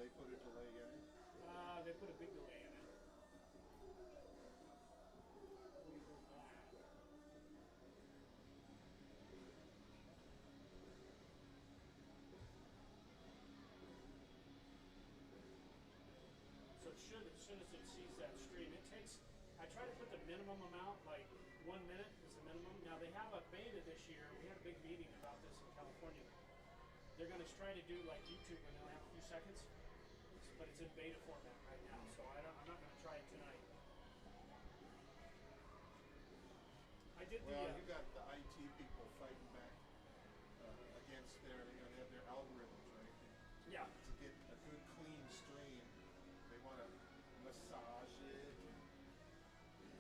they put a delay in it? They put a big delay in it. So as soon as it sees that stream, it takes, I try to put the minimum amount, like 1 minute is the minimum. Now they have a beta this year. We had a big meeting about this in California. They're going to try to do like YouTube when they'll have a few seconds, but it's in beta format right now, so I'm not going to try it tonight. I did the. Well, you got the IT people fighting back against their, they have their algorithms, right? Yeah. To get a good clean stream, they want to massage it.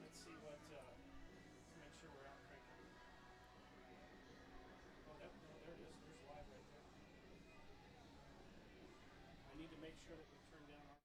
Let's see what. Let's make sure we're out cranking. Oh, no, there it is. There's live right there. I need to make sure that we turn down our.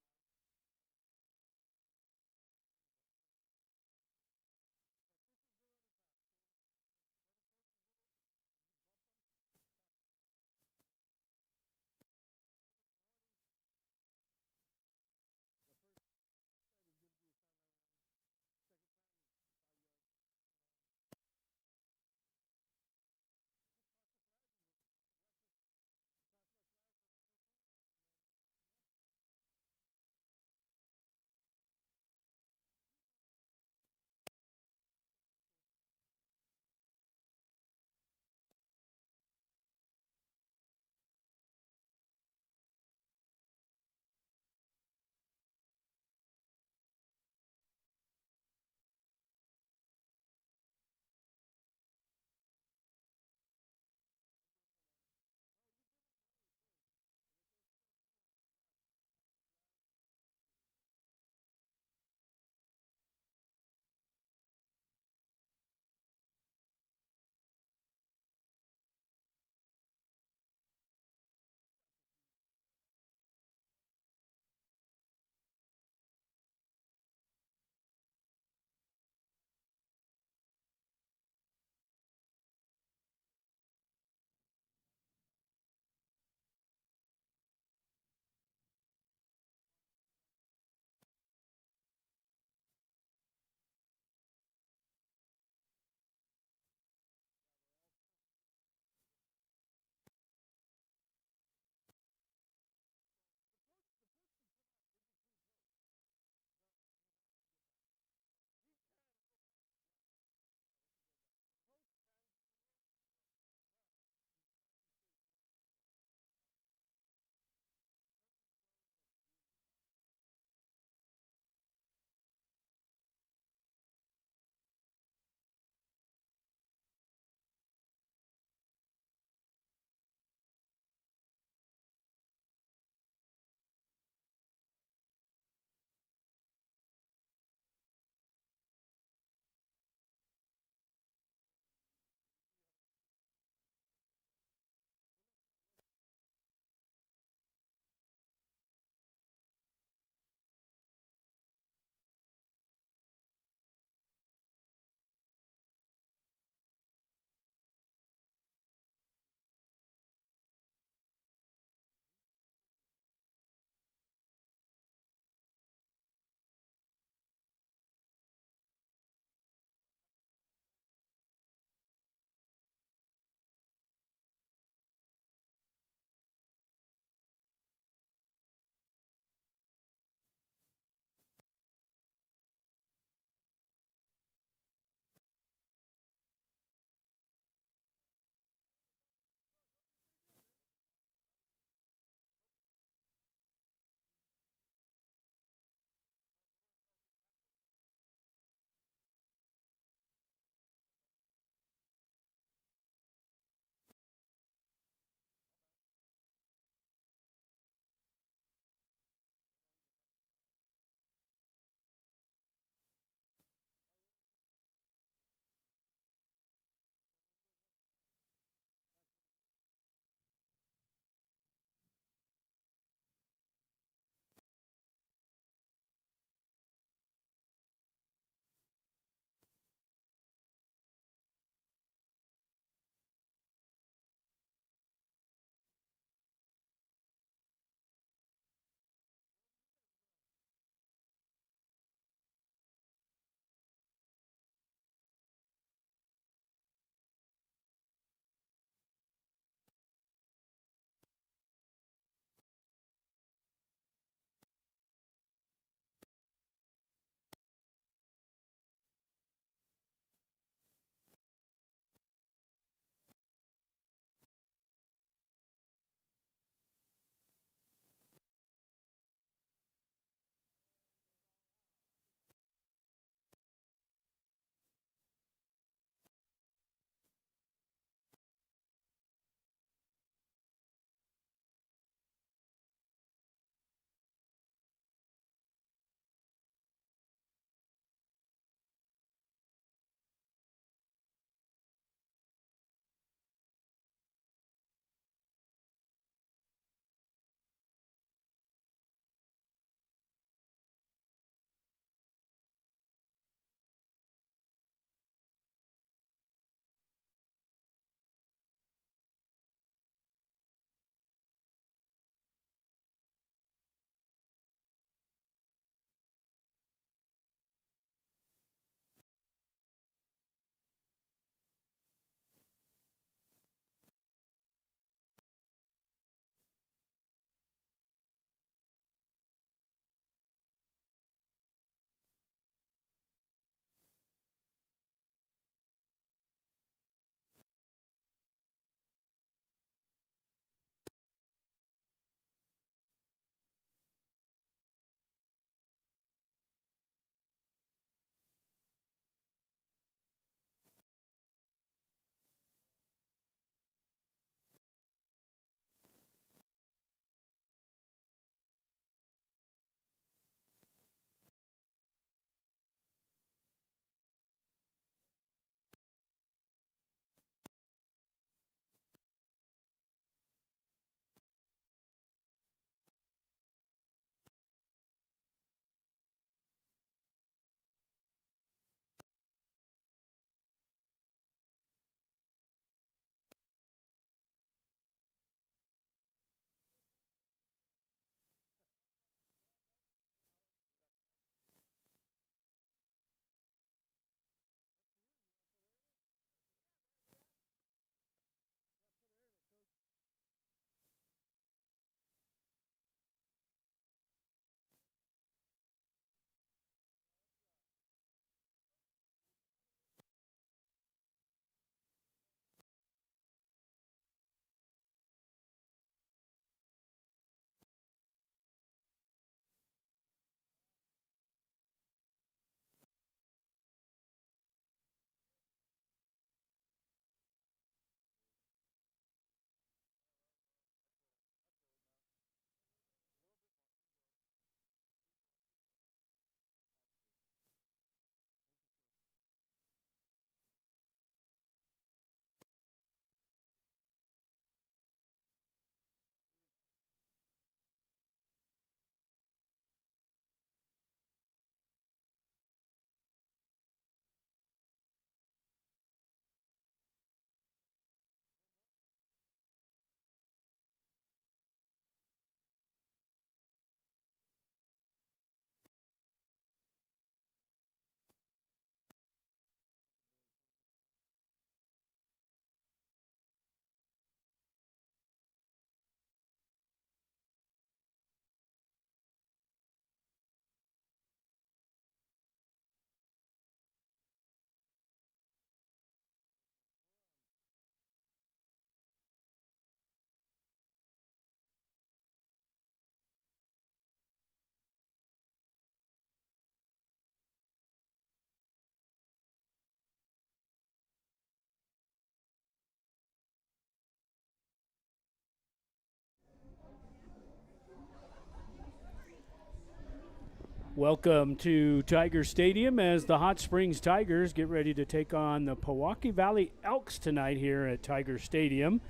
Welcome to Tiger Stadium as the Hot Springs Tigers get ready to take on the Pojoaque Valley Elks tonight here at Tiger Stadium.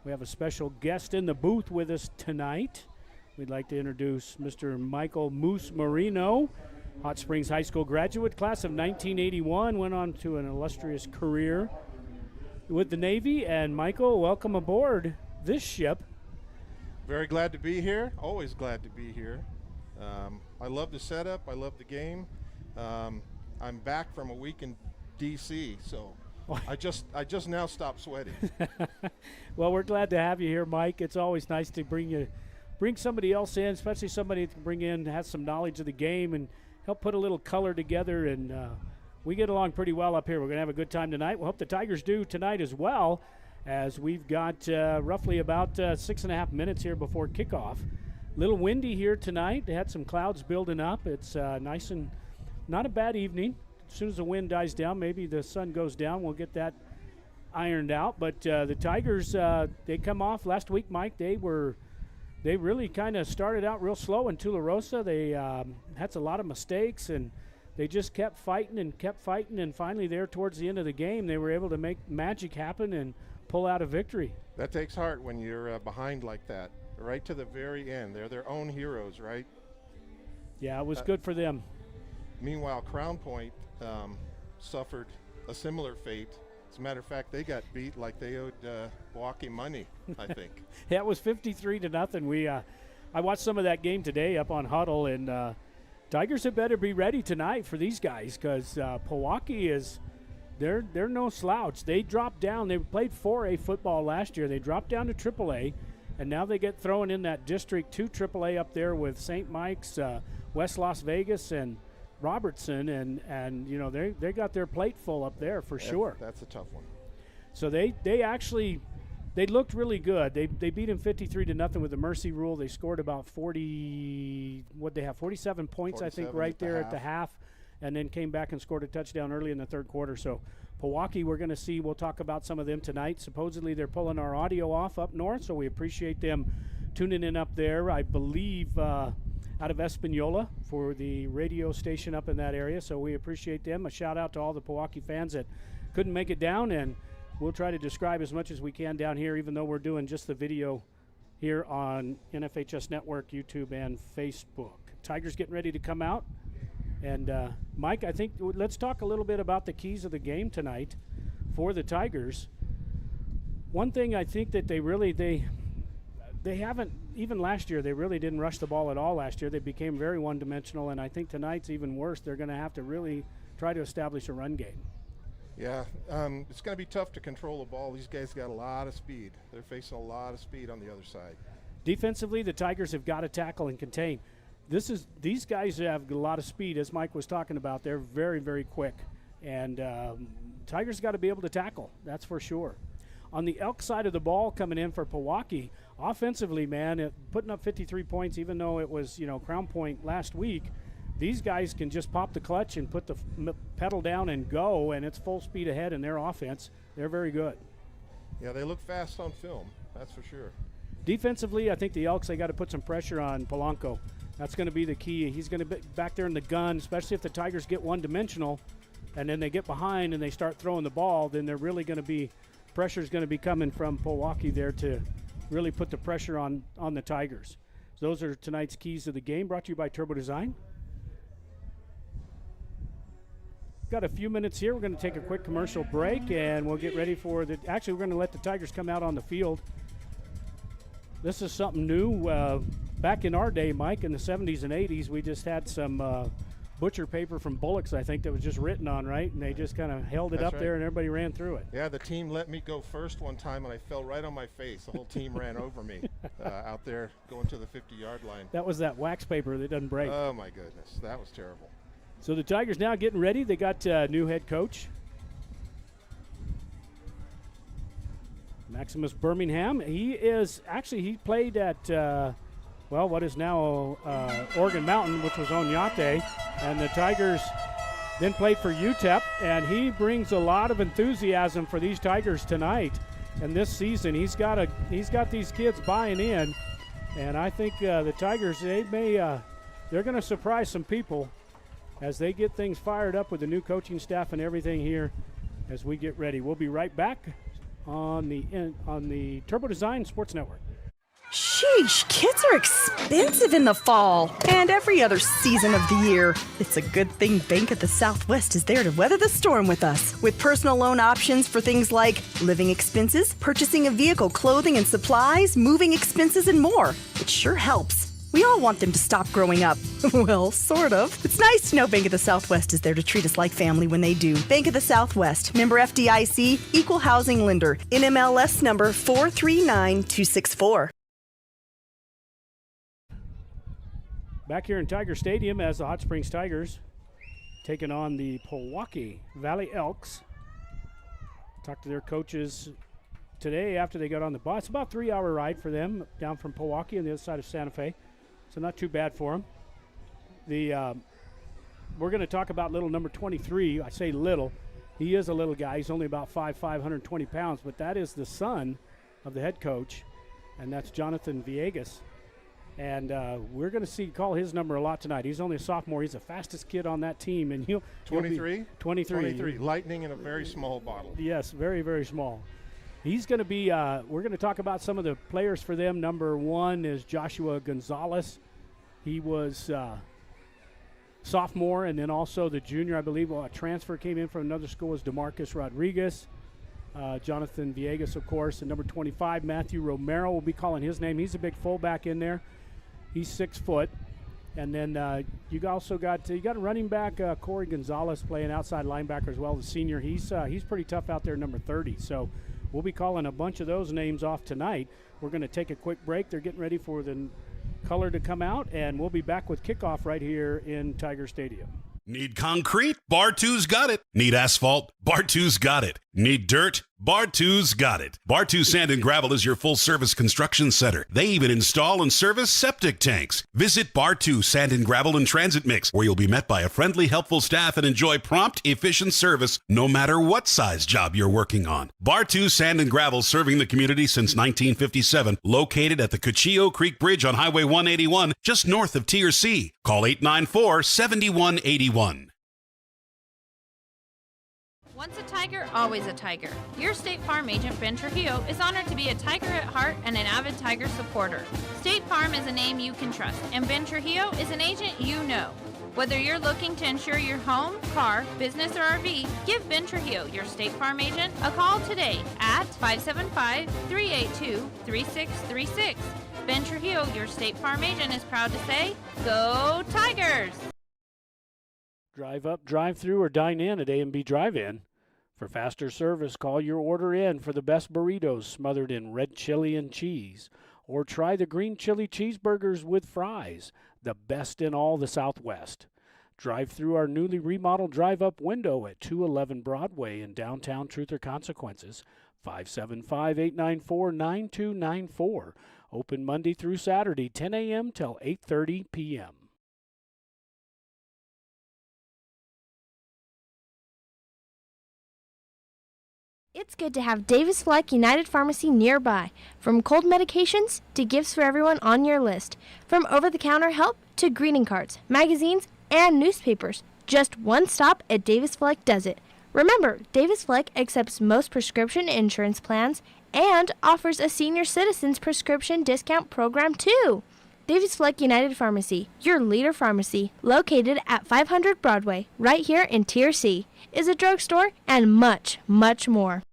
We have a special guest in the booth with us tonight. We'd like to introduce Mr. Michael Moose Marino, Hot Springs High School graduate, class of 1981, went on to an illustrious career with the Navy. And Michael, welcome aboard this ship. Very glad to be here. Always glad to be here. I love the setup. I love the game. I'm back from a week in D.C., so I just now stopped sweating. Well, we're glad to have you here, Mike. It's always nice to bring somebody else in, especially somebody that can bring in, has some knowledge of the game and help put a little color together. And we get along pretty well up here. We're going to have a good time tonight. We hope the Tigers do tonight as well, as we've got roughly about 6.5 minutes here before kickoff. Little windy here tonight. They had some clouds building up. It's nice and not a bad evening. As soon as the wind dies down, maybe the sun goes down, we'll get that ironed out. But the Tigers, they come off last week, Mike. They really kind of started out real slow in Tularosa. They had a lot of mistakes, and they just kept fighting, and finally there towards the end of the game, they were able to make magic happen and pull out a victory. That takes heart when you're behind like that, right to the very end. They're their own heroes, right? Yeah, it was good for them. Meanwhile, Crown Point suffered a similar fate. As a matter of fact, they got beat like they owed Pojoaque money, I think. Yeah, it was 53-0. I watched some of that game today up on Huddle, and Tigers had better be ready tonight for these guys, because Pojoaque they're no slouch. They dropped down. They played 4A football last year. They dropped down to AAA, and now they get thrown in that District 2 AAA up there with St. Mike's, West Las Vegas, and Robertson, and you know they got their plate full up there for sure. That's a tough one. So they looked really good. They beat him 53-0 with the mercy rule. They scored about 47 points, I think, right there at the half, and then came back and scored a touchdown early in the third quarter. So Pojoaque, we're going to see. We'll talk about some of them tonight. Supposedly they're pulling our audio off up north, so we appreciate them tuning in up there. I believe out of Espanola for the radio station up in that area, so we appreciate them. A shout out to all the Pojoaque fans that couldn't make it down, and we'll try to describe as much as we can down here, even though we're doing just the video here on NFHS Network, YouTube, and Facebook. Tigers getting ready to come out. And Mike, I think let's talk a little bit about the keys of the game tonight for the Tigers. One thing I think that they haven't, even last year, they really didn't rush the ball at all last year. They became very one-dimensional, and I think tonight's even worse. They're going to have to really try to establish a run game. Yeah, it's going to be tough to control the ball. These guys got a lot of speed. They're facing a lot of speed on the other side. Defensively, the Tigers have got to tackle and contain. These guys have a lot of speed, as Mike was talking about. They're very, very quick, and Tigers got to be able to tackle. That's for sure. On the Elk side of the ball, coming in for Pojoaque, offensively, man, putting up 53 points, even though it was Crown Point last week. These guys can just pop the clutch and put the pedal down and go, and it's full speed ahead in their offense. They're very good. Yeah, they look fast on film, that's for sure. Defensively, I think the Elks, they got to put some pressure on Polanco. That's going to be the key. He's going to be back there in the gun, especially if the Tigers get one-dimensional, and then they get behind and they start throwing the ball, then they're really going to be – pressure's going to be coming from Pojoaque there to really put the pressure on the Tigers. So those are tonight's keys to the game, brought to you by Turbo Design. Got a few minutes here. We're going to take a quick commercial break, and we'll get ready for the – actually, we're going to let the Tigers come out on the field. This is something new. Back in our day, Mike, in the 70s and 80s, we just had some butcher paper from Bullock's, I think, that was just written on, right? And they just kind of held it up there, and everybody ran through it. Yeah, the team let me go first one time, and I fell right on my face. The whole team ran over me out there going to the 50-yard line. That was that wax paper that doesn't break. Oh, my goodness. That was terrible. So the Tigers now getting ready. They got new head coach, Maximus Birmingham. He played at what is now Oregon Mountain, which was Oñate, and the Tigers then played for UTEP, and he brings a lot of enthusiasm for these Tigers tonight and this season. He's got these kids buying in, and I think the Tigers, they may they're going to surprise some people as they get things fired up with the new coaching staff and everything here as we get ready. We'll be right back on the Turbo Design Sports Network. Sheesh, kids are expensive in the fall and every other season of the year. It's a good thing Bank of the Southwest is there to weather the storm with us. With personal loan options for things like living expenses, purchasing a vehicle, clothing and supplies, moving expenses, and more. It sure helps. We all want them to stop growing up. Well, sort of. It's nice to know Bank of the Southwest is there to treat us like family when they do. Bank of the Southwest, member FDIC, equal housing lender, NMLS number 439264. Back here in Tiger Stadium as the Hot Springs Tigers taking on the Pojoaque Valley Elks. Talked to their coaches today after they got on the bus. About a 3-hour ride for them down from Pojoaque on the other side of Santa Fe. So not too bad for them. We're going to talk about little number 23. I say little. He is a little guy. He's only about 5'5", 120 pounds, but that is the son of the head coach, and that's Jonathan Villegas. And we're going to call his number a lot tonight. He's only a sophomore. He's the fastest kid on that team. And he'll 23? 23. Lightning in a very small bottle. Yes, very, very small. He's going to be, we're going to talk about some of the players for them. Number 1 is Joshua Gonzalez. He was sophomore, and then also the junior, I believe, a transfer came in from another school, was DeMarcus Rodriguez. Jonathan Villegas, of course, and number 25, Matthew Romero. We'll be calling his name. He's a big fullback in there. He's 6 foot. And then you also got a running back, Corey Gonzalez, playing outside linebacker as well, the senior. He's pretty tough out there, number 30. So we'll be calling a bunch of those names off tonight. We're going to take a quick break. They're getting ready for the color to come out, and we'll be back with kickoff right here in Tiger Stadium. Need concrete? Bar 2's got it. Need asphalt? Bar 2's got it. Need dirt? Bar 2's got it. Bar 2 Sand and Gravel is your full-service construction center. They even install and service septic tanks. Visit Bar 2 Sand and Gravel and Transit Mix, where you'll be met by a friendly, helpful staff and enjoy prompt, efficient service no matter what size job you're working on. Bar 2 Sand and Gravel, serving the community since 1957, located at the Cuchillo Creek Bridge on Highway 181, just north of Tier C. Call 894-7181. Once a Tiger, always a Tiger. Your State Farm agent, Ben Trujillo, is honored to be a Tiger at heart and an avid Tiger supporter. State Farm is a name you can trust, and Ben Trujillo is an agent you know. Whether you're looking to insure your home, car, business, or RV, give Ben Trujillo, your State Farm agent, a call today at 575-382-3636. Ben Trujillo, your State Farm agent, is proud to say, Go Tigers! Drive up, drive through, or dine in at A&B Drive-In. For faster service, call your order in for the best burritos smothered in red chili and cheese. Or try the green chili cheeseburgers with fries, the best in all the Southwest. Drive through our newly remodeled drive-up window at 211 Broadway in downtown Truth or Consequences, 575-894-9294. Open Monday through Saturday, 10 a.m. till 8:30 p.m. It's good to have Davis Fleck United Pharmacy nearby. From cold medications to gifts for everyone on your list. From over-the-counter help to greeting cards, magazines, and newspapers. Just one stop at Davis Fleck does it. Remember, Davis Fleck accepts most prescription insurance plans and offers a senior citizens prescription discount program too. Davis Fleck United Pharmacy, your leader pharmacy, located at 500 Broadway, right here in Tier C, is a drugstore and much, much more.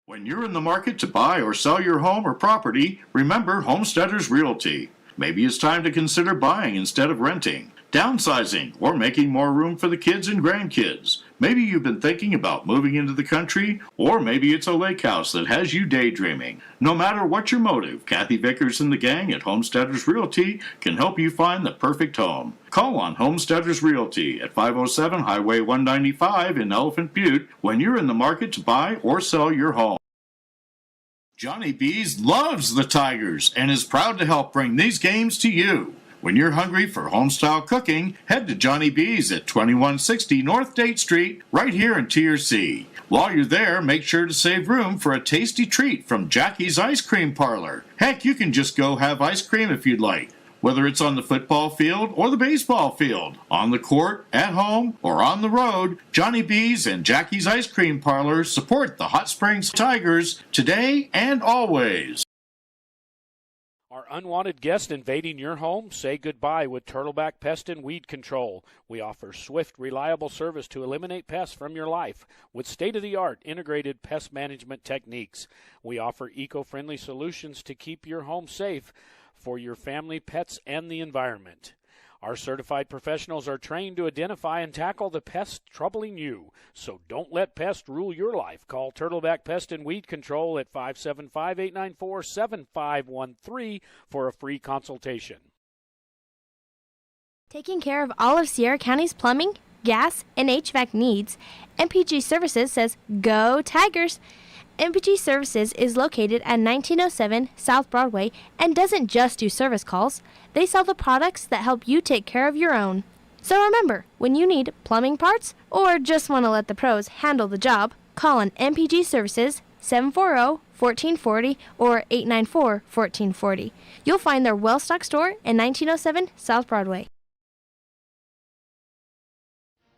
When you're in the market to buy or sell your home or property, remember Homesteaders Realty. Maybe it's time to consider buying instead of renting, downsizing, or making more room for the kids and grandkids. Maybe you've been thinking about moving into the country, or maybe it's a lake house that has you daydreaming. No matter what your motive, Kathy Vickers and the gang at Homesteaders Realty can help you find the perfect home. Call on Homesteaders Realty at 507 Highway 195 in Elephant Butte when you're in the market to buy or sell your home. Johnny B's loves the Tigers and is proud to help bring these games to you. When you're hungry for homestyle cooking, head to Johnny B's at 2160 North Date Street, right here in Tier C. While you're there, make sure to save room for a tasty treat from Jackie's Ice Cream Parlor. Heck, you can just go have ice cream if you'd like. Whether it's on the football field or the baseball field, on the court, at home, or on the road, Johnny B's and Jackie's Ice Cream Parlor support the Hot Springs Tigers today and always. Are unwanted guests invading your home? Say goodbye with Turtleback Pest and Weed Control. We offer swift, reliable service to eliminate pests from your life with state-of-the-art integrated pest management techniques. We offer eco-friendly solutions to keep your home safe for your family, pets, and the environment. Our certified professionals are trained to identify and tackle the pests troubling you. So don't let pests rule your life. Call Turtleback Pest and Weed Control at 575-894-7513 for a free consultation. Taking care of all of Sierra County's plumbing, gas, and HVAC needs, MPG Services says, Go Tigers! MPG Services is located at 1907 South Broadway and doesn't just do service calls. They sell the products that help you take care of your own. So remember, when you need plumbing parts or just want to let the pros handle the job, call on MPG Services 740-1440 or 894-1440. You'll find their well-stocked store in 1907 South Broadway.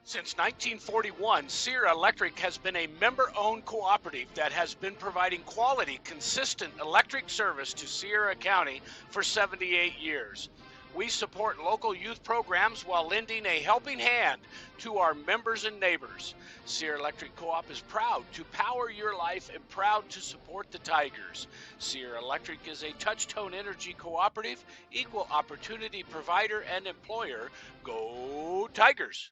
Since 1941, Sierra Electric has been a member-owned cooperative that has been providing quality, consistent electric service to Sierra County for 78 years. We support local youth programs while lending a helping hand to our members and neighbors. Sierra Electric Co-op is proud to power your life and proud to support the Tigers. Sierra Electric is a touch-tone energy cooperative, equal opportunity provider and employer. Go Tigers!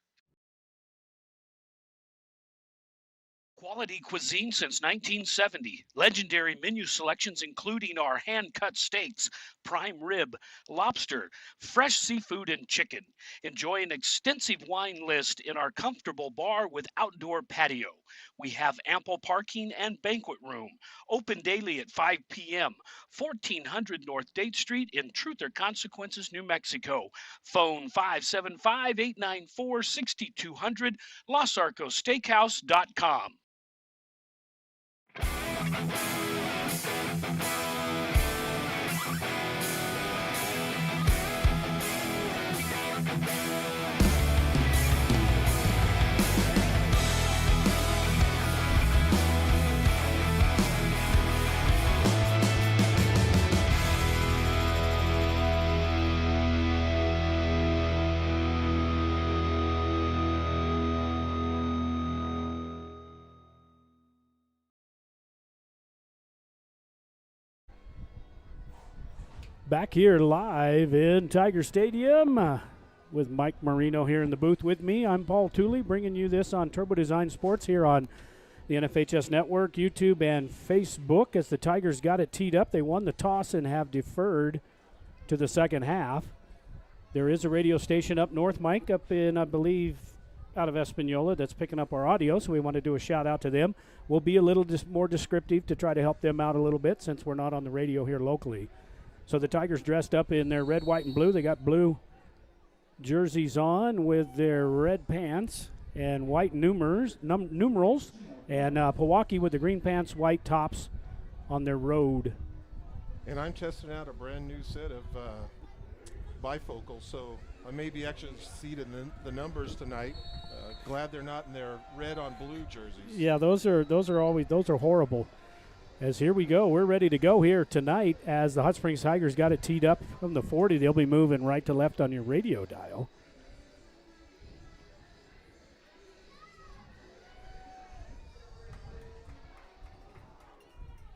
Quality cuisine since 1970. Legendary menu selections including our hand-cut steaks, prime rib, lobster, fresh seafood, and chicken. Enjoy an extensive wine list in our comfortable bar with outdoor patio. We have ample parking and banquet room. Open daily at 5 p.m. 1400 North Date Street in Truth or Consequences, New Mexico. Phone 575-894-6200, LosArcosSteakhouse.com. Back here live in Tiger Stadium with Mike Marino here in the booth with me. I'm Paul Tooley bringing you this on Turbo Design Sports here on the NFHS Network, YouTube, and Facebook as the Tigers got it teed up. They won the toss and have deferred to the second half. There is a radio station up north, Mike, up in, I believe, out of Espanola that's picking up our audio, so we want to do a shout out to them. We'll be a little more descriptive to try to help them out a little bit since we're not on the radio here locally. So the Tigers dressed up in their red, white, and blue. They got blue jerseys on with their red pants and white numerals. And Pojoaque with the green pants, white tops on their road. And I'm testing out a brand new set of bifocals, so I may be actually seeing the numbers tonight. Glad they're not in their red on blue jerseys. Yeah, those are horrible. As here we go, we're ready to go here tonight as the Hot Springs Tigers got it teed up from the 40. They'll be moving right to left on your radio dial.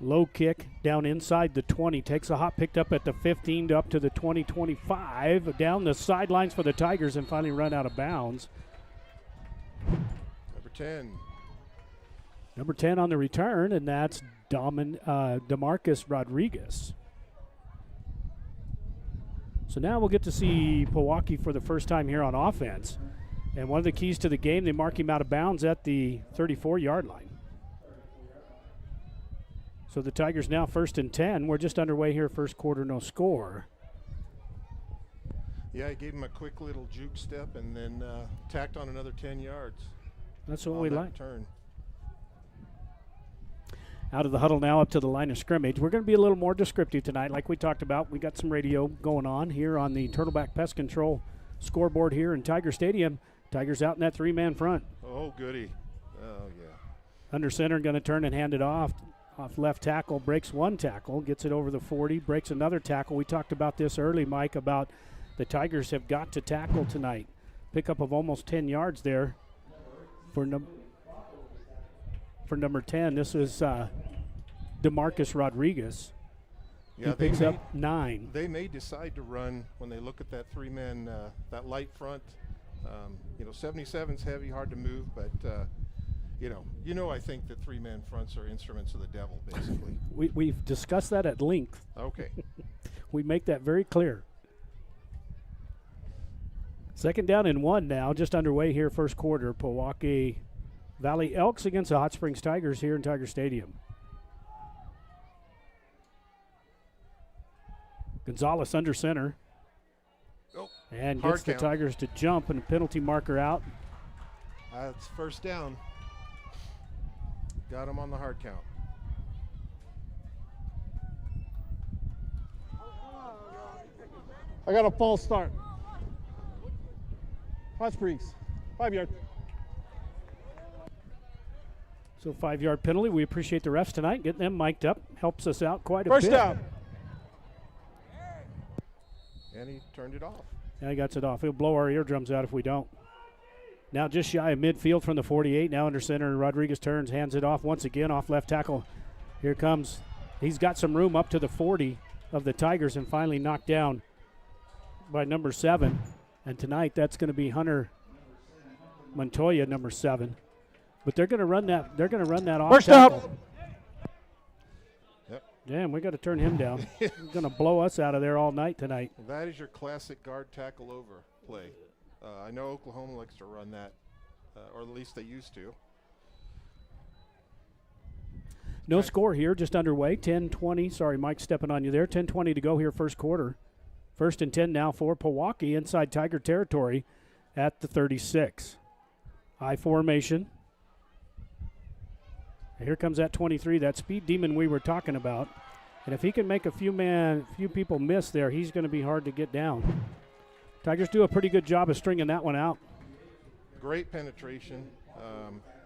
Low kick down inside the 20. Takes a hop, picked up at the 15 to up to the 20-25. Down the sidelines for the Tigers and finally run out of bounds. Number 10. Number 10 on the return, and that's DeMarcus Rodriguez. So now we'll get to see Pojoaque for the first time here on offense. And one of the keys to the game, they mark him out of bounds at the 34-yard line. So the Tigers now 1st and 10. We're just underway here, first quarter, no score. Yeah, I gave him a quick little juke step and then tacked on another 10 yards. That's what we like. Turn. out of the huddle now up to the line of scrimmage. We're going to be a little more descriptive tonight, like we talked about. We got some radio going on here on the Turtleback Pest Control scoreboard here in Tiger Stadium. Tigers out in that three-man front. Oh, goody. Oh, yeah. Under center, going to turn and hand it off. Off left tackle, breaks one tackle, gets it over the 40, breaks another tackle. We talked about this early, Mike, about the Tigers have got to tackle tonight. Pickup of almost 10 yards there for number 10. This is DeMarcus Rodriguez. Yeah, he picks up 9. They may decide to run when they look at that three-man, that light front. 77's heavy, hard to move, but I think that three-man fronts are instruments of the devil, basically. We've discussed that at length. Okay. We make that very clear. Second down and 1 now, just underway here, first quarter. Pojoaque Valley Elks against the Hot Springs Tigers here in Tiger Stadium. Gonzalez under center. Oh, and gets the Tigers to jump, and a penalty marker out. That's first down. Got him on the hard count. I got a false start. Hot Springs, 5 yard. So 5-yard penalty. We appreciate the refs tonight. Getting them mic'd up helps us out quite a bit. First down. And he turned it off. Yeah, he gets it off. He'll blow our eardrums out if we don't. Now just shy of midfield from the 48. Now under center. Rodriguez turns, hands it off once again off left tackle. Here comes. He's got some room up to the 40 of the Tigers and finally knocked down by number 7. And tonight that's going to be Hunter Montoya, number 7. But they're going to run that. They're going to run that off. First up. Yep. Damn, we got to turn him down. He's going to blow us out of there all night tonight. Well, that is your classic guard tackle over play. I know Oklahoma likes to run that, or at least they used to. No score here, just underway. 10-20. Sorry, Mike, stepping on you there. 10-20 to go here, first quarter. First and 10 now for Pojoaque inside Tiger territory at the 36. I formation. And here comes that 23, that speed demon we were talking about. And if he can make a few people miss there, he's going to be hard to get down. Tigers do a pretty good job of stringing that one out. Great penetration.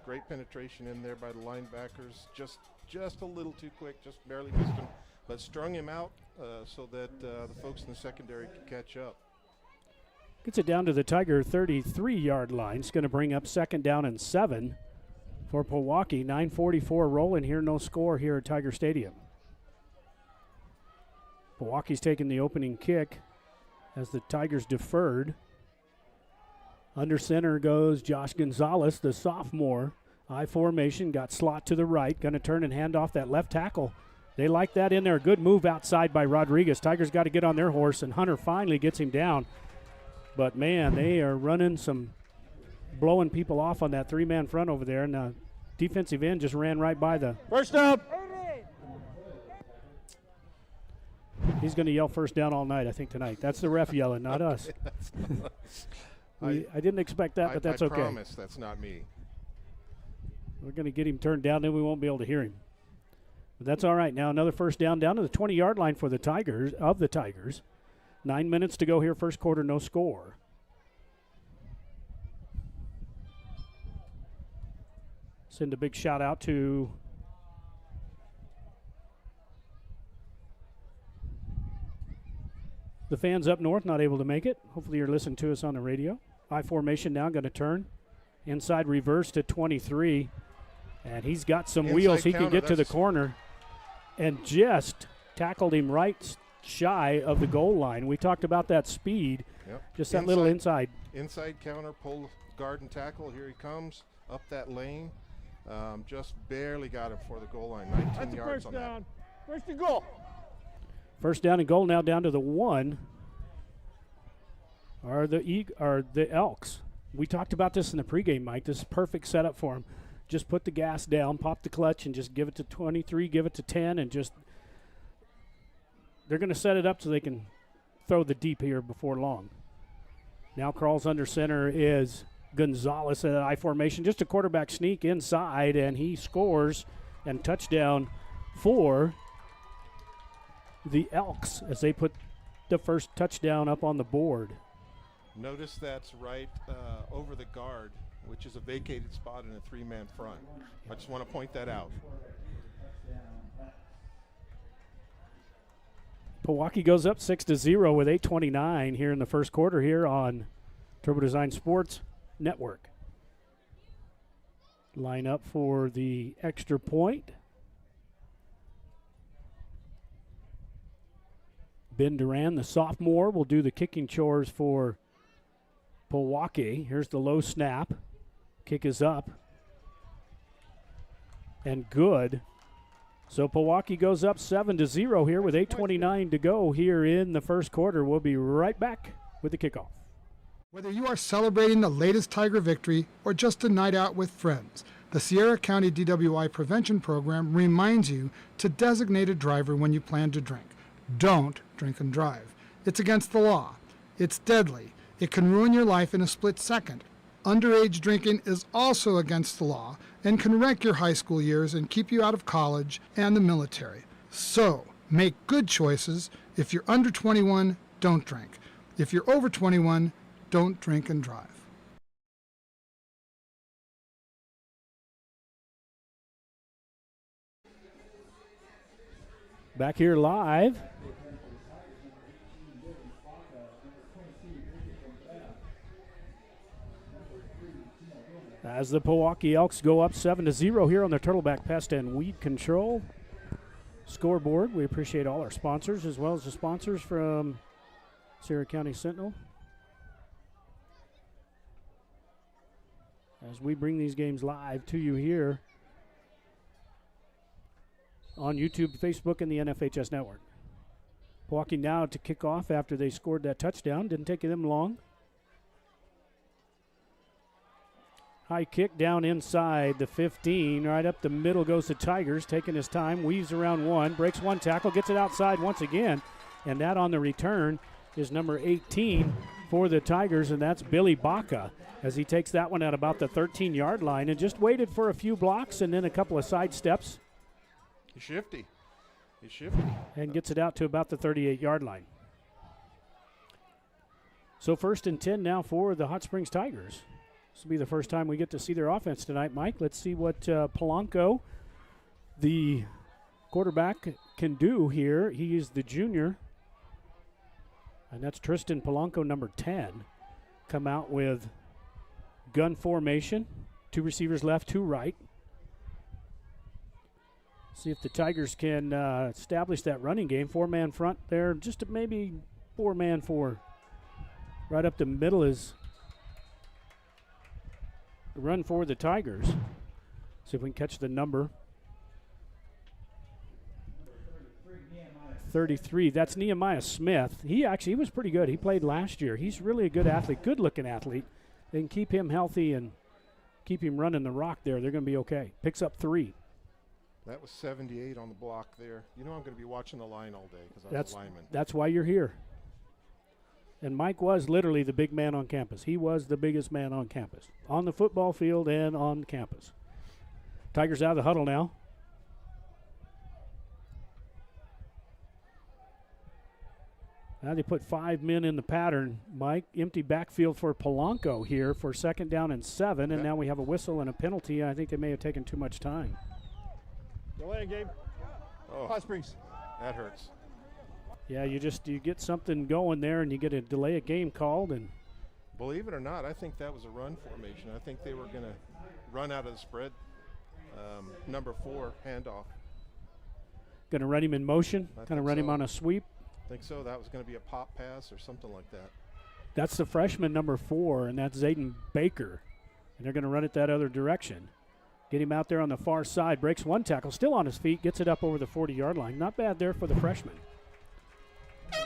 Great penetration in there by the linebackers. Just a little too quick, just barely missed him. But strung him out so that the folks in the secondary could catch up. Gets it down to the Tiger 33-yard line. It's going to bring up second down and 7 for Pojoaque. 9:44 rolling here, no score here at Tiger Stadium. Milwaukee's taking the opening kick as the Tigers deferred. Under center goes Josh Gonzalez, the sophomore. I formation, got slot to the right. Going to turn and hand off that left tackle. They like that in there. Good move outside by Rodriguez. Tigers got to get on their horse, and Hunter finally gets him down. But, man, they are blowing people off on that three-man front over there, and the defensive end just ran right by the. First down. He's going to yell first down all night, I think, tonight. That's the ref yelling, not us. I didn't expect that, but that's okay. I promise that's not me. We're going to get him turned down, then we won't be able to hear him. But that's all right. Now another first down to the 20-yard line for the Tigers. 9 minutes to go here, first quarter, no score. Send a big shout out to the fans up north, not able to make it. Hopefully you're listening to us on the radio. I formation now, going to turn. Inside reverse to 23. And he's got some wheels. He can get to the corner. And just tackled him right shy of the goal line. We talked about that speed. Yep. Just that little inside. Inside counter, pull, guard, and tackle. Here he comes up that lane. Just barely got him for the goal line. 19 yards on that. First and goal. First down and goal now down to the 1 are the Elks. We talked about this in the pregame, Mike. This is perfect setup for them. Just put the gas down, pop the clutch, and just give it to 23, give it to 10, and just they're going to set it up so they can throw the deep here before long. Now crawls under center is Gonzalez at I formation. Just a quarterback sneak inside, and he scores and touchdown for the Elks as they put the first touchdown up on the board. Notice that's right over the guard, which is a vacated spot in a three-man front. I just want to point that out. Pojoaque goes up 6-0 with 8:29 here in the first quarter here on Turbo Design Sports Network. Line up for the extra point. Ben Duran, the sophomore, will do the kicking chores for Pojoaque. Here's the low snap. Kick is up. And good. So Pojoaque goes up 7-0 here with 8:29 to go here in the first quarter. We'll be right back with the kickoff. Whether you are celebrating the latest Tiger victory or just a night out with friends, the Sierra County DWI Prevention Program reminds you to designate a driver when you plan to drink. Don't drink and drive. It's against the law. It's deadly. It can ruin your life in a split second. Underage drinking is also against the law and can wreck your high school years and keep you out of college and the military. So, make good choices. If you're under 21, don't drink. If you're over 21, don't drink and drive. Back here live. As the Pojoaque Elks go up 7-0 here on the Turtleback Pest and Weed Control scoreboard. We appreciate all our sponsors as well as the sponsors from Sierra County Sentinel. As we bring these games live to you here on YouTube, Facebook, and the NFHS Network. Pojoaque now to kick off after they scored that touchdown. Didn't take them long. High kick down inside the 15. Right up the middle goes the Tigers, taking his time, weaves around one, breaks one tackle, gets it outside once again. And that on the return is number 18 for the Tigers, and that's Billy Baca, as he takes that one at about the 13-yard line and just waited for a few blocks and then a couple of side steps. He's shifty. He's shifty. And gets it out to about the 38-yard line. So 1st and 10 now for the Hot Springs Tigers. This will be the first time we get to see their offense tonight, Mike. Let's see what Polanco, the quarterback, can do here. He is the junior, and that's Tristan Polanco, number 10. Come out with gun formation. 2 receivers left, 2 right. See if the Tigers can establish that running game. 4-man front there, just maybe 4-man for. Right up the middle is the run for the Tigers. See if we can catch the number. 33, that's Nehemiah Smith. He was pretty good. He played last year. He's really a good athlete, good-looking athlete. They can keep him healthy and keep him running the rock there. They're going to be okay. Picks up 3. That was 78 on the block there. You know I'm going to be watching the line all day because I'm a lineman. That's why you're here. And Mike was literally the big man on campus. He was the biggest man on campus, on the football field and on campus. Tigers out of the huddle now. Now they put 5 men in the pattern, Mike. Empty backfield for Polanco here for 2nd down and 7, and now we have a whistle and a penalty. I think they may have taken too much time. Delay, Gabe. Oh, Hot Springs. that hurts. Yeah, you get something going there, and you get a delay of game called. And believe it or not, I think that was a run formation. I think they were going to run out of the spread. Number 4 handoff. Going to run him in motion. Going to run him on a sweep. I think so. That was going to be a pop pass or something like that. That's the freshman number 4, and that's Zayden Baker. And they're going to run it that other direction. Get him out there on the far side. Breaks one tackle. Still on his feet. Gets it up over the 40-yard line. Not bad there for the freshman. Here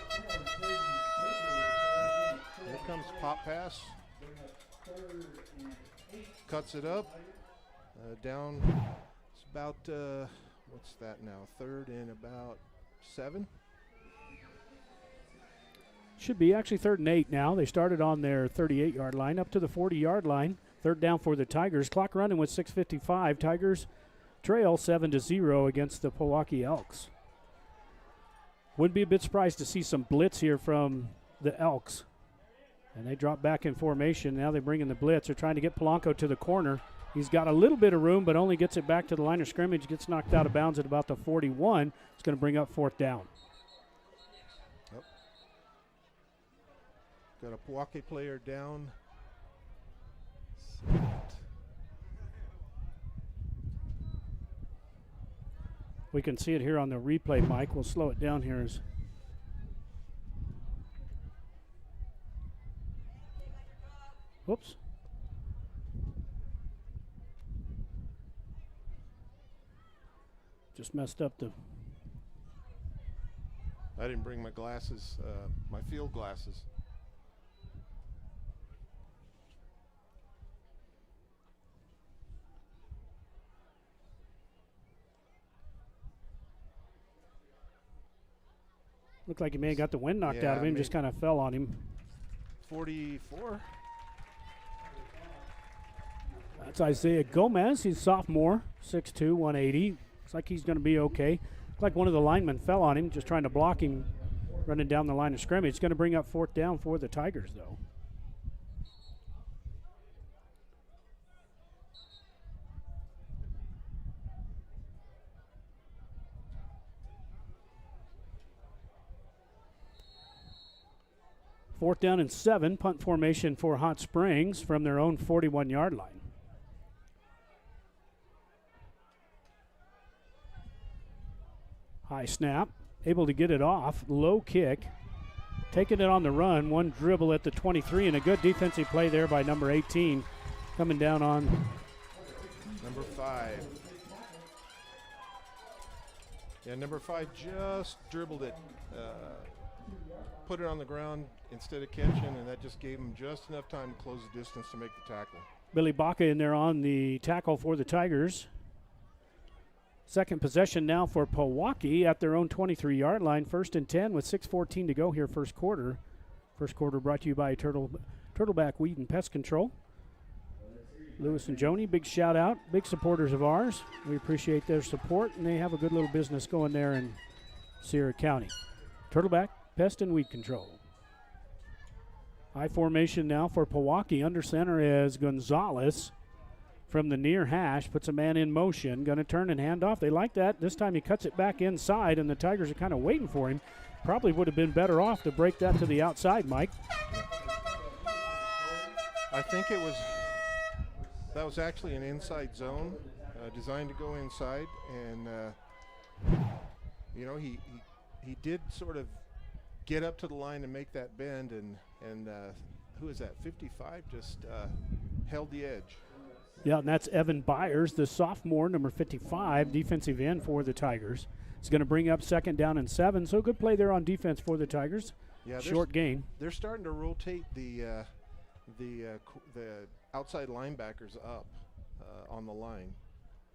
comes pop pass. Cuts it up. Down. It's about, what's that now? 3rd and about 7. Should be actually 3rd and 8 now. They started on their 38-yard line up to the 40-yard line. 3rd down for the Tigers. Clock running with 6:55. Tigers trail 7-0 against the Pojoaque Elks. Wouldn't be a bit surprised to see some blitz here from the Elks. And they drop back in formation. Now they bring in the blitz. They're trying to get Polanco to the corner. He's got a little bit of room, but only gets it back to the line of scrimmage. Gets knocked out of bounds at about the 41. It's going to bring up 4th down. Yep. Got a Pojoaque player down. We can see it here on the replay, Mike. We'll slow it down here. Whoops. Just messed up the... I didn't bring my glasses, my field glasses. Looked like he may have got the wind knocked out of him, just kind of fell on him. 44. That's Isaiah Gomez. He's a sophomore, 6'2", 180. Looks like he's going to be okay. Looks like one of the linemen fell on him, just trying to block him running down the line of scrimmage. It's going to bring up 4th down for the Tigers, though. Fourth down and 7, punt formation for Hot Springs from their own 41-yard line. High snap, able to get it off, low kick, taking it on the run, one dribble at the 23, and a good defensive play there by number 18, coming down on number 5. Yeah, number 5 just dribbled it, put it on the ground instead of catching, and that just gave him just enough time to close the distance to make the tackle. Billy Baca in there on the tackle for the Tigers. Second possession now for Pojoaque at their own 23-yard line. 1st and 10 with 6:14 to go here first quarter. First quarter brought to you by Turtleback Weed and Pest Control. Lewis and Joni, big shout out, big supporters of ours. We appreciate their support, and they have a good little business going there in Sierra County. Turtleback Pest and Weed Control. High formation now for Pojoaque. Under center is Gonzalez from the near hash, puts a man in motion, going to turn and hand off. They like that. This time he cuts it back inside, and the Tigers are kind of waiting for him. Probably would have been better off to break that to the outside, Mike. I think that was actually an inside zone, designed to go inside, and you know, he did sort of get up to the line and make that bend, and who is that, 55, just held the edge. Yeah, and that's Evan Byers, the sophomore, number 55, defensive end for the Tigers. It's going to bring up 2nd down and 7, so good play there on defense for the Tigers. Yeah, short gain. They're starting to rotate the outside linebackers up on the line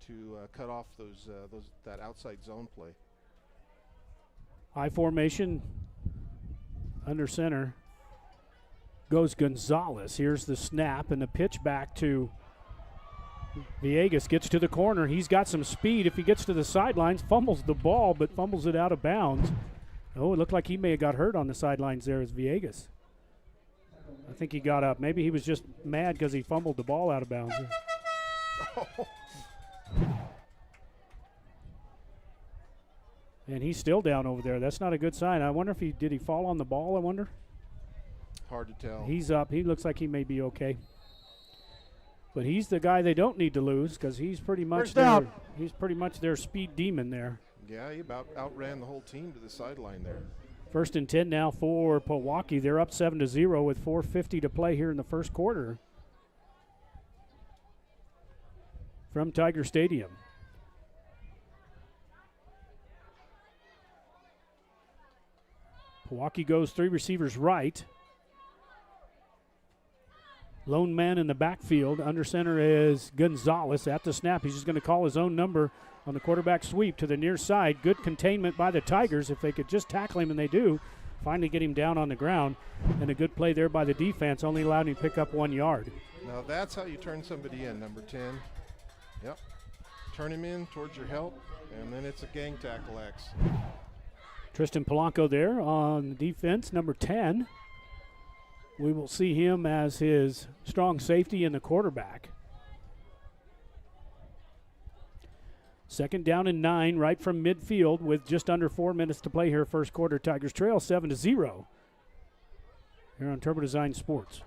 to cut off that outside zone play. High formation under center goes Gonzalez. Here's the snap and the pitch back to Villegas. Gets to the corner. He's got some speed. If he gets to the sidelines, fumbles the ball, but fumbles it out of bounds. Oh, it looked like he may have got hurt on the sidelines there as Villegas. I think he got up. Maybe he was just mad because he fumbled the ball out of bounds. And he's still down over there. That's not a good sign. I wonder if did he fall on the ball, I wonder? Hard to tell. He's up. He looks like he may be okay. But he's the guy they don't need to lose because he's pretty much their speed demon there. Yeah, he about outran the whole team to the sideline there. 1st and 10 now for Pojoaque. They're up 7-0 with 4:50 to play here in the first quarter from Tiger Stadium. Pojoaque goes 3 receivers right. Lone man in the backfield. Under center is Gonzalez at the snap. He's just going to call his own number on the quarterback sweep to the near side. Good containment by the Tigers. If they could just tackle him, and they do, finally get him down on the ground. And a good play there by the defense, only allowed him to pick up 1 yard. Now that's how you turn somebody in, number 10. Yep. turn him in towards your help, and then it's a gang tackle X. Tristan Polanco there on defense, number 10. We will see him as his strong safety and the quarterback. 2nd down and 9 right from midfield with just under 4 minutes to play here. First quarter, Tigers trail 7-0 here on Turbo Design Sports.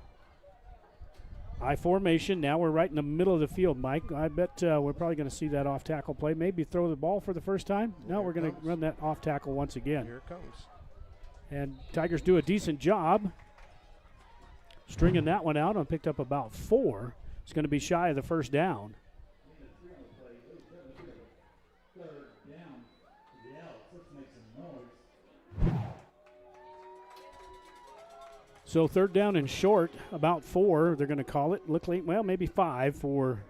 I formation. Now we're right in the middle of the field, Mike. I bet we're probably going to see that off-tackle play. Maybe throw the ball for the first time. No, we're going to run that off-tackle once again. Here it comes. And Tigers do a decent job stringing that one out and picked up about 4. It's going to be shy of the first down. So 3rd down and short, about 4, they're going to call it. Look like, well, maybe 5 for.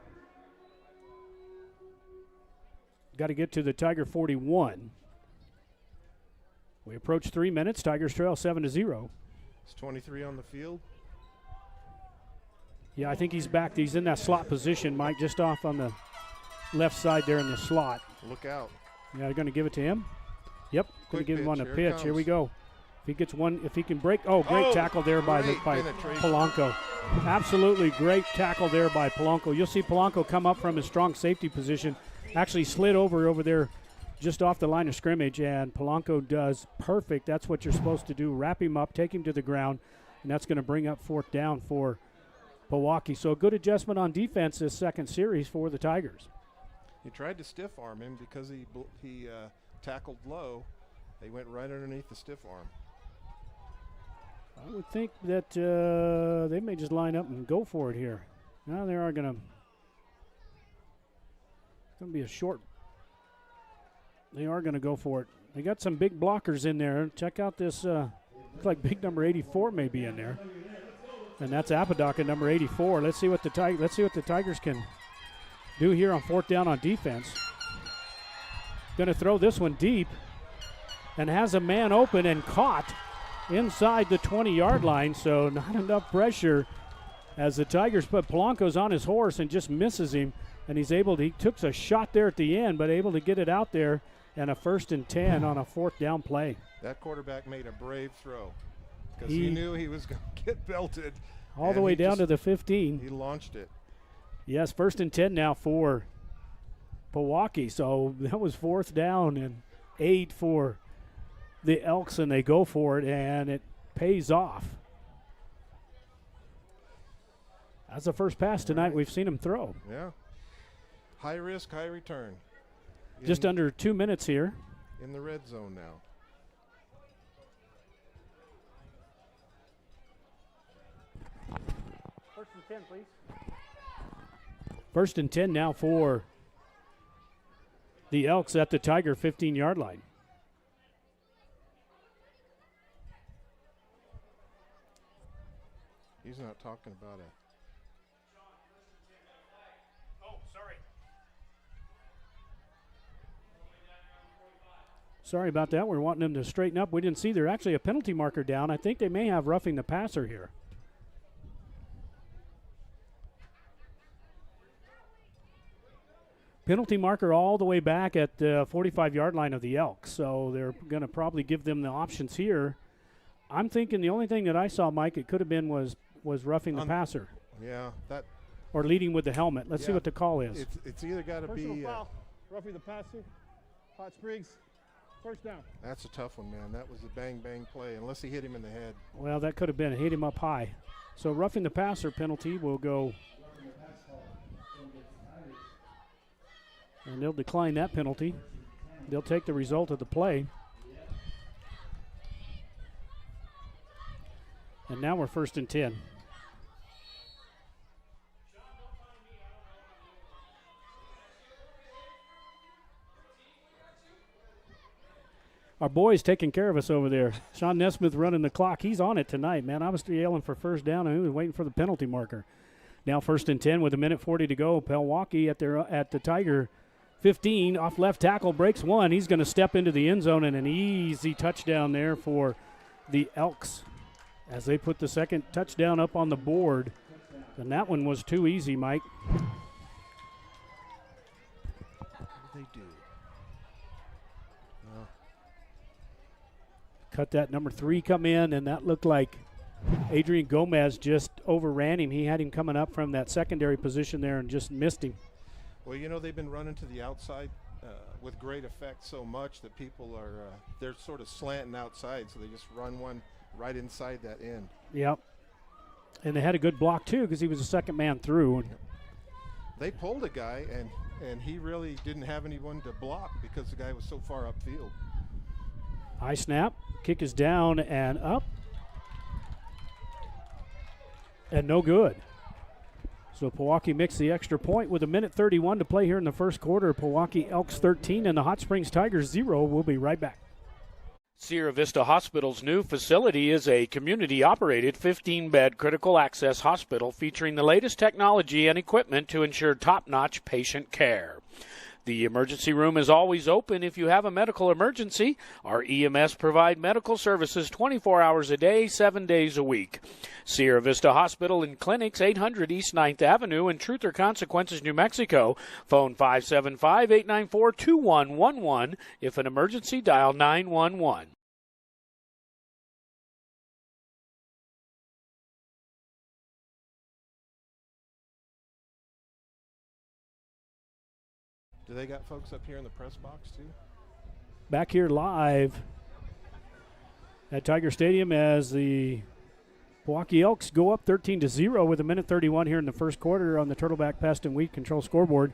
Got to get to the Tiger 41. We approach 3 minutes. Tigers trail 7-0. It's 23 on the field. Yeah, I think he's back. He's in that slot position, Mike, just off on the left side there in the slot. Look out. Yeah, they're going to give it to him. Yep, going to give him on the pitch. Here we go. If he gets one, if he can break. Oh, great tackle there by Polanco. Absolutely great tackle there by Polanco. You'll see Polanco come up from his strong safety position, actually slid over there just off the line of scrimmage, and Polanco does perfect. That's what you're supposed to do. Wrap him up, take him to the ground, and that's going to bring up 4th down for Pojoaque. So a good adjustment on defense this second series for the Tigers. He tried to stiff arm him because he tackled low. They went right underneath the stiff arm. I would think that they may just line up and go for it here. Now they are going to. It's going to be a short. They are going to go for it. They got some big blockers in there. Check out this. Looks like big number 84 may be in there, and that's Apodaca, number 84. Let's see what the Tigers can do here on 4th down on defense. Going to throw this one deep, and has a man open and caught inside the 20-yard line, so not enough pressure as the Tigers put Polanco's on his horse and just misses him, and he took a shot there at the end, but able to get it out there, and a 1st and 10 on a 4th down play. That quarterback made a brave throw because he knew he was going to get belted. All the way down to the 15. He launched it. Yes, 1st and 10 now for Pojoaque, so that was 4th down and 8 for the Elks, and they go for it, and it pays off. That's the first pass tonight we've seen him throw. Yeah. High risk, high return. Just under 2 minutes here. In the red zone now. First and 10, please. 1st and 10 now for the Elks at the Tiger 15-yard line. He's not talking about it. Oh, sorry. Sorry about that. We're wanting them to straighten up. We didn't see there's actually a penalty marker down. I think they may have roughing the passer here. Penalty marker all the way back at the 45-yard line of the Elks. So they're going to probably give them the options here. I'm thinking the only thing that I saw, Mike, it could have been was roughing the passer. Yeah, that. Or leading with the helmet. Let's see what the call is. It's either got to be. Foul. Roughing the passer. Hot Springs. 1st down. That's a tough one, man. That was a bang play, unless he hit him in the head. Well, that could have been. Hit him up high. So roughing the passer penalty will go. And they'll decline that penalty. They'll take the result of the play. And now we're 1st and 10. Our boy's taking care of us over there. Sean Nesmith running the clock. He's on it tonight, man. I was yelling for 1st down, and he was waiting for the penalty marker. Now 1st and 10 with 1:40 to go. Pojoaque at the Tiger 15. Off left tackle, breaks one. He's going to step into the end zone, and an easy touchdown there for the Elks as they put the second touchdown up on the board. And that one was too easy, Mike. they do. Well, Cut that number 3 come in, and that looked like Adrian Gomez just overran him. He had him coming up from that secondary position there and just missed him. well, you know, they've been running to the outside with great effect so much that people are they're sort of slanting outside, so they just run one right inside that end. Yep. And they had a good block, too, because he was the second man through. They pulled a guy, and he really didn't have anyone to block because the guy was so far upfield. High snap. Kick is down and up. And no good. So Pojoaque mixed the extra point with 1:31 to play here in the first quarter. Pojoaque Elks 13 and the Hot Springs Tigers 0. We'll be right back. Sierra Vista Hospital's new facility is a community-operated 15-bed critical access hospital featuring the latest technology and equipment to ensure top-notch patient care. The emergency room is always open if you have a medical emergency. Our EMS provide medical services 24 hours a day, 7 days a week. Sierra Vista Hospital and Clinics, 800 East 9th Avenue in Truth or Consequences, New Mexico. Phone 575-894-2111. If an emergency, dial 911. Do they got folks up here in the press box too? Back here live at Tiger Stadium as the Pojoaque Elks go up 13-0 with 1:31 here in the first quarter on the Turtleback Pest and Weed Control scoreboard.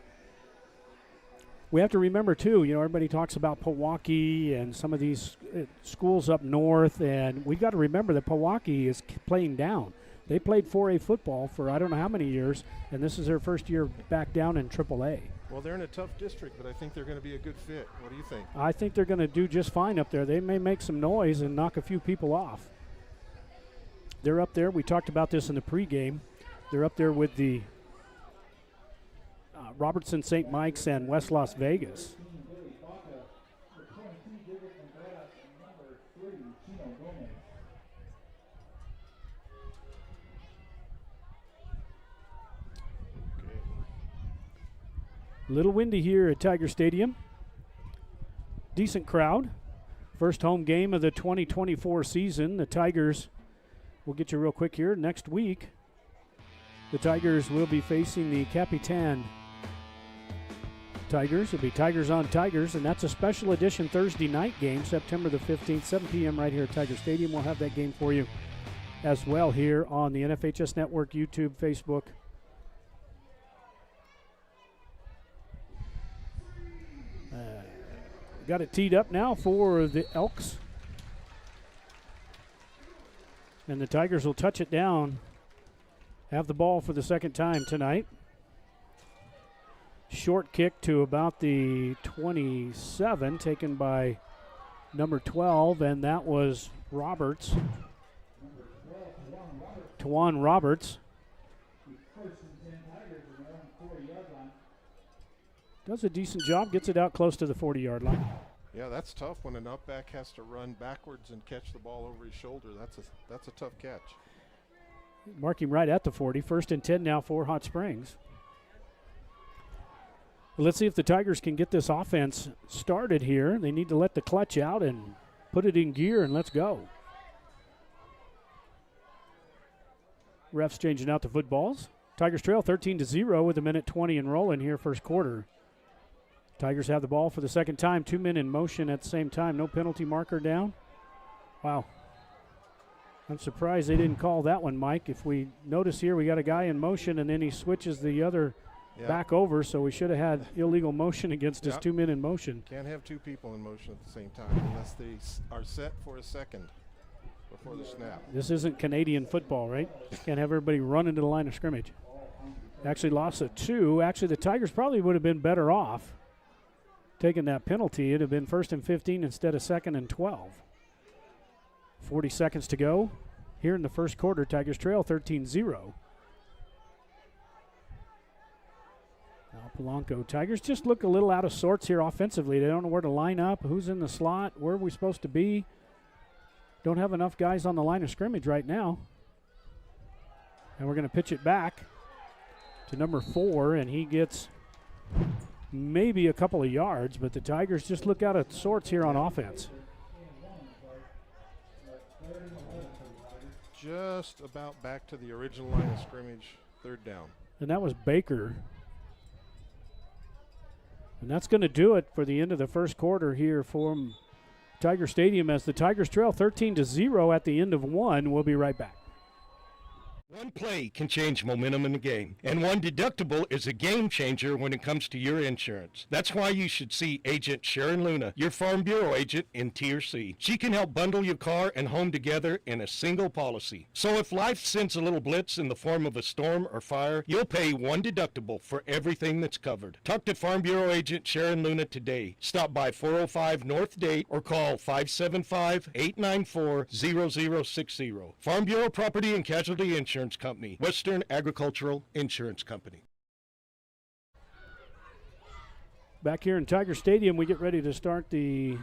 We have to remember, too, you know, everybody talks about Pojoaque and some of these schools up north, and we've got to remember that Pojoaque is playing down. They played 4A football for I don't know how many years, and this is their first year back down in AAA. Well, they're in a tough district, but I think they're going to be a good fit. What do you think? I think they're going to do just fine up there. They may make some noise and knock a few people off. They're up there. We talked about this in the pregame. They're up there with the Robertson St. Mike's and West Las Vegas. A little windy here at Tiger Stadium. Decent crowd. First home game of the 2024 season. The Tigers, we'll get you real quick here. Next week, the Tigers will be facing the Capitan Tigers. It'll be Tigers on Tigers, and that's a special edition Thursday night game, September the 15th, 7 p.m. right here at Tiger Stadium. We'll have that game for you as well here on the NFHS Network, YouTube, Facebook. Got it teed up now for the Elks. And the Tigers will touch it down. Have the ball for the second time tonight. Short kick to about the 27, taken by number 12, and that was Roberts. Tawan Roberts. Does a decent job, gets it out close to the 40-yard line. Yeah, that's tough when an upback has to run backwards and catch the ball over his shoulder. That's a tough catch. Mark him right at the 40. 1st and 10 now for Hot Springs. Well, let's see if the Tigers can get this offense started here. They need to let the clutch out and put it in gear, and let's go. Refs changing out the footballs. Tigers trail 13-0 with 1:20 and rolling here first quarter. Tigers have the ball for the second time. 2 men in motion at the same time. No penalty marker down. Wow. I'm surprised they didn't call that one, Mike. If we notice here, we got a guy in motion, and then he switches the other back over, so we should have had illegal motion against his 2 men in motion. Can't have 2 people in motion at the same time unless they are set for a second before the snap. This isn't Canadian football, right? Can't have everybody run into the line of scrimmage. Actually lost a 2. Actually, the Tigers probably would have been better off taking that penalty. It would have been 1st and 15 instead of 2nd and 12. 40 seconds to go here in the first quarter. Tigers trail 13-0. Now Polanco. Tigers just look a little out of sorts here offensively. They don't know where to line up, who's in the slot, where are we supposed to be. Don't have enough guys on the line of scrimmage right now. And we're going to pitch it back to number 4, and he gets maybe a couple of yards, but the Tigers just look out of sorts here on offense. Just about back to the original line of scrimmage, 3rd down. And that was Baker. And that's going to do it for the end of the first quarter here from Tiger Stadium as the Tigers trail 13-0 at the end of one. We'll be right back. One play can change momentum in the game, and one deductible is a game changer when it comes to your insurance. That's why you should see Agent Sharon Luna, your Farm Bureau agent in Tier C. She can help bundle your car and home together in a single policy. So if life sends a little blitz in the form of a storm or fire, you'll pay one deductible for everything that's covered. Talk to Farm Bureau agent Sharon Luna today. Stop by 405 North Date or call 575-894-0060. Farm Bureau Property and Casualty Insurance Company, Western Agricultural Insurance Company. Back here in Tiger Stadium, we get ready to start the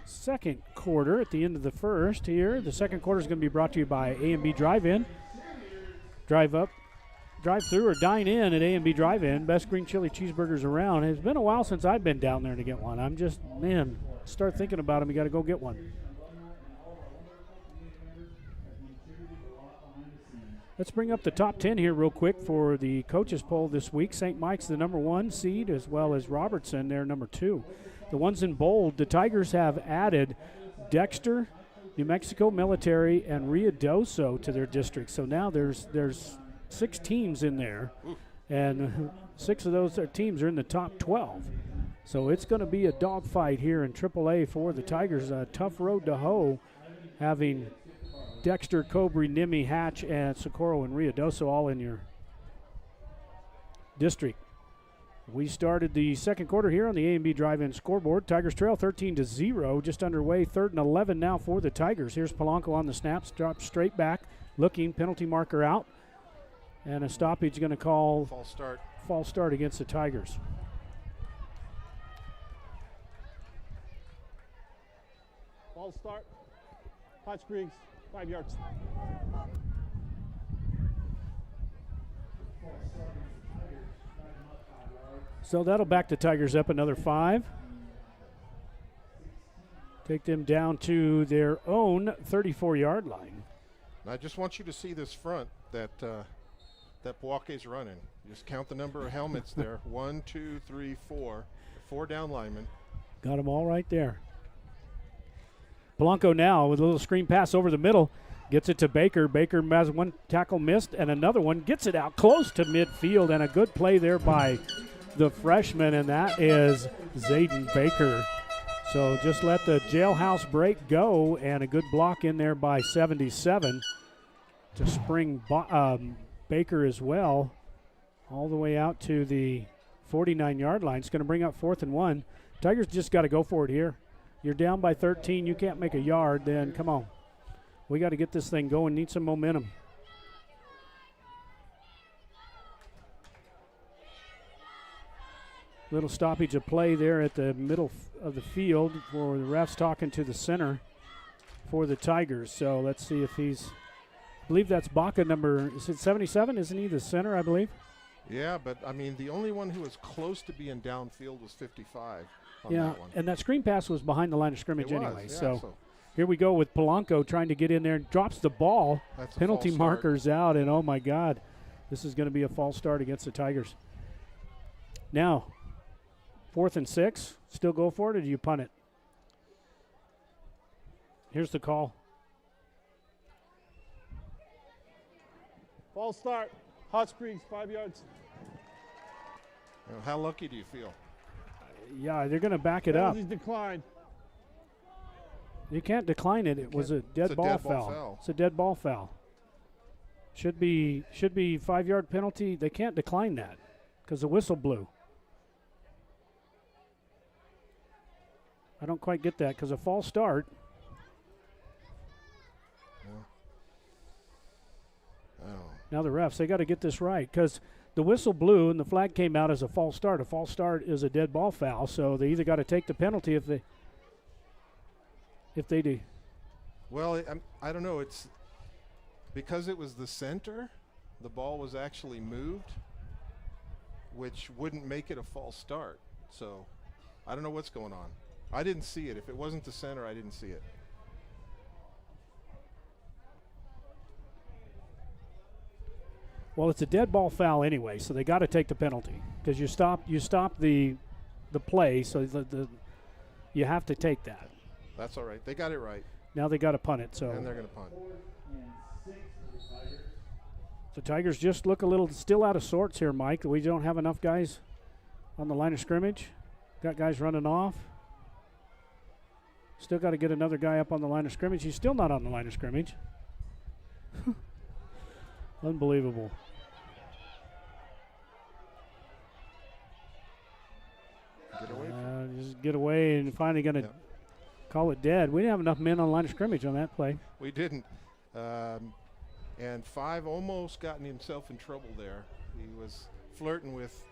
second quarter at the end of the first here. The second quarter is going to be brought to you by A&B Drive-In. Drive up, drive through, or dine in at A&B Drive-In. Best green chili cheeseburgers around. It's been a while since I've been down there to get one. I'm just, man, start thinking about them. You got to go get one. Let's bring up the top 10 here real quick for the coaches poll this week. St. Mike's the number 1 seed, as well as Robertson, they're number 2. The ones in bold, the Tigers have added Dexter, New Mexico Military, and Ruidoso to their district. So now there's 6 teams in there, and 6 of those teams are in the top 12. So it's going to be a dogfight here in AAA for the Tigers. A tough road to hoe, having Dexter, Cobre, Nimi, Hatch, and Socorro and Ruidoso all in your district. We started the second quarter here on the A&B Drive-In scoreboard. Tigers trail 13-0, just underway. 3rd and 11 now for the Tigers. Here's Polanco on the snaps, drops straight back, looking, penalty marker out, and a stoppage going to call false start against the Tigers. False start. Hot Springs. 5 yards. So that'll back the Tigers up another 5. Take them down to their own 34-yard line. And I just want you to see this front that Pojoaque's running. Just count the number of helmets there. 1, 2, 3, 4. 4 down linemen. Got them all right there. Polanco now with a little screen pass over the middle. Gets it to Baker. Baker has one tackle missed and another one. Gets it out close to midfield, and a good play there by the freshman, and that is Zayden Baker. So just let the jailhouse break go, and a good block in there by 77 to spring Baker as well, all the way out to the 49-yard line. It's going to bring up 4th and 1. Tigers just got to go for it here. You're down by 13. You can't make a yard, then come on. We got to get this thing going. Need some momentum. Little stoppage of play there at the middle of the field for the refs talking to the center for the Tigers. So let's see if he's, I believe that's Baca number, is it 77? Isn't he the center, I believe? Yeah, but I mean, the only one who was close to being downfield was 55 on yeah, that one. And that screen pass was behind the line of scrimmage It was, anyway. yeah, so here we go with Polanco trying to get in there and drops the ball. That's Penalty false start. markers out, and oh my God, this is going to be a false start against the Tigers. Now, 4th and 6, still go for it, or do you punt it? Here's the call. False start. Hot Springs, 5 yards. Well, how lucky do you feel? Yeah, they're going to back it up. Penalties declined. You can't decline it. It was a dead ball foul. It's a dead ball foul. Should be 5-yard penalty. They can't decline that because the whistle blew. I don't quite get that because a false start. Now the refs, they got to get this right because the whistle blew and the flag came out as a false start. A false start is a dead ball foul, so they either got to take the penalty if they do. Well, I don't know. It's because it was the center, the ball was actually moved, which wouldn't make it a false start. So I don't know what's going on. I didn't see it. If it wasn't the center, I didn't see it. Well, it's a dead ball foul anyway, so they got to take the penalty because you stop the play, so you have to take that. That's all right. They got it right. Now they got to punt it. So and they're going to punt. The Tigers just look a little still out of sorts here, Mike. We don't have enough guys on the line of scrimmage. Got guys running off. Still got to get another guy up on the line of scrimmage. He's still not on the line of scrimmage. Unbelievable. Just get away and finally going to call it dead. We didn't have enough men on the line of scrimmage on that play. We didn't. And 5 almost gotten himself in trouble there. He was flirting with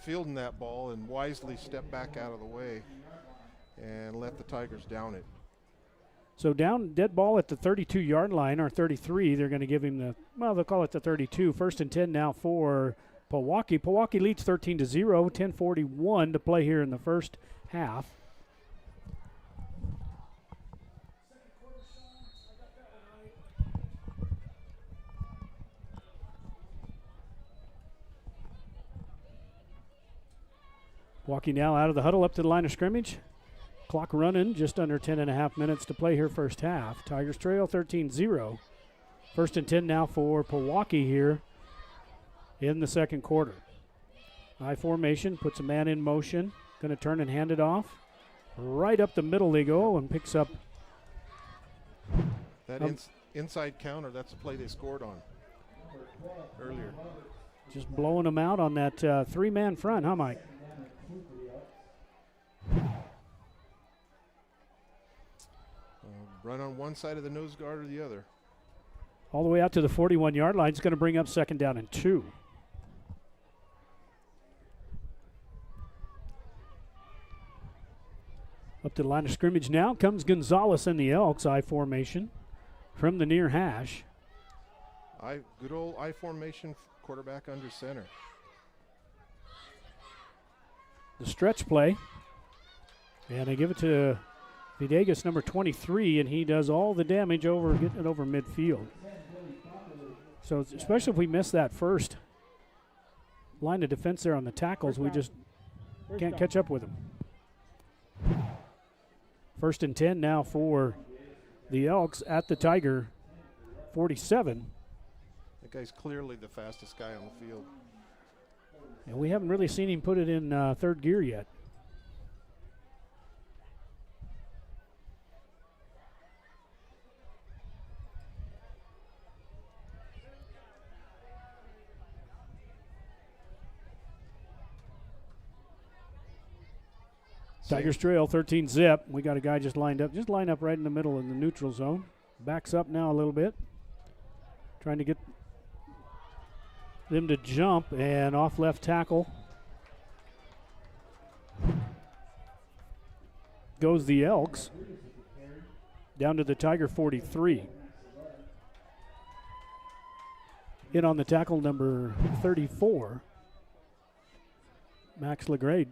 fielding that ball and wisely stepped back out of the way and let the Tigers down it. So down dead ball at the 32-yard line, or 33. They're going to give him they'll call it the 32. 1st and 10 now for Pojoaque. Pojoaque leads 13-0, 10:41 to play here in the first half. Pojoaque now out of the huddle up to the line of scrimmage. Clock running, just under 10.5 minutes to play here first half. Tigers trail 13-0. 1st and 10 now for Pojoaque here in the second quarter. I formation, puts a man in motion. Going to turn and hand it off. Right up the middle they go and picks up. That inside counter, that's the play they scored on earlier. Just blowing them out on that three-man front, huh, Mike? Run on one side of the nose guard or the other. All the way out to the 41-yard line. It's going to bring up 2nd down and 2. Up to the line of scrimmage now comes Gonzalez and the Elks, I formation from the near hash. Good old I formation, quarterback under center. The stretch play. And they give it to Villegas, number 23, and he does all the damage getting it over midfield. So especially if we miss that first line of defense there on the tackles, we just can't catch up with them. 1st and 10 now for the Elks at the Tiger 47. That guy's clearly the fastest guy on the field. And we haven't really seen him put it in third gear yet. Tigers trail 13-0. We got a guy just lined up. Just line up right in the middle in the neutral zone. Backs up now a little bit. Trying to get them to jump, and off left tackle goes the Elks. Down to the Tiger 43. In on the tackle, number 34, Max Legrade.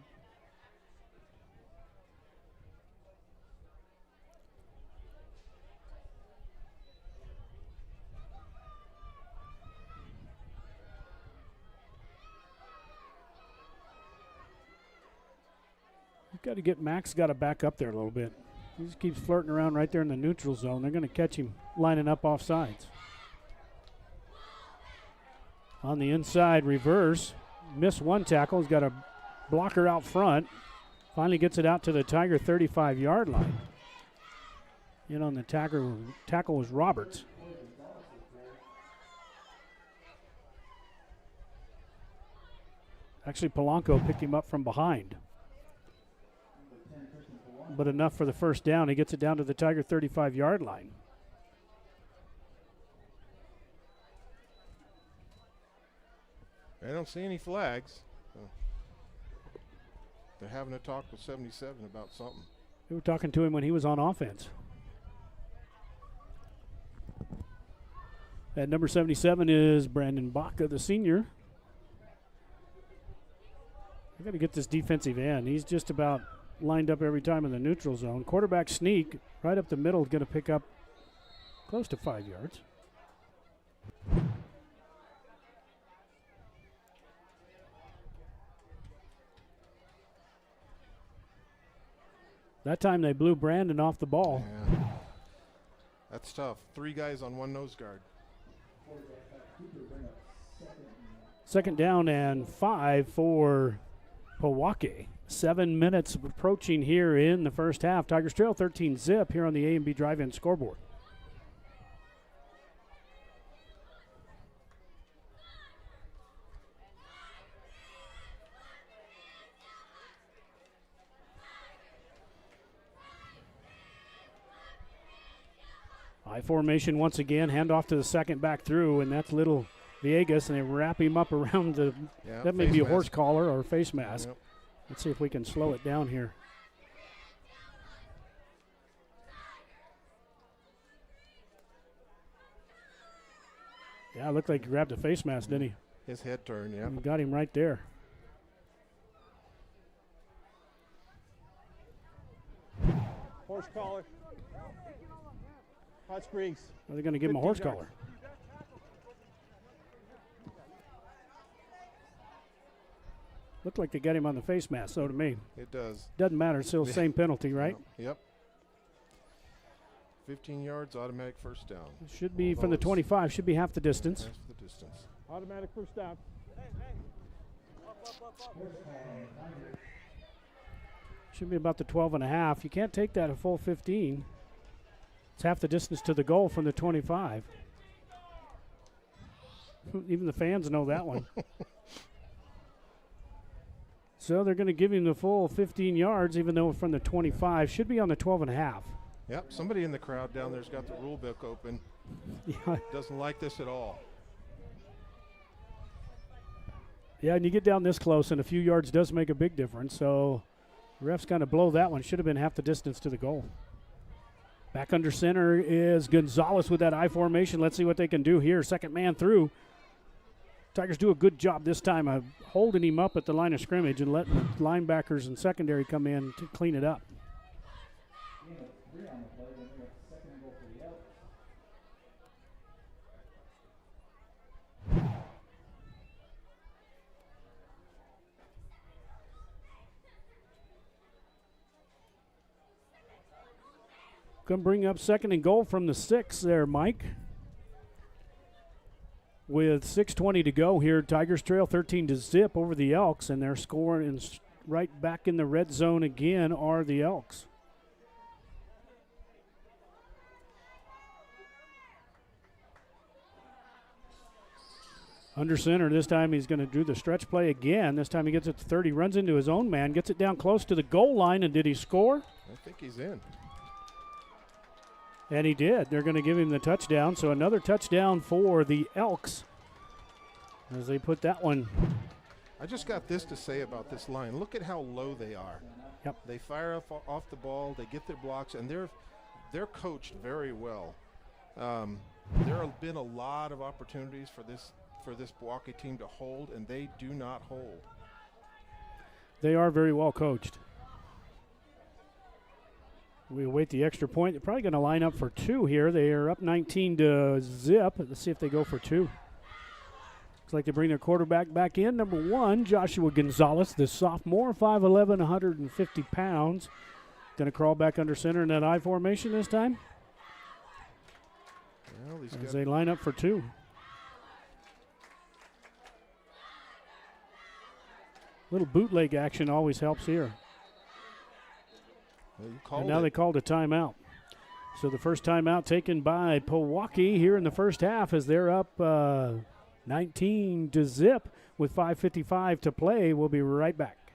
Got to get Max, got to back up there a little bit. He just keeps flirting around right there in the neutral zone. They're going to catch him lining up off sides. On the inside, reverse. Missed one tackle. He's got a blocker out front. Finally gets it out to the Tiger 35-yard line. In on the tackle was Roberts. Actually, Polanco picked him up from behind. But enough for the first down. He gets it down to the Tiger 35-yard line. I don't see any flags. They're having a talk with 77 about something. They were talking to him when he was on offense. At number 77 is Brandon Baca, the senior. I got to get this defensive end. He's just about lined up every time in the neutral zone. Quarterback sneak right up the middle, going to pick up close to 5 yards. That time they blew Brandon off the ball. Yeah. That's tough. 3 guys on one nose guard. Second down and 5 for Pojoaque. 7 minutes approaching here in the first half. Tigers trail 13-zip here on the A&B Drive-In scoreboard. I formation once again, hand off to the second back through, and that's little Villegas, and they wrap him up around the, that may be a horse collar or face mask. Yep. Let's see if we can slow it down here. Yeah, it looked like he grabbed a face mask, didn't he? His head turned, yeah. Got him right there. Horse collar. Hot Springs. Are they going to give him a horse collar? Looked like they got him on the face mask, so to me. It does. Doesn't matter, still same penalty, right? Yep. 15 yards, automatic first down. Should be from the 25, should be half the distance. Half the distance. Automatic first down. Should be about the 12 and a half. You can't take that a full 15. It's half the distance to the goal from the 25. Even the fans know that one. So they're going to give him the full 15 yards, even though from the 25. Should be on the 12 and a half. Yep, somebody in the crowd down there's got the rule book open. Yeah. Doesn't like this at all. Yeah, and you get down this close, and a few yards does make a big difference. So the refs kind of blow that one. Should have been half the distance to the goal. Back under center is Gonzalez with that I formation. Let's see what they can do here. Second man through. Tigers do a good job this time of holding him up at the line of scrimmage and letting the linebackers and secondary come in to clean it up. Going to bring up second and goal from the 6 there, Mike. With 6:20 to go here, Tigers trail 13-zip over the Elks, and they're scoring right back in the red zone again are the Elks. Under center, this time he's going to do the stretch play again. This time he gets it to 30, runs into his own man, gets it down close to the goal line, and did he score? I think he's in. And he did. They're going to give him the touchdown. So another touchdown for the Elks as they put that one. I just got this to say about this line. Look at how low they are. Yep. They fire off the ball. They get their blocks, and they're coached very well. There have been a lot of opportunities for this Pojoaque team to hold, and they do not hold. They are very well coached. We await the extra point. They're probably going to line up for 2 here. They are up 19-zip. Let's see if they go for 2. Looks like they bring their quarterback back in. Number 1, Joshua Gonzalez, the sophomore, 5'11", 150 pounds. Going to crawl back under center in that I formation this time. Well, as they line up for 2. Little bootleg action always helps here. And now they called a timeout. So the first timeout taken by Pojoaque here in the first half as they're up 19-zip with 5:55 to play. We'll be right back.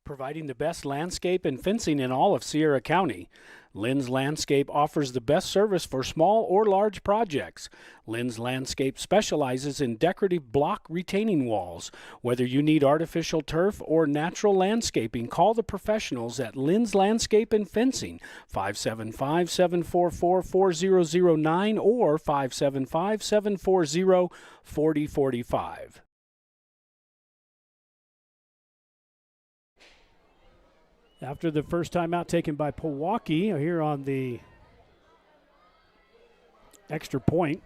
providing the best landscape and fencing in all of Sierra County. Lynn's Landscape offers the best service for small or large projects. Lynn's Landscape specializes in decorative block retaining walls. Whether you need artificial turf or natural landscaping, call the professionals at Lynn's Landscape and Fencing, 575-744-4009 or 575-740-4045. After the first timeout taken by Pojoaque here on the extra point.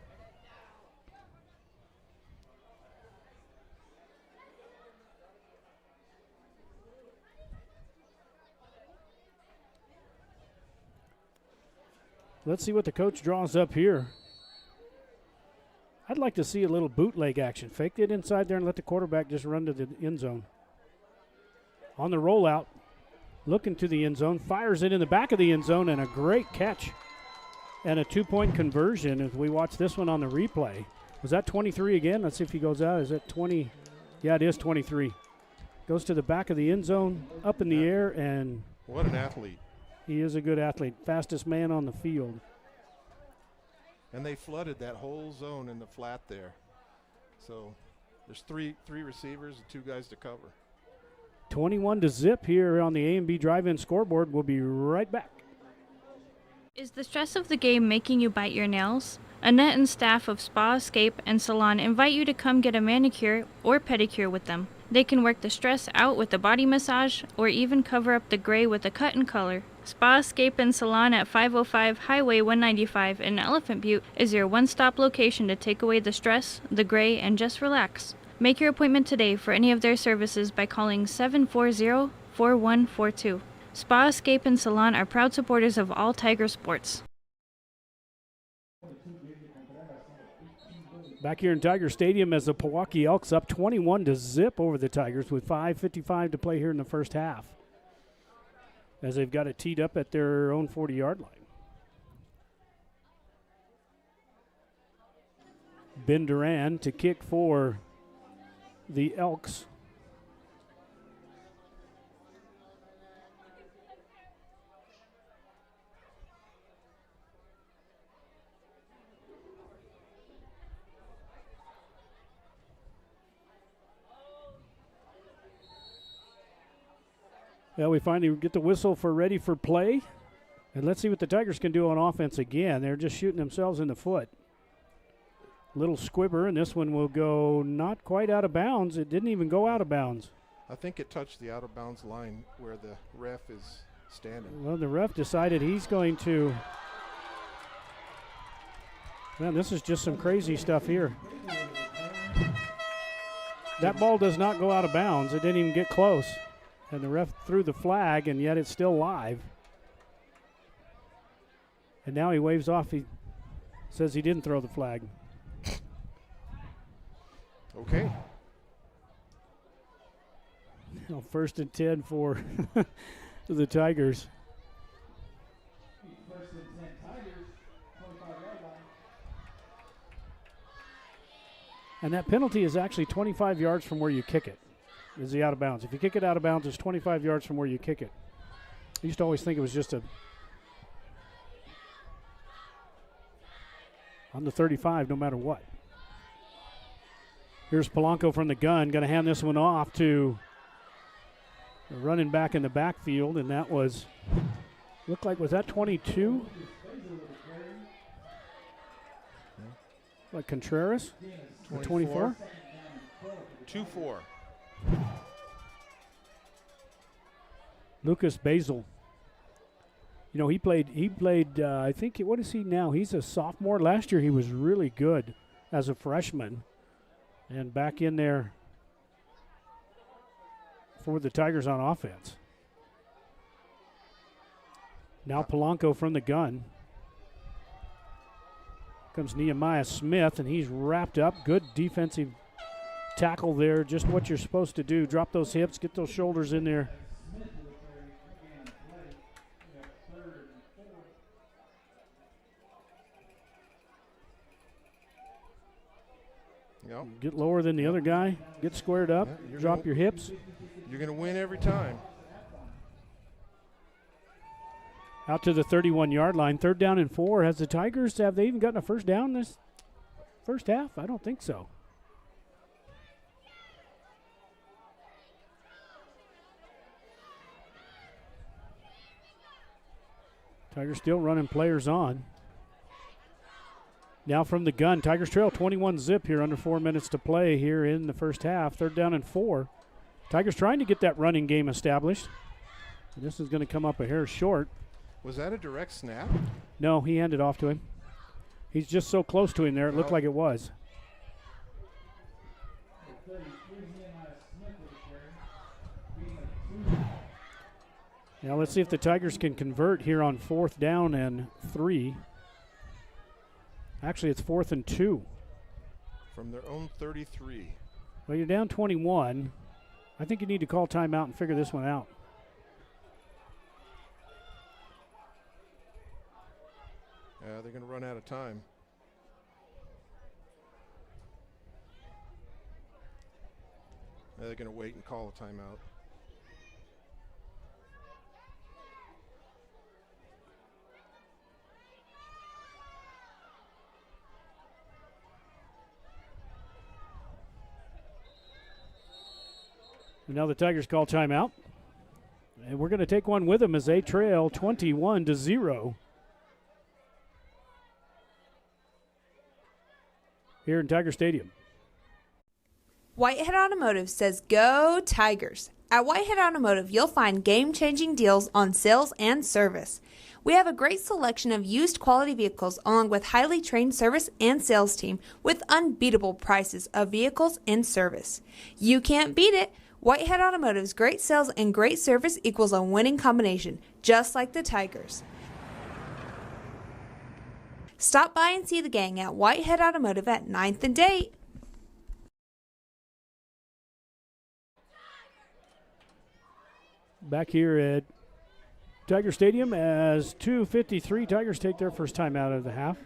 Let's see what the coach draws up here. I'd like to see a little bootleg action. Fake it inside there and let the quarterback just run to the end zone. On the rollout. Looking to the end zone, fires it in the back of the end zone, and a great catch and a 2-point conversion as we watch this one on the replay. Was that 23 again? Let's see if he goes out. Is it 20? Yeah, it is 23. Goes to the back of the end zone, up in the air, and what an athlete. He is a good athlete. Fastest man on the field. And they flooded that whole zone in the flat there. So there's three receivers and 2 guys to cover. 21-0 here on the A&B Drive-In scoreboard. We'll be right back. Is the stress of the game making you bite your nails? Annette and staff of Spa Escape and Salon invite you to come get a manicure or pedicure with them. They can work the stress out with a body massage or even cover up the gray with a cut and color. Spa Escape and Salon at 505 Highway 195 in Elephant Butte is your one-stop location to take away the stress, the gray, and just relax. Make your appointment today for any of their services by calling 740-4142. Spa Escape and Salon are proud supporters of all Tiger sports. Back here in Tiger Stadium as the Pojoaque Elks up 21-0 over the Tigers with 5:55 to play here in the first half. As they've got it teed up at their own 40-yard line. Ben Duran to kick for the Elks. Well, we finally get the whistle for ready for play. And let's see what the Tigers can do on offense again. They're just shooting themselves in the foot. Little squibber, and this one will go not quite out of bounds. It didn't even go out of bounds. I think it touched the out of bounds line where the ref is standing. Well, the ref decided he's going to. Man, this is just some crazy stuff here. That ball does not go out of bounds. It didn't even get close. And the ref threw the flag, and yet it's still live. And now he waves off. He says he didn't throw the flag. Okay. Now 1st and 10 for the Tigers. And that penalty is actually 25 yards from where you kick it, is the out of bounds. If you kick it out of bounds, it's 25 yards from where you kick it. I used to always think it was just on the 35 no matter what. Here's Polanco from the gun, going to hand this one off to the running back in the backfield, and that was, looked like, was that 22? Like Contreras? 24? 2-4. Lucas Basil. You know, he played, I think, what is he now? He's a sophomore. Last year he was really good as a freshman. And back in there for the Tigers on offense. Now Polanco from the gun. Comes Nehemiah Smith, and he's wrapped up. Good defensive tackle there. Just what you're supposed to do. Drop those hips, get those shoulders in there. Yep. Get lower than the other guy. Get squared up. Yeah, Drop your hips. You're going to win every time. Out to the 31-yard line. 3rd down and 4. Has the Tigers, have they even gotten a first down this first half? I don't think so. Tigers still running players on. Now from the gun, Tigers trail 21-zip here, under 4 minutes to play here in the first half. 3rd down and 4. Tigers trying to get that running game established. And this is going to come up a hair short. Was that a direct snap? No, he handed off to him. He's just so close to him there, it looked like it was. Now let's see if the Tigers can convert here on 4th down and 3. Actually, it's 4th and 2. From their own 33. Well, you're down 21. I think you need to call timeout and figure this one out. Yeah, they're going to run out of time. Yeah, they're going to wait and call a timeout. And now the Tigers call timeout. And we're going to take one with them as they trail 21-0. Here in Tiger Stadium. Whitehead Automotive says go Tigers. At Whitehead Automotive, you'll find game-changing deals on sales and service. We have a great selection of used quality vehicles along with highly trained service and sales team with unbeatable prices of vehicles in service. You can't beat it. Whitehead Automotive's great sales and great service equals a winning combination, just like the Tigers. Stop by and see the gang at Whitehead Automotive at 9th and Date. Back here at Tiger Stadium as 2:53 Tigers take their first time out of the half.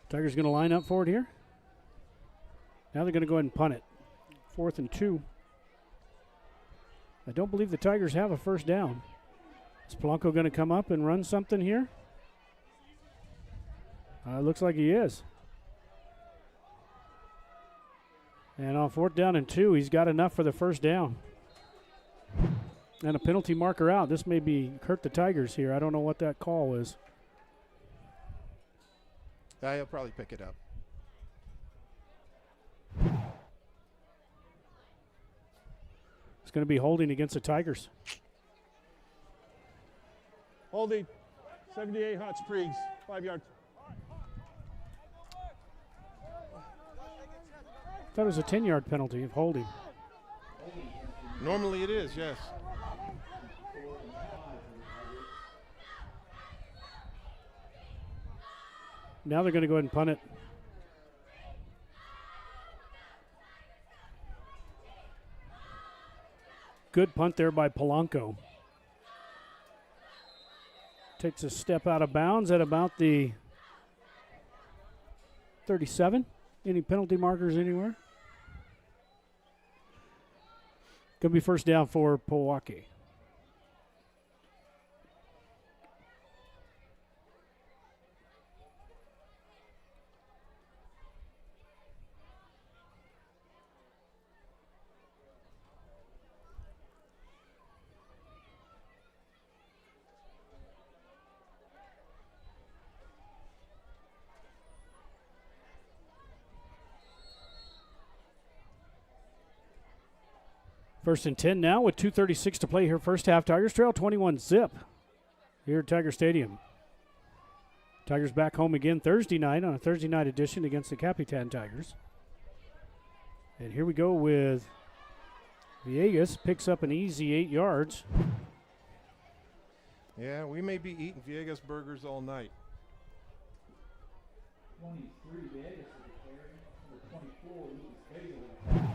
Tigers going to line up for it here. Now they're going to go ahead and punt it. 4th and 2. I don't believe the Tigers have a first down. Is Polanco going to come up and run something here? Looks like he is. And on 4th down and 2, he's got enough for the first down. And a penalty marker out. This may be hurt the Tigers here. I don't know what that call is. He'll probably pick it up. It's going to be holding against the Tigers. Holding. 78 Hot Springs. 5 yards. That was a 10-yard penalty of holding. Normally it is, yes. Now they're going to go ahead and punt it. Good punt there by Polanco. Takes a step out of bounds at about the 37. Any penalty markers anywhere? Going to be first down for Pojoaque. First and 10 now with 2:36 to play here. First half, Tigers trail 21-zip here at Tiger Stadium. Tigers back home again Thursday night on a Thursday night edition against the Capitan Tigers. And here we go with Villegas. Picks up an easy 8 yards. Yeah, we may be eating Villegas burgers all night. 23 Villegas.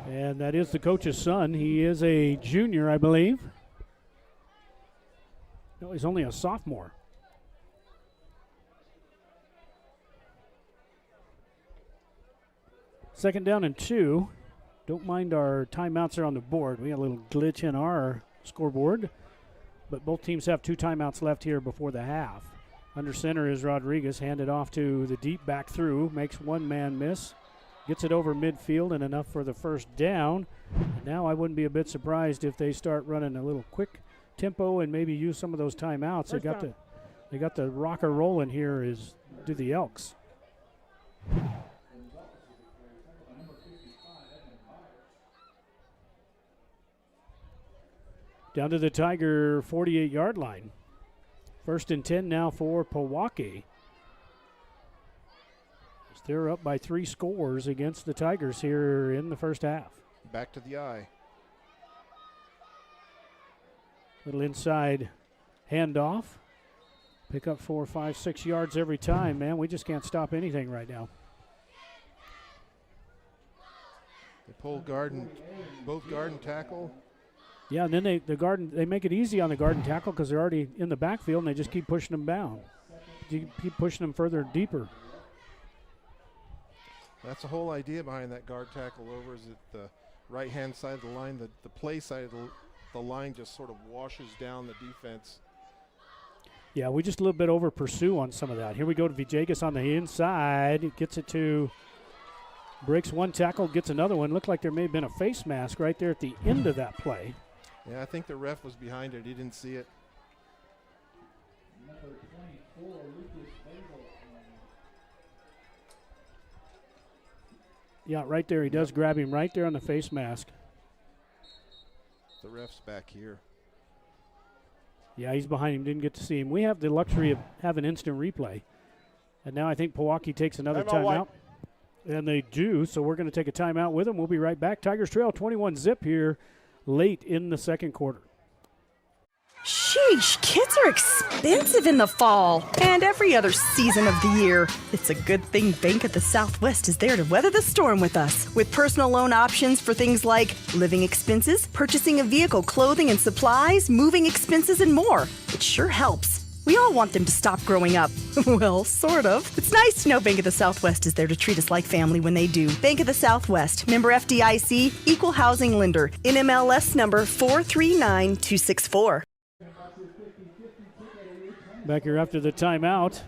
And that is the coach's son. He is a junior, I believe. No, he's only a sophomore. Second down and 2. Don't mind our timeouts are on the board. We got a little glitch in our scoreboard, but both teams have 2 timeouts left here before the half. Under center is Rodriguez, handed off to the deep back through, makes one man miss, gets it over midfield and enough for the first down. And now I wouldn't be a bit surprised if they start running a little quick tempo and maybe use some of those timeouts. They got the rocker rolling here is do the Elks. Down to the Tiger 48-yard line. First and 10 now for Pojoaque. They're up by 3 scores against the Tigers here in the first half. Back to the eye. Little inside handoff. Pick up 4, 5, 6 yards every time, man. We just can't stop anything right now. They pull both guard and tackle. Yeah, and then they make it easy on the guard and tackle because they're already in the backfield and they just keep pushing them down. You keep pushing them further deeper. That's the whole idea behind that guard tackle over is that the right-hand side of the line, the play side of the line just sort of washes down the defense. Yeah, we just a little bit over pursue on some of that. Here we go to Villegas on the inside. He gets it to, breaks one tackle, gets another one. Looked like there may have been a face mask right there at the end of that play. Yeah, I think the ref was behind it. He didn't see it. Number 24, Lucas Vogel. Yeah, right there. He does grab him right there on the face mask. The ref's back here. Yeah, he's behind him. Didn't get to see him. We have the luxury of having instant replay. And now I think Pojoaque takes another timeout. And they do, so we're going to take a timeout with them. We'll be right back. Tigers trail 21-zip here late in the second quarter. Sheesh, kids are expensive in the fall and every other season of the year. It's a good thing Bank of the Southwest is there to weather the storm with us. With personal loan options for things like living expenses, purchasing a vehicle, clothing and supplies, moving expenses, and more. It sure helps. We all want them to stop growing up. Well, sort of. It's nice to know Bank of the Southwest is there to treat us like family when they do. Bank of the Southwest, member FDIC, equal housing lender, NMLS number 439264. Back here after the timeout.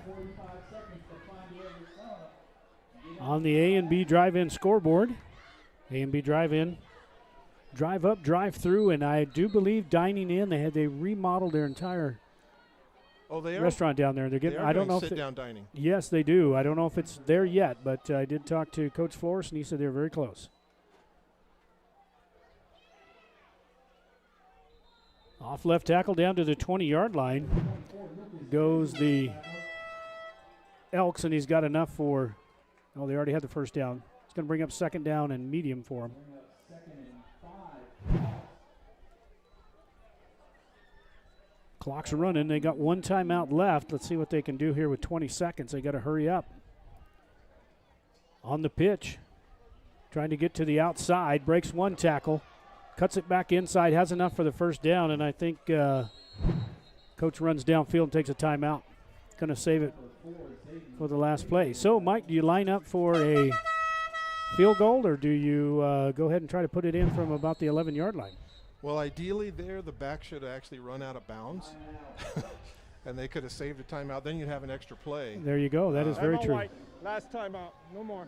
On the A and B drive-in scoreboard. A and B drive-in, drive up, drive through, and I do believe dining in. They remodeled their entire restaurant down there. They're getting. I don't know if sit-down dining. Yes, they do. I don't know if it's there yet, but I did talk to Coach Flores, and he said they're very close. Off left tackle down to the 20-yard line goes the Elks, and he's got enough for. Oh, they already had the first down. It's going to bring up second down and medium for him. Clock's running. They got one timeout left. Let's see what they can do here with 20 seconds. They got to hurry up. On the pitch, trying to get to the outside, breaks one tackle, cuts it back inside, has enough for the first down, and I think coach runs downfield and takes a timeout. Going to save it for the last play. So, Mike, do you line up for a field goal, or do you go ahead and try to put it in from about the 11-yard line? Well, ideally there, the back should actually run out of bounds, and they could have saved a timeout. Then you'd have an extra play. There you go. That is very true. Last timeout. No more.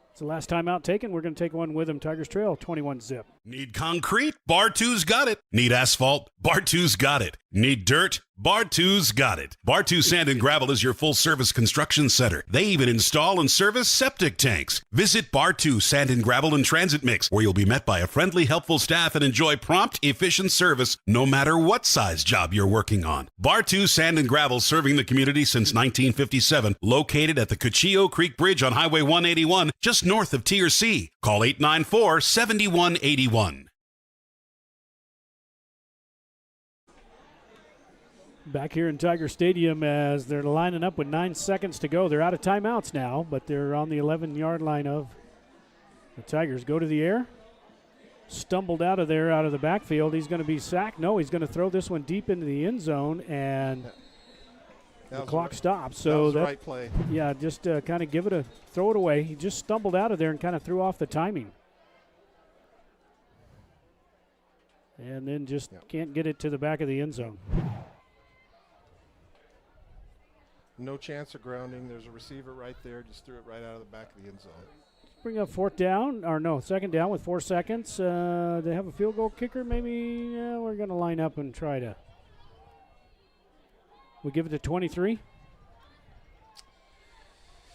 It's the last timeout taken. We're going to take one with them. Tigers trail 21-zip. Need concrete? Bar 2's got it. Need asphalt? Bar 2's got it. Need dirt? Bar 2's got it. Bar 2 Sand and Gravel is your full-service construction center. They even install and service septic tanks. Visit Bar 2 Sand and Gravel and Transit Mix, where you'll be met by a friendly, helpful staff and enjoy prompt, efficient service no matter what size job you're working on. Bar 2 Sand and Gravel, serving the community since 1957, located at the Cochio Creek Bridge on Highway 181, just north of TRC. Call 894-7181. Back here in Tiger Stadium as they're lining up with 9 seconds to go. They're out of timeouts now, but they're on the 11-yard line of the Tigers. Go to the air. Stumbled out of there, out of the backfield. He's going to be sacked. No, he's going to throw this one deep into the end zone, and The clock stopped, so that was the right play. Yeah, just kind of throw it away. He just stumbled out of there and kind of threw off the timing. And then just can't get it to the back of the end zone. No chance of grounding. There's a receiver right there. Just threw it right out of the back of the end zone. Bring up second down with 4 seconds. They have a field goal kicker. Maybe we're going to line up and try to. We give it to 23.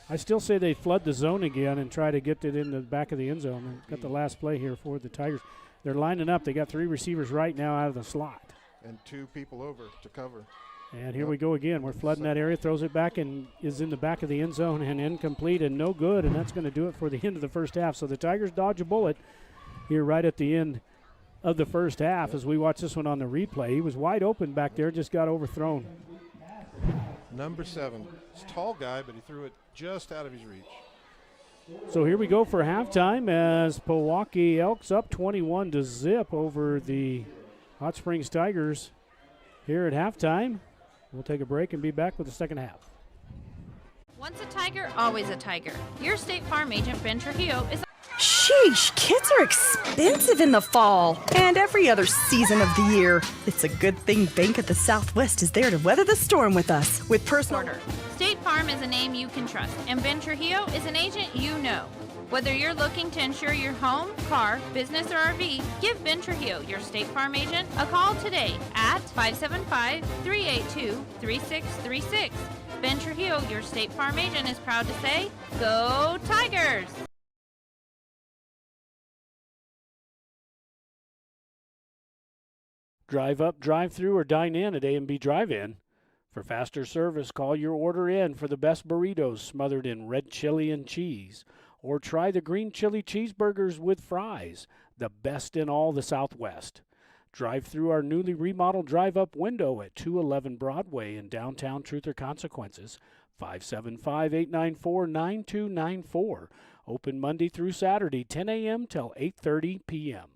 I still say they flood the zone again and try to get it in the back of the end zone. And got the last play here for the Tigers. They're lining up. They got 3 receivers right now out of the slot. And 2 people over to cover. And here we go again. We're flooding that area, throws it back and is in the back of the end zone and incomplete and no good, and that's going to do it for the end of the first half. So the Tigers dodge a bullet here right at the end of the first half as we watch this one on the replay. He was wide open back there, just got overthrown. Number 7. He's a tall guy, but he threw it just out of his reach. So here we go for halftime as Pojoaque Elks up 21-0 over the Hot Springs Tigers here at halftime. We'll take a break and be back with the second half. Once a Tiger, always a Tiger. Your State Farm agent, Ben Trujillo, is... Sheesh, kids are expensive in the fall and every other season of the year. It's a good thing Bank of the Southwest is there to weather the storm with us. With personal... State Farm is a name you can trust, and Ben Trujillo is an agent you know. Whether you're looking to insure your home, car, business, or RV, give Ben Trujillo, your State Farm agent, a call today at 575-382-3636. Ben Trujillo, your State Farm agent, is proud to say, Go Tigers! Drive up, drive through, or dine in at A&B Drive-In. For faster service, call your order in for the best burritos smothered in red chili and cheese. Or try the green chili cheeseburgers with fries, the best in all the Southwest. Drive through our newly remodeled drive-up window at 211 Broadway in downtown Truth or Consequences, 575-894-9294. Open Monday through Saturday, 10 a.m. till 8:30 p.m.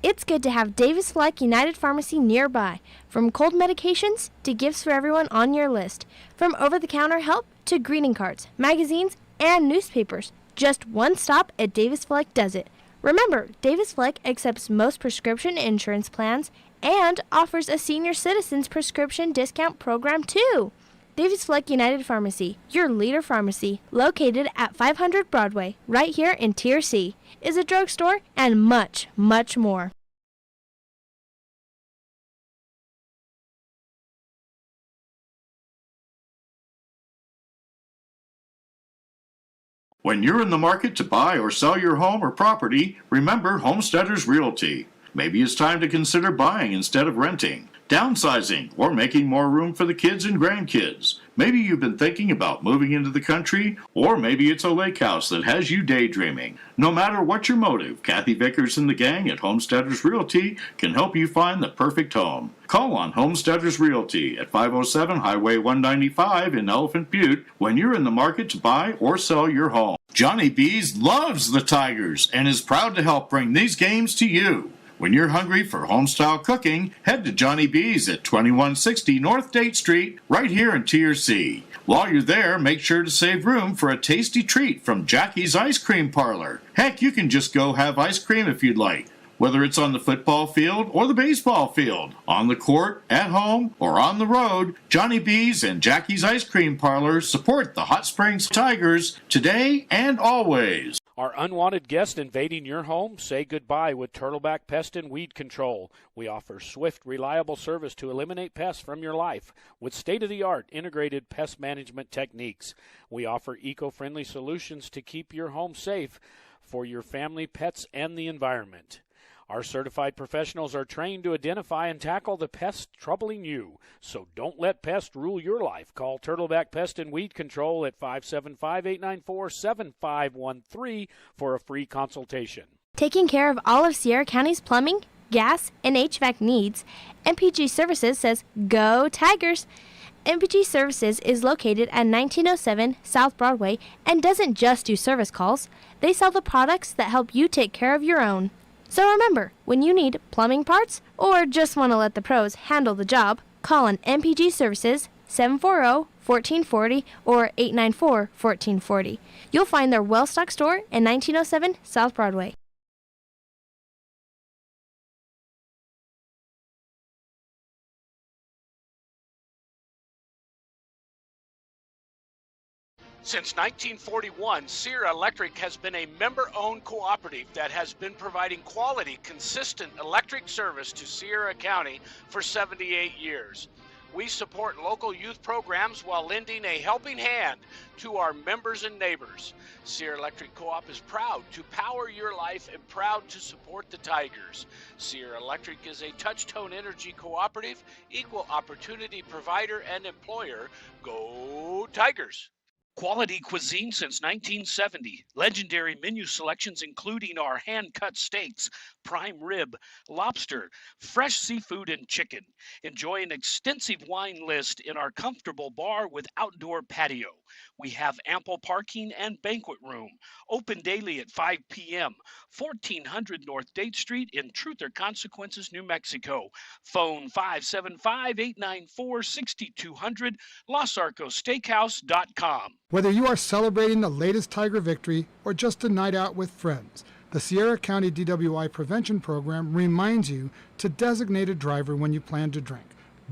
It's good to have Davis Fleck United Pharmacy nearby. From cold medications to gifts for everyone on your list. From over-the-counter help to greeting cards, magazines, and newspapers. Just one stop at Davis Fleck does it. Remember, Davis Fleck accepts most prescription insurance plans and offers a senior citizens prescription discount program too. Davis Fleck United Pharmacy, your leader pharmacy, located at 500 Broadway, right here in Tier C, is a drugstore and much, much more. When you're in the market to buy or sell your home or property, remember Homesteaders Realty. Maybe it's time to consider buying instead of renting, downsizing, or making more room for the kids and grandkids. Maybe you've been thinking about moving into the country, or maybe it's a lake house that has you daydreaming. No matter what your motive, Kathy Vickers and the gang at Homesteaders Realty can help you find the perfect home. Call on Homesteaders Realty at 507 Highway 195 in Elephant Butte when you're in the market to buy or sell your home. Johnny B's loves the Tigers and is proud to help bring these games to you. When you're hungry for homestyle cooking, head to Johnny B's at 2160 North Date Street, right here in Tier C. While you're there, make sure to save room for a tasty treat from Jackie's Ice Cream Parlor. Heck, you can just go have ice cream if you'd like. Whether it's on the football field or the baseball field, on the court, at home, or on the road, Johnny B's and Jackie's Ice Cream Parlor support the Hot Springs Tigers today and always. Are unwanted guests invading your home? Say goodbye with Turtleback Pest and Weed Control. We offer swift, reliable service to eliminate pests from your life with state-of-the-art integrated pest management techniques. We offer eco-friendly solutions to keep your home safe for your family, pets, and the environment. Our certified professionals are trained to identify and tackle the pests troubling you. So don't let pests rule your life. Call Turtleback Pest and Weed Control at 575-894-7513 for a free consultation. Taking care of all of Sierra County's plumbing, gas, and HVAC needs, MPG Services says, Go Tigers! MPG Services is located at 1907 South Broadway and doesn't just do service calls. They sell the products that help you take care of your own. So remember, when you need plumbing parts or just want to let the pros handle the job, Call on MPG Services 740-1440 or 894-1440. You'll find their well-stocked store in 1907 South Broadway. Since 1941, Sierra Electric has been a member-owned cooperative that has been providing quality, consistent electric service to Sierra County for 78 years. We support local youth programs while lending a helping hand to our members and neighbors. Sierra Electric Co-op is proud to power your life and proud to support the Tigers. Sierra Electric is a touch-tone energy cooperative, equal opportunity provider and employer. Go Tigers! Quality cuisine since 1970. Legendary menu selections including our hand-cut steaks, prime rib, lobster, fresh seafood, and chicken. Enjoy an extensive wine list in our comfortable bar with outdoor patio. We have ample parking and banquet room. Open daily at 5 p.m. 1400 North Date Street in Truth or Consequences, New Mexico. Phone 575-894-6200, LosArcosSteakhouse.com. Whether you are celebrating the latest Tiger victory or just a night out with friends, the Sierra County DWI Prevention Program reminds you to designate a driver when you plan to drink.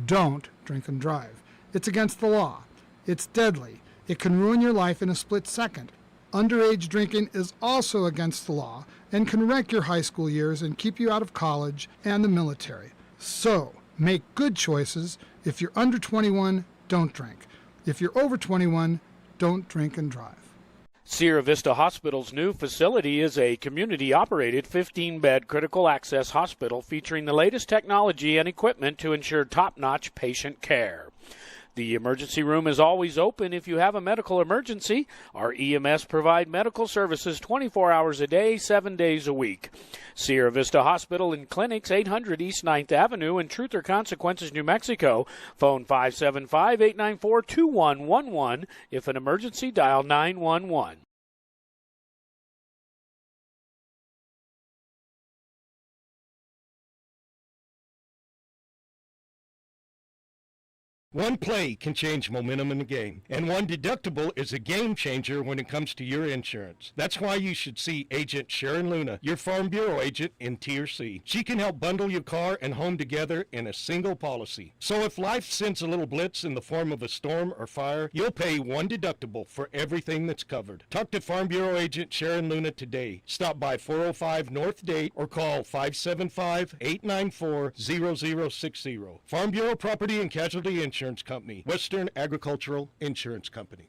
Don't drink and drive. It's against the law. It's deadly. It can ruin your life in a split second. Underage drinking is also against the law and can wreck your high school years and keep you out of college and the military. So, make good choices. If you're under 21, don't drink. If you're over 21, don't drink and drive. Sierra Vista Hospital's new facility is a community-operated 15-bed critical access hospital featuring the latest technology and equipment to ensure top-notch patient care. The emergency room is always open if you have a medical emergency. Our EMS provide medical services 24 hours a day, 7 days a week. Sierra Vista Hospital and Clinics, 800 East 9th Avenue in Truth or Consequences, New Mexico. Phone 575-894-2111. If an emergency, dial 911. One play can change momentum in the game, and one deductible is a game changer when it comes to your insurance. That's why you should see Agent Sharon Luna, your Farm Bureau agent in Tier C. She can help bundle your car and home together in a single policy. So if life sends a little blitz in the form of a storm or fire, you'll pay one deductible for everything that's covered. Talk to Farm Bureau agent Sharon Luna today. Stop by 405 North Date or call 575-894-0060. Farm Bureau Property and Casualty Insurance Company, Western Agricultural Insurance Company.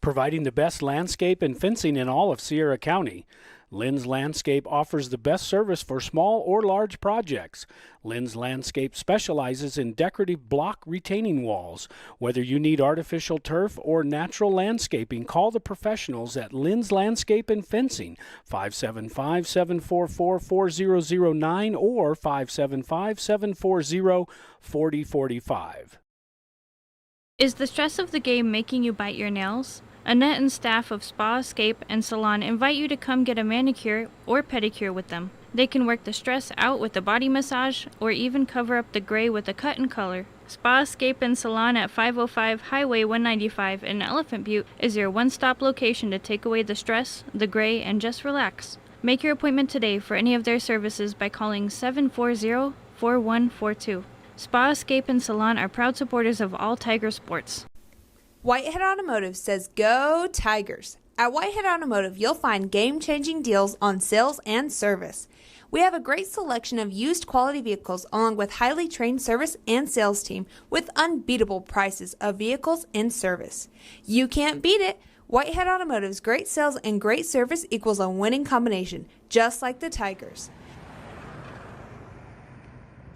Providing the best landscape and fencing in all of Sierra County. Lynn's Landscape offers the best service for small or large projects. Lynn's Landscape specializes in decorative block retaining walls. Whether you need artificial turf or natural landscaping, call the professionals at Lynn's Landscape and Fencing, 575-744-4009 or 575-740-4045. Is the stress of the game making you bite your nails? Annette and staff of Spa Escape and Salon invite you to come get a manicure or pedicure with them. They can work the stress out with a body massage or even cover up the gray with a cut and color. Spa Escape and Salon at 505 Highway 195 in Elephant Butte is your one-stop location to take away the stress, the gray, and just relax. Make your appointment today for any of their services by calling 740-4142. Spa Escape and Salon are proud supporters of all Tiger sports. Whitehead Automotive says go Tigers. At Whitehead Automotive, you'll find game-changing deals on sales and service. We have a great selection of used quality vehicles along with highly trained service and sales team with unbeatable prices of vehicles in service. You can't beat it. Whitehead Automotive's great sales and great service equals a winning combination, just like the Tigers.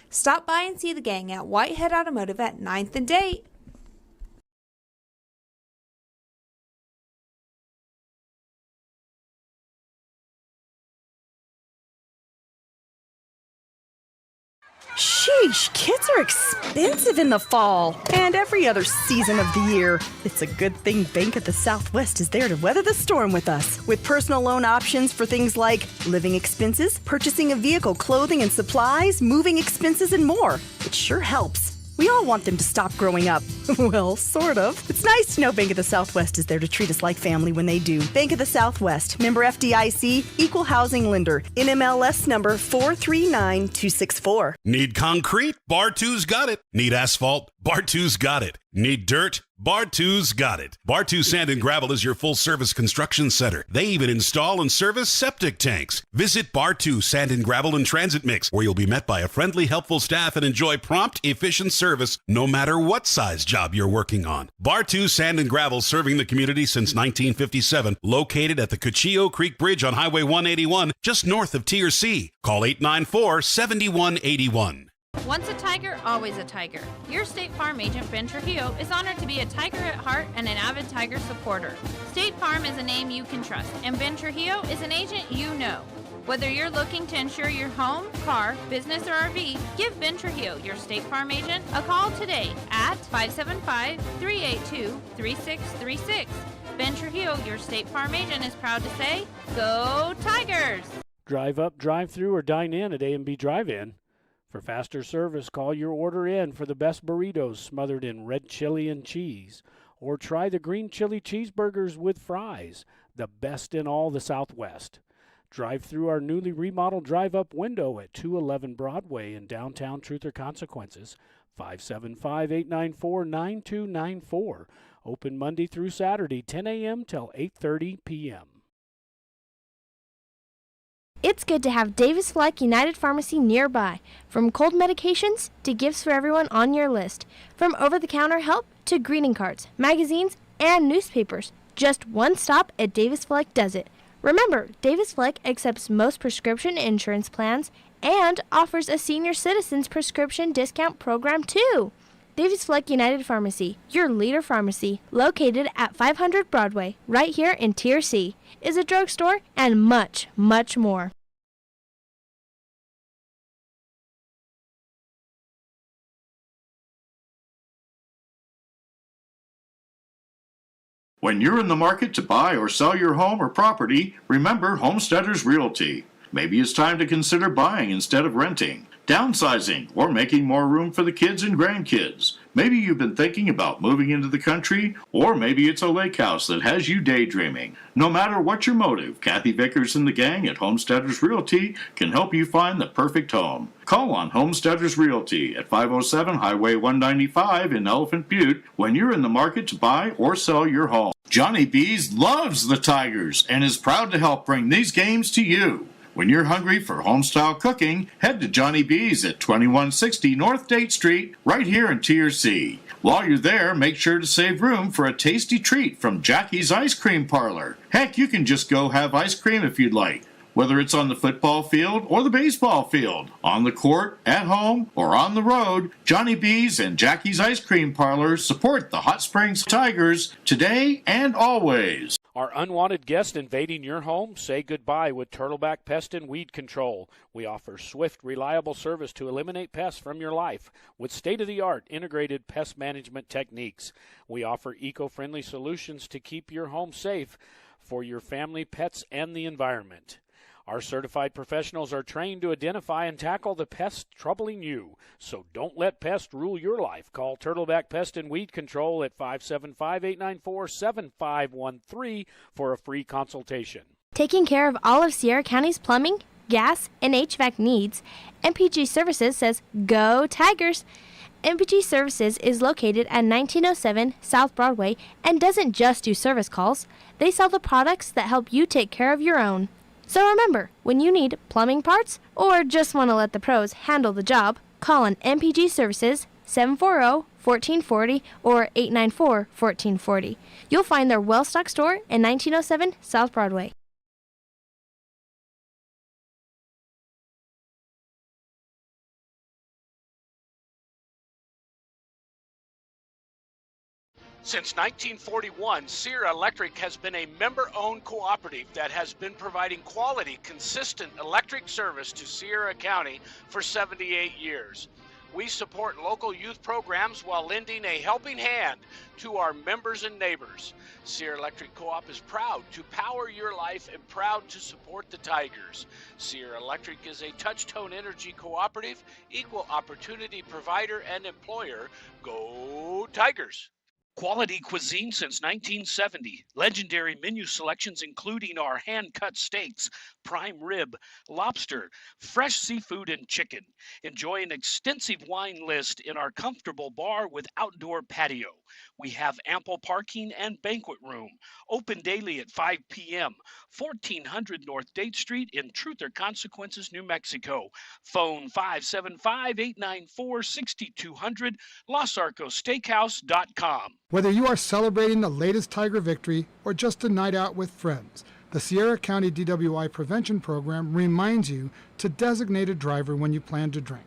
Stop by and see the gang at Whitehead Automotive at 9th and Date. Sheesh, Sheesh, kids are expensive in the fall and every other season of the year. It's a good thing Bank of the Southwest is there to weather the storm with us. With personal loan options for things like living expenses, purchasing a vehicle, clothing and supplies, moving expenses, and more. It sure helps. We all want them to stop growing up. Well, sort of. It's nice to know Bank of the Southwest is there to treat us like family when they do. Bank of the Southwest, member FDIC, equal housing lender, NMLS number 439264. Need concrete? Bar 2's got it. Need asphalt? Bar 2's got it. Need dirt? Bar 2's got it. Bar 2 Sand and Gravel is your full-service construction center. They even install and service septic tanks. Visit Bar 2 Sand and Gravel and Transit Mix, where you'll be met by a friendly, helpful staff and enjoy prompt, efficient service no matter what size job you're working on. Bar 2 Sand and Gravel, serving the community since 1957, located at the Cuchillo Creek Bridge on Highway 181, just north of Tier C. Call 894-7181. Once a Tiger, always a Tiger. Your State Farm agent, Ben Trujillo, is honored to be a Tiger at heart and an avid Tiger supporter. State Farm is a name you can trust, and Ben Trujillo is an agent you know. Whether you're looking to insure your home, car, business, or RV, give Ben Trujillo, your State Farm agent, a call today at 575-382-3636. Ben Trujillo, your State Farm agent, is proud to say, Go Tigers! Drive up, drive through, or dine in at A&B Drive-In. For faster service, call your order in for the best burritos smothered in red chili and cheese. Or try the green chili cheeseburgers with fries, the best in all the Southwest. Drive through our newly remodeled drive-up window at 211 Broadway in downtown Truth or Consequences, 575-894-9294. Open Monday through Saturday, 10 a.m. till 8:30 p.m. It's good to have Davis Fleck United Pharmacy nearby. From cold medications to gifts for everyone on your list. From over-the-counter help to greeting cards, magazines, and newspapers. Just one stop at Davis Fleck does it. Remember, Davis Fleck accepts most prescription insurance plans and offers a senior citizens prescription discount program too. Davis Fleck United Pharmacy, your leader pharmacy, located at 500 Broadway, right here in Tier C, is a drugstore and much, much more. When you're in the market to buy or sell your home or property, remember Homesteaders Realty. Maybe it's time to consider buying instead of renting, downsizing, or making more room for the kids and grandkids. Maybe you've been thinking about moving into the country, or maybe it's a lake house that has you daydreaming. No matter what your motive, Kathy Vickers and the gang at Homesteaders Realty can help you find the perfect home. Call on Homesteaders Realty at 507 Highway 195 in Elephant Butte when you're in the market to buy or sell your home. Johnny B's loves the Tigers and is proud to help bring these games to you. When you're hungry for home-style cooking, head to Johnny B's at 2160 North Date Street, right here in Tier C. While you're there, make sure to save room for a tasty treat from Jackie's Ice Cream Parlor. Heck, you can just go have ice cream if you'd like. Whether it's on the football field or the baseball field, on the court, at home, or on the road, Johnny B's and Jackie's Ice Cream Parlor support the Hot Springs Tigers today and always. Are unwanted guests invading your home? Say goodbye with Turtleback Pest and Weed Control. We offer swift, reliable service to eliminate pests from your life with state-of-the-art integrated pest management techniques. We offer eco-friendly solutions to keep your home safe for your family, pets, and the environment. Our certified professionals are trained to identify and tackle the pests troubling you. So don't let pests rule your life. Call Turtleback Pest and Weed Control at 575-894-7513 for a free consultation. Taking care of all of Sierra County's plumbing, gas, and HVAC needs, MPG Services says, Go Tigers! MPG Services is located at 1907 South Broadway and doesn't just do service calls. They sell the products that help you take care of your own. So remember, when you need plumbing parts or just want to let the pros handle the job, call on MPG Services 740-1440 or 894-1440. You'll find their well-stocked store in 1907 South Broadway. Since 1941, Sierra Electric has been a member-owned cooperative that has been providing quality, consistent electric service to Sierra County for 78 years. We support local youth programs while lending a helping hand to our members and neighbors. Sierra Electric Co-op is proud to power your life and proud to support the Tigers. Sierra Electric is a touch-tone energy cooperative, equal opportunity provider and employer. Go Tigers! Quality cuisine since 1970. Legendary menu selections including our hand-cut steaks, prime rib, lobster, fresh seafood, and chicken. Enjoy an extensive wine list in our comfortable bar with outdoor patio. We have ample parking and banquet room. Open daily at 5 p.m. 1400 North Date Street in Truth or Consequences, New Mexico. Phone 575-894-6200, LosArcosSteakhouse.com. Whether you are celebrating the latest Tiger victory or just a night out with friends, the Sierra County DWI Prevention Program reminds you to designate a driver when you plan to drink.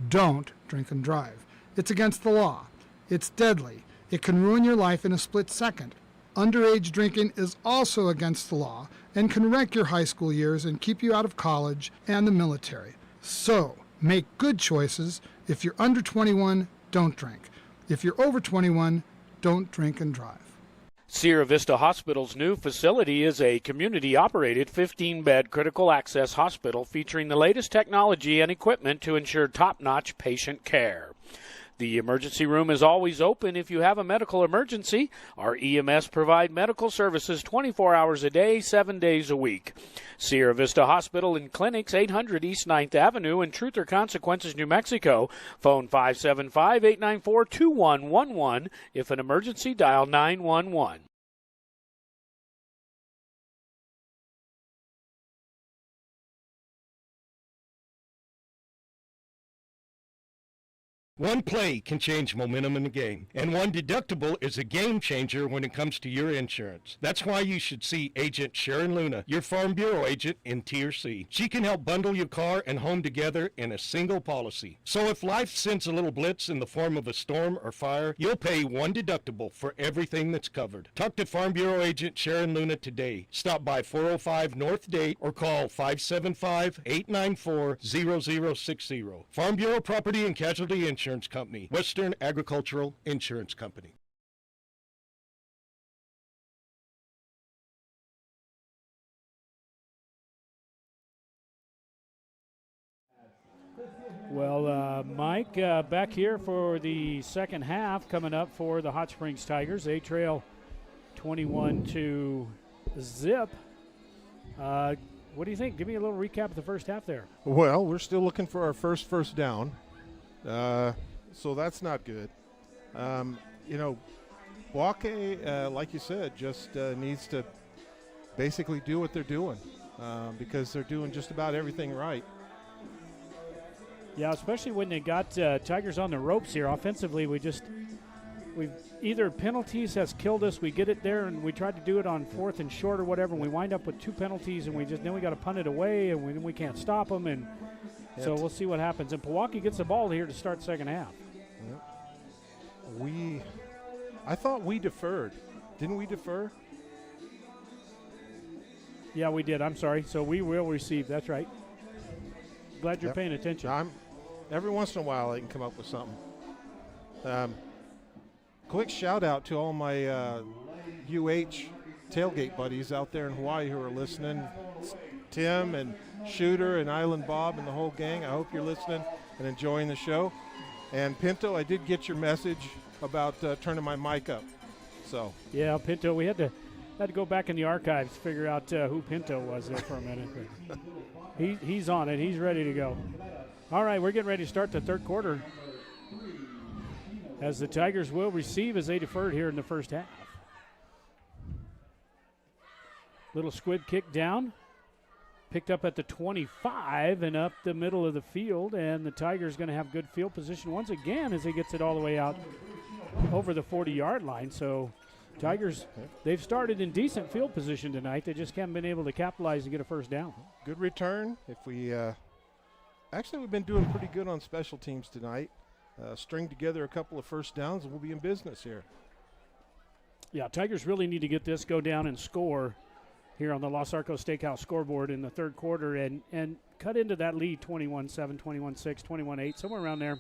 Don't drink and drive. It's against the law. It's deadly. It can ruin your life in a split second. Underage drinking is also against the law and can wreck your high school years and keep you out of college and the military. So, make good choices. If you're under 21, don't drink. If you're over 21, don't drink and drive. Sierra Vista Hospital's new facility is a community-operated 15-bed critical access hospital featuring the latest technology and equipment to ensure top-notch patient care. The emergency room is always open if you have a medical emergency. Our EMS provide medical services 24 hours a day, 7 days a week. Sierra Vista Hospital and Clinics, 800 East 9th Avenue in Truth or Consequences, New Mexico. Phone 575-894-2111. If an emergency, dial 911. One play can change momentum in the game, and one deductible is a game changer when it comes to your insurance. That's why you should see Agent Sharon Luna, your Farm Bureau agent in Tier C. She can help bundle your car and home together in a single policy. So if life sends a little blitz in the form of a storm or fire, you'll pay one deductible for everything that's covered. Talk to Farm Bureau agent Sharon Luna today. Stop by 405 North Date or call 575-894-0060. Farm Bureau Property and Casualty Insurance Company, Western Agricultural Insurance Company. Well, Mike, back here for the second half coming up for the Hot Springs Tigers. They trail 21-0. What do you think? Give me a little recap of the first half there. Well, we're still looking for our first down. So that's not good. Pojoaque, like you said, just needs to basically do what they're doing because they're doing just about everything right. Yeah, especially when they got Tigers on the ropes here. Offensively, we've either penalties has killed us. We get it there, and we tried to do it on 4th and short or whatever, and we wind up with 2 penalties, and then we got to punt it away, and we can't stop them, and so we'll see what happens. And Pojoaque gets the ball here to start second half. Yep. I thought we deferred. Didn't we defer? Yeah, we did. I'm sorry. So we will receive. That's right. Glad you're paying attention. Every once in a while I can come up with something. Quick shout out to all my UH tailgate buddies out there in Hawaii who are listening. Tim and Shooter and Island Bob and the whole gang. I hope you're listening and enjoying the show. And Pinto, I did get your message about turning my mic up. So yeah, Pinto, we had to go back in the archives to figure out who Pinto was there for a minute. But he's on it. He's ready to go. All right, we're getting ready to start the third quarter as the Tigers will receive as they deferred here in the first half. Little squid kick down. Picked up at the 25 and up the middle of the field, and the Tigers going to have good field position once again as he gets it all the way out over the 40-yard line. So Tigers, they've started in decent field position tonight. They just haven't been able to capitalize and get a first down. Good return. If we actually, we've been doing pretty good on special teams tonight. String together a couple of first downs, and we'll be in business here. Yeah, Tigers really need to get this, go down and score here on the Los Arcos Steakhouse scoreboard in the third quarter and cut into that lead 21-7, 21-6, 21-8, somewhere around there.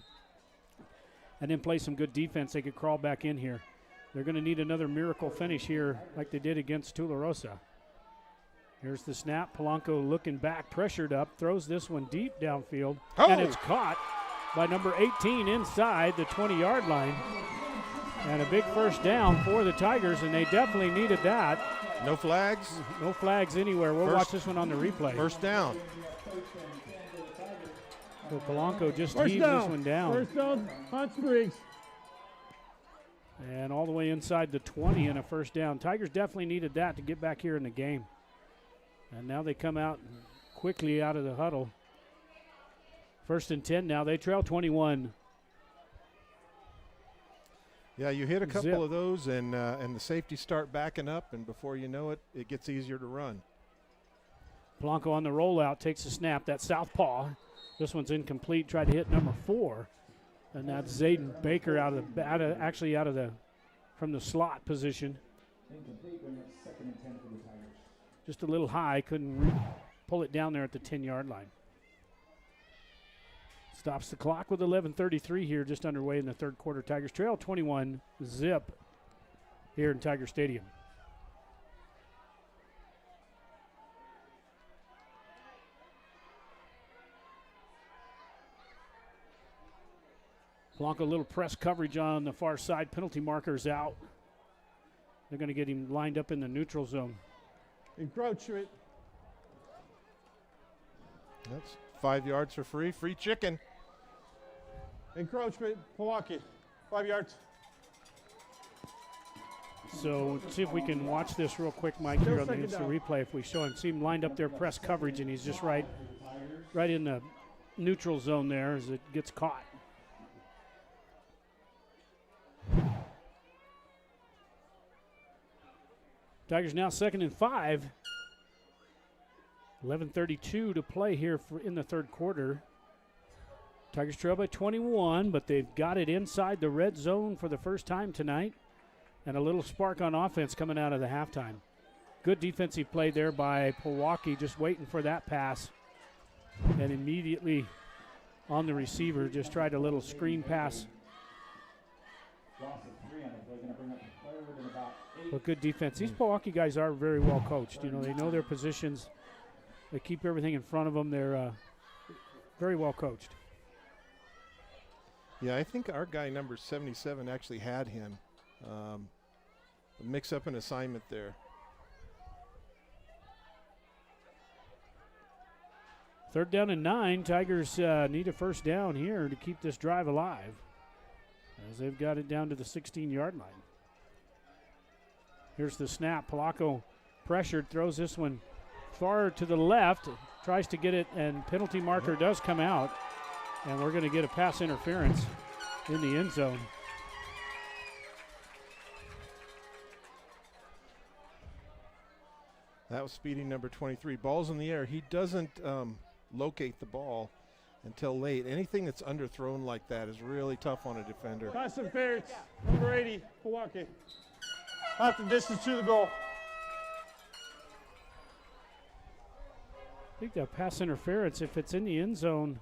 and then play some good defense, they could crawl back in here. They're going to need another miracle finish here like they did against Tularosa. Here's the snap. Polanco looking back, pressured up, throws this one deep downfield, and it's caught by number 18 inside the 20-yard line. And a big first down for the Tigers, and they definitely needed that. No flags? No flags anywhere. We'll watch this one on the replay. First down. So Polanco just heaved this one down. First down, Hot Springs. And all the way inside the 20 and a first down. Tigers definitely needed that to get back here in the game. And now they come out quickly out of the huddle. 1st and 10 now. They trail 21. Yeah, you hit a couple of those, and the safeties start backing up, and before you know it, it gets easier to run. Polanco on the rollout takes a snap. That southpaw. This one's incomplete. Tried to hit number 4, and that's Zayden Baker from the slot position. Just a little high. Couldn't pull it down there at the 10-yard line. Stops the clock with 11:33 here, just underway in the third quarter. Tigers trail 21-zip here in Tiger Stadium. Polanco, a little press coverage on the far side. Penalty markers out. They're going to get him lined up in the neutral zone. Encroachment. That's 5 yards for free. Free chicken. Encroachment. Pojoaque. 5 yards. So let's see if we can watch this real quick, Mike, here on the instant replay. If we show him, see him lined up there, press coverage, and he's just right in the neutral zone there as it gets caught. Tigers now 2nd and 5. 11:32 to play here in the third quarter. Tigers trail by 21, but they've got it inside the red zone for the first time tonight. And a little spark on offense coming out of the halftime. Good defensive play there by Pojoaque, just waiting for that pass. And immediately on the receiver, just tried a little screen pass. But good defense. These Pojoaque guys are very well coached. You know, they know their positions. They keep everything in front of them. They're very well coached. Yeah, I think our guy number 77 actually had him. Mix up an assignment there. Third down and 9. Tigers need a first down here to keep this drive alive, as they've got it down to the 16-yard line. Here's the snap. Polanco pressured, throws this one far to the left, tries to get it, and penalty marker does come out. And we're going to get a pass interference in the end zone. That was speeding number 23. Ball's in the air. He doesn't locate the ball until late. Anything that's underthrown like that is really tough on a defender. Pass interference. Number 80, Pojoaque. Half the distance to the goal. I think that pass interference, if it's in the end zone,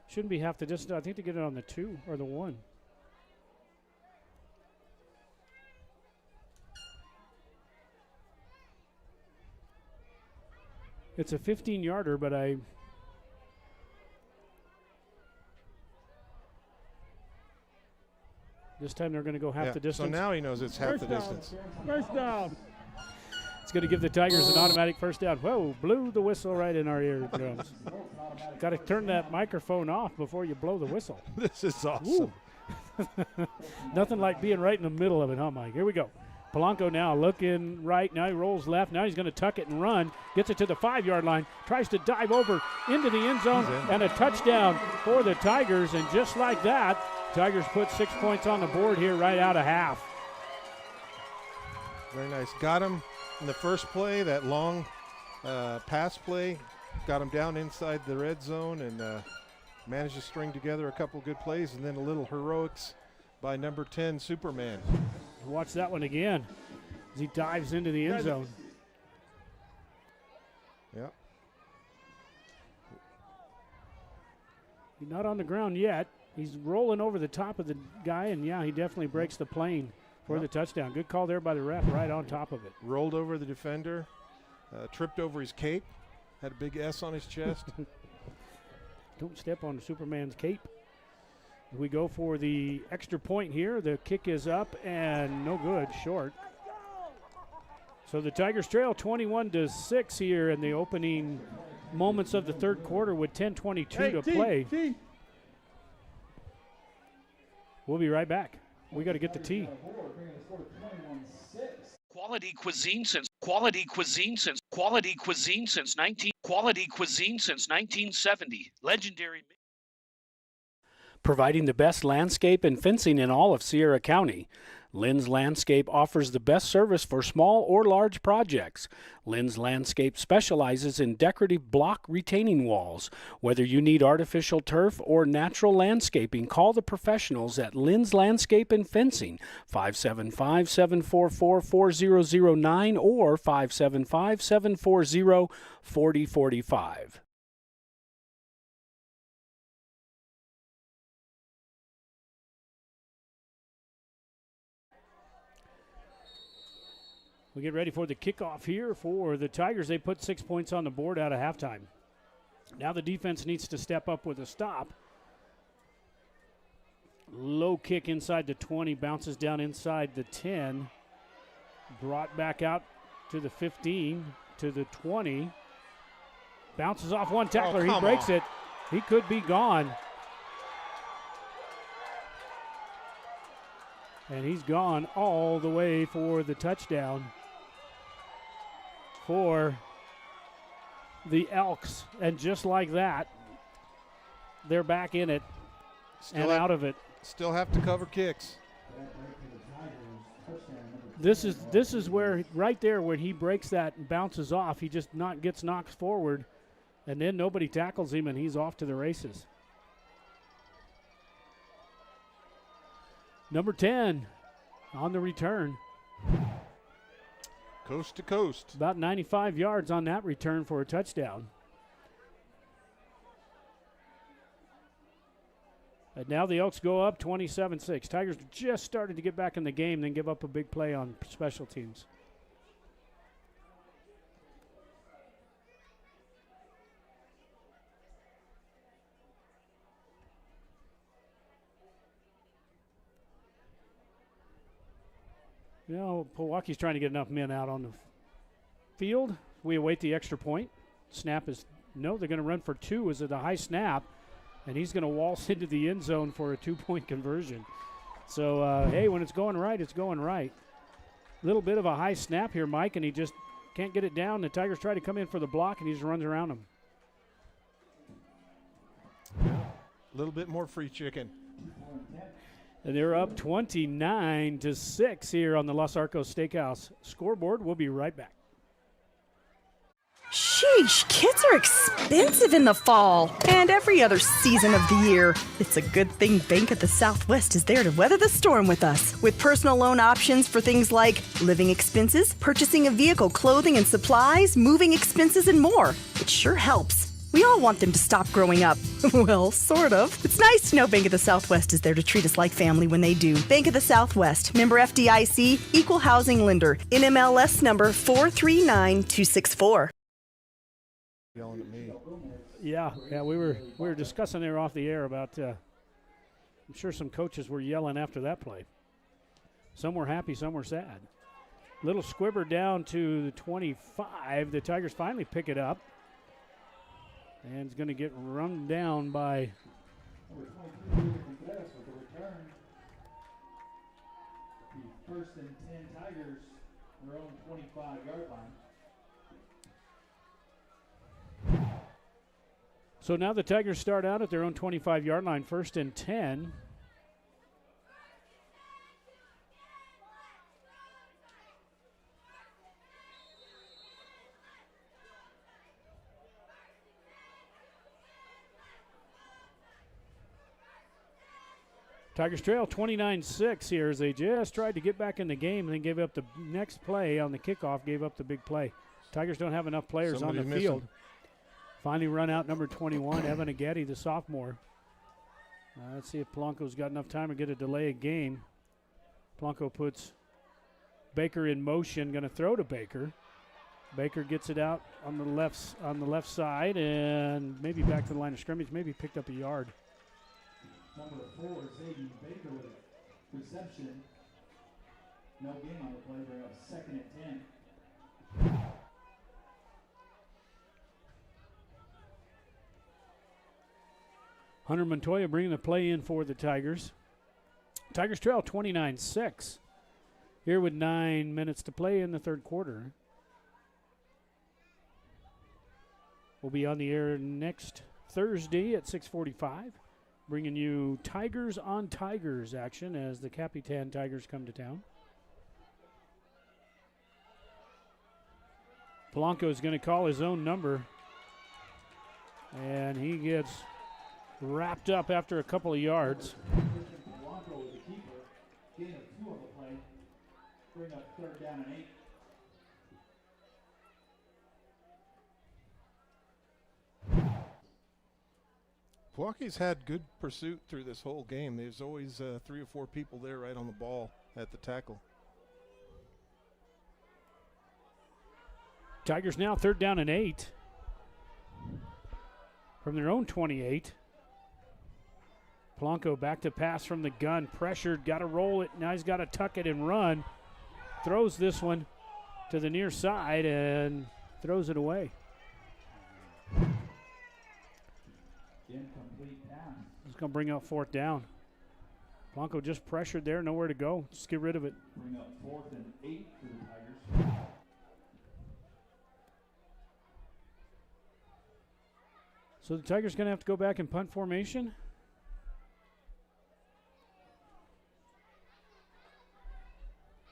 shouldn't be half the distance. I think they get it on the 2 or the 1. It's a 15-yarder, but this time they're going to go half the distance. So now he knows it's half the distance. First down. It's going to give the Tigers an automatic first down. Whoa, blew the whistle right in our eardrums. Got to turn that microphone off before you blow the whistle. This is awesome. Nothing like being right in the middle of it, huh, Mike? Here we go. Polanco now looking right. Now he rolls left. Now he's going to tuck it and run. Gets it to the 5-yard line. Tries to dive over into the end zone. And a touchdown for the Tigers. And just like that, Tigers put 6 points on the board here right out of half. Very nice. Got him in the first play, that long pass play. Got him down inside the red zone and managed to string together a couple good plays. And then a little heroics by number 10, Superman. Watch that one again as he dives into the end zone. Yeah. He's not on the ground yet. He's rolling over the top of the guy, and, yeah, he definitely breaks the plane for the touchdown. Good call there by the ref, right on top of it. Rolled over the defender, tripped over his cape, had a big S on his chest. Don't step on Superman's cape. We go for the extra point here. The kick is up and no good, short. So the Tigers trail 21-6 here in the opening moments of the third quarter with 10:22 to play. We'll be right back. We got to get the tee. Quality cuisine since 1970. Legendary. Providing the best landscape and fencing in all of Sierra County. Lynn's Landscape offers the best service for small or large projects. Lynn's Landscape specializes in decorative block retaining walls. Whether you need artificial turf or natural landscaping, call the professionals at Lynn's Landscape and Fencing, 575-744-4009 or 575-740-4045. We get ready for the kickoff here for the Tigers. They put 6 points on the board out of halftime. Now the defense needs to step up with a stop. Low kick inside the 20, bounces down inside the 10. Brought back out to the 15, to the 20. Bounces off one tackler. He breaks it. He could be gone. And he's gone all the way for the touchdown for the Elks. And just like that, they're back in it and out of it. Still have to cover kicks. This is where, right there, when he breaks that and bounces off, he just gets knocked forward, and then nobody tackles him, and he's off to the races. Number 10 on the return. Coast to coast. About 95 yards on that return for a touchdown. And now the Elks go up 27-6. Tigers just started to get back in the game, then give up a big play on special teams. You know, Pojoaque's trying to get enough men out on the field. We await the extra point. Snap is, no, they're going to run for two. Is it a high snap? And he's going to waltz into the end zone for a 2-point conversion. So, hey, when it's going right, it's going right. A little bit of a high snap here, Mike, and he just can't get it down. The Tigers try to come in for the block, and he just runs around him. A little bit more free chicken. And they're up 29-6 here on the Los Arcos Steakhouse scoreboard. We'll be right back. Sheesh, kids are expensive in the fall and every other season of the year. It's a good thing Bank of the Southwest is there to weather the storm with us. With personal loan options for things like living expenses, purchasing a vehicle, clothing and supplies, moving expenses, and more. It sure helps. We all want them to stop growing up. Well, sort of. It's nice to know Bank of the Southwest is there to treat us like family when they do. Bank of the Southwest, member FDIC, equal housing lender, NMLS number 439264. Yelling at me. Yeah, we were discussing there off the air about, I'm sure some coaches were yelling after that play. Some were happy, some were sad. Little squibber down to the 25. The Tigers finally pick it up. And it's going to get run down by First and 10 Tigers, their own 25-yard line. So now the Tigers start out at their own 25-yard line, first and 10. Tigers trail 29-6 here as they just tried to get back in the game and then gave up the next play on the kickoff, gave up the big play. Tigers don't have enough players on the field. Finally run out number 21, Evan Ageti, the sophomore. Let's see if Polanco's got enough time to get a delay of game. Polanco puts Baker in motion, going to throw to Baker. Baker gets it out on the left side and maybe back to the line of scrimmage, maybe picked up a yard. Number 4, Zayden Baker with a reception. No game on the play, bring up 2nd and 10. Hunter Montoya bringing the play in for the Tigers. Tigers trail 29-6. Here with 9 minutes to play in the third quarter. We'll be on the air next Thursday at 6:45, bringing you Tigers on Tigers action as the Capitan Tigers come to town. Polanco is going to call his own number, and he gets wrapped up after a couple of yards. Polanco with the keeper, gain of 2 on the play, bring up 3rd down and 8. Powauke's had good pursuit through this whole game. There's always 3 or 4 people there right on the ball at the tackle. Tigers now 3rd down and 8 from their own 28. Polanco back to pass from the gun, pressured, got to roll it. Now he's got to tuck it and run. Throws this one to the near side and throws it away. Incomplete pass. It's going to bring up 4th down. Polanco just pressured there, nowhere to go. Just get rid of it. Bring up 4th and 8 for the Tigers. So the Tigers going to have to go back in punt formation.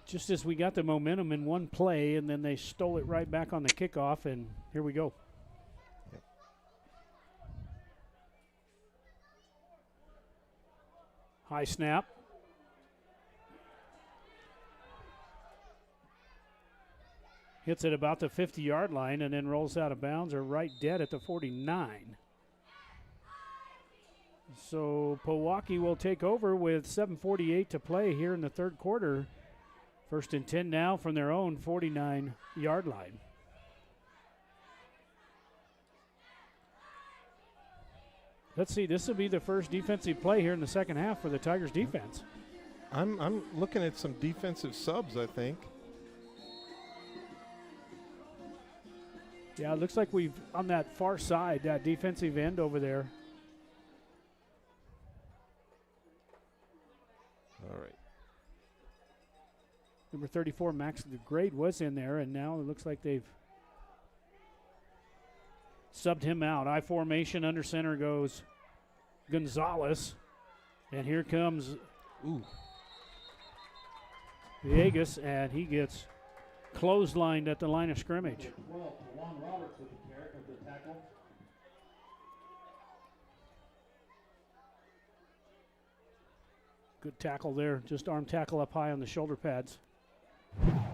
Just as we got the momentum in one play, and then they stole it right back on the kickoff, and here we go. Yep. High snap. Hits it about the 50-yard line and then rolls out of bounds or right dead at the 49. So Pojoaque will take over with 7:48 to play here in the third quarter. 1st and 10 now from their own 49-yard line. Let's see, this will be the first defensive play here in the second half for the Tigers defense. I'm looking at some defensive subs, I think. Yeah, it looks like we've, on that far side, that defensive end over there. All right. Number 34, Max DeGrade, was in there, and now it looks like they've subbed him out. I formation, under center goes Gonzalez. And here comes Villegas, and he gets clotheslined at the line of scrimmage. Well, Juan Roberts with the tackle. Good tackle there, just arm tackle up high on the shoulder pads.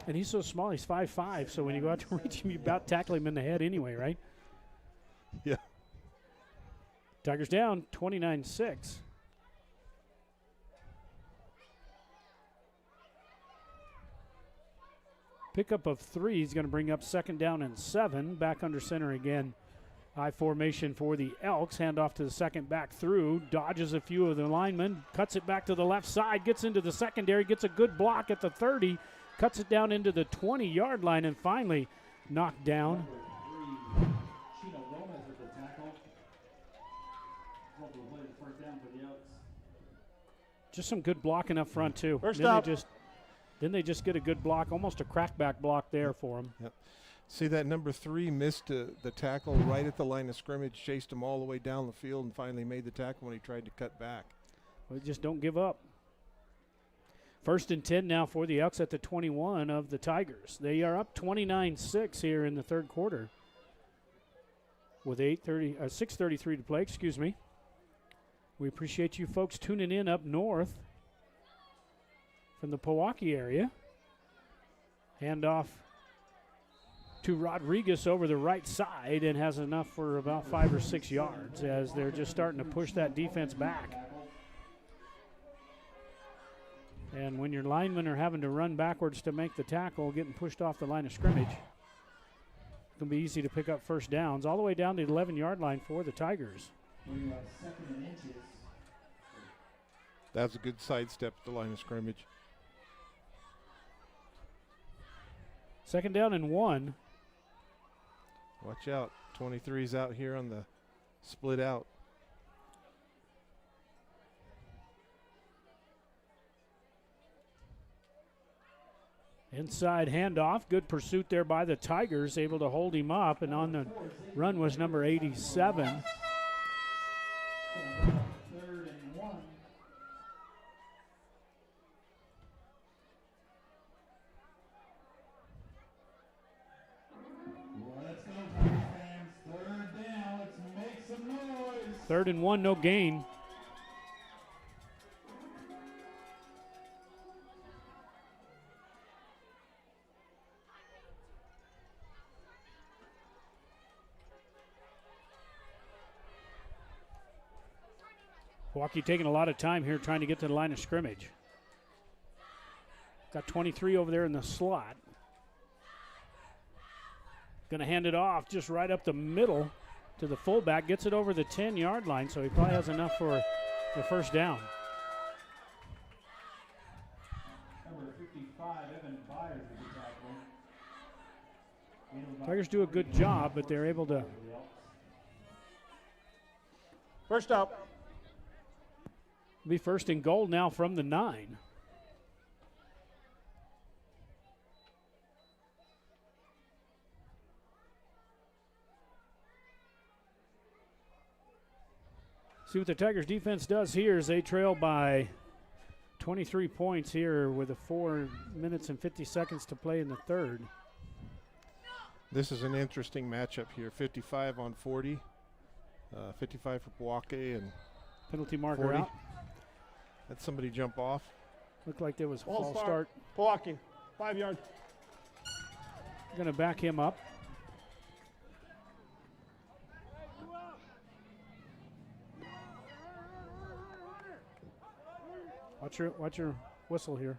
And he's so small, he's 5'5", so when you go out to reach him, you about tackle him in the head anyway, right? Yeah. Tigers down 29-6. Pickup of 3 is going to bring up 2nd down and 7. Back under center again. High formation for the Elks. Hand off to the second back through. Dodges a few of the linemen. Cuts it back to the left side. Gets into the secondary. Gets a good block at the 30. Cuts it down into the 20-yard line and finally knocked down. Chino Gomez with the tackle. First down for the Elks. Just some good blocking up front too. First then up. They just get a good block, almost a crackback block there for them. Yep. See that number 3 missed the tackle right at the line of scrimmage, chased him all the way down the field, and finally made the tackle when he tried to cut back. Well, just don't give up. 1st and 10 now for the Elks at the 21 of the Tigers. They are up 29-6 here in the third quarter with 6:33 to play. Excuse me. We appreciate you folks tuning in up north from the Pojoaque area. Handoff to Rodriguez over the right side and has enough for about 5 or 6 yards as they're just starting to push that defense back. And when your linemen are having to run backwards to make the tackle, getting pushed off the line of scrimmage, it can be easy to pick up first downs all the way down to the 11-yard line for the Tigers. Second and inches. That's a good sidestep at the line of scrimmage. Second down and 1. Watch out. 23's out here on the split out. Inside handoff. Good pursuit there by the Tigers, able to hold him up. And on the run was number 87. Third and 1. Let's go, Tigers fans. Third down. Let's make some noise. 3rd and 1, no gain. Pojoaque taking a lot of time here trying to get to the line of scrimmage. Got 23 over there in the slot. Going to hand it off just right up the middle to the fullback. Gets it over the 10-yard line, so he probably has enough for the first down. Number 55, Evan Byers with the tackle. Tigers do a good job, but they're able to. First up. Be first and goal now from the 9. See what the Tigers defense does here is they trail by 23 points here with 4 minutes and 50 seconds to play in the 3rd. This is an interesting matchup here. 55 on 40. 55 for Pojoaque and penalty marker 40. out. Let somebody jump off. Looked like there was a False false start. Pojoaque, 5 yards. Going to back him up. Watch your whistle here.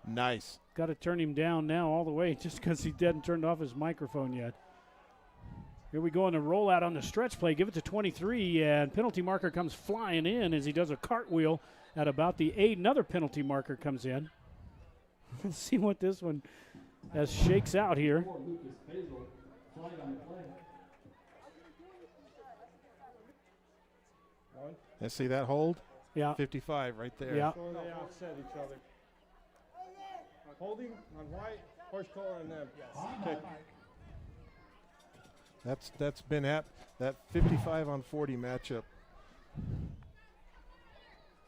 Nice. Got to turn him down now all the way just because he hadn't turned off his microphone yet. Here we go on the rollout on the stretch play. Give it to 23, and penalty marker comes flying in as he does a cartwheel at about the 8. Another penalty marker comes in. Let's see what this one shakes out here. And see that hold? Yeah. 55 right there. Yeah. So they offset each other. Holding on white, horse collar, and then kick. That's been at that 55 on 40 matchup.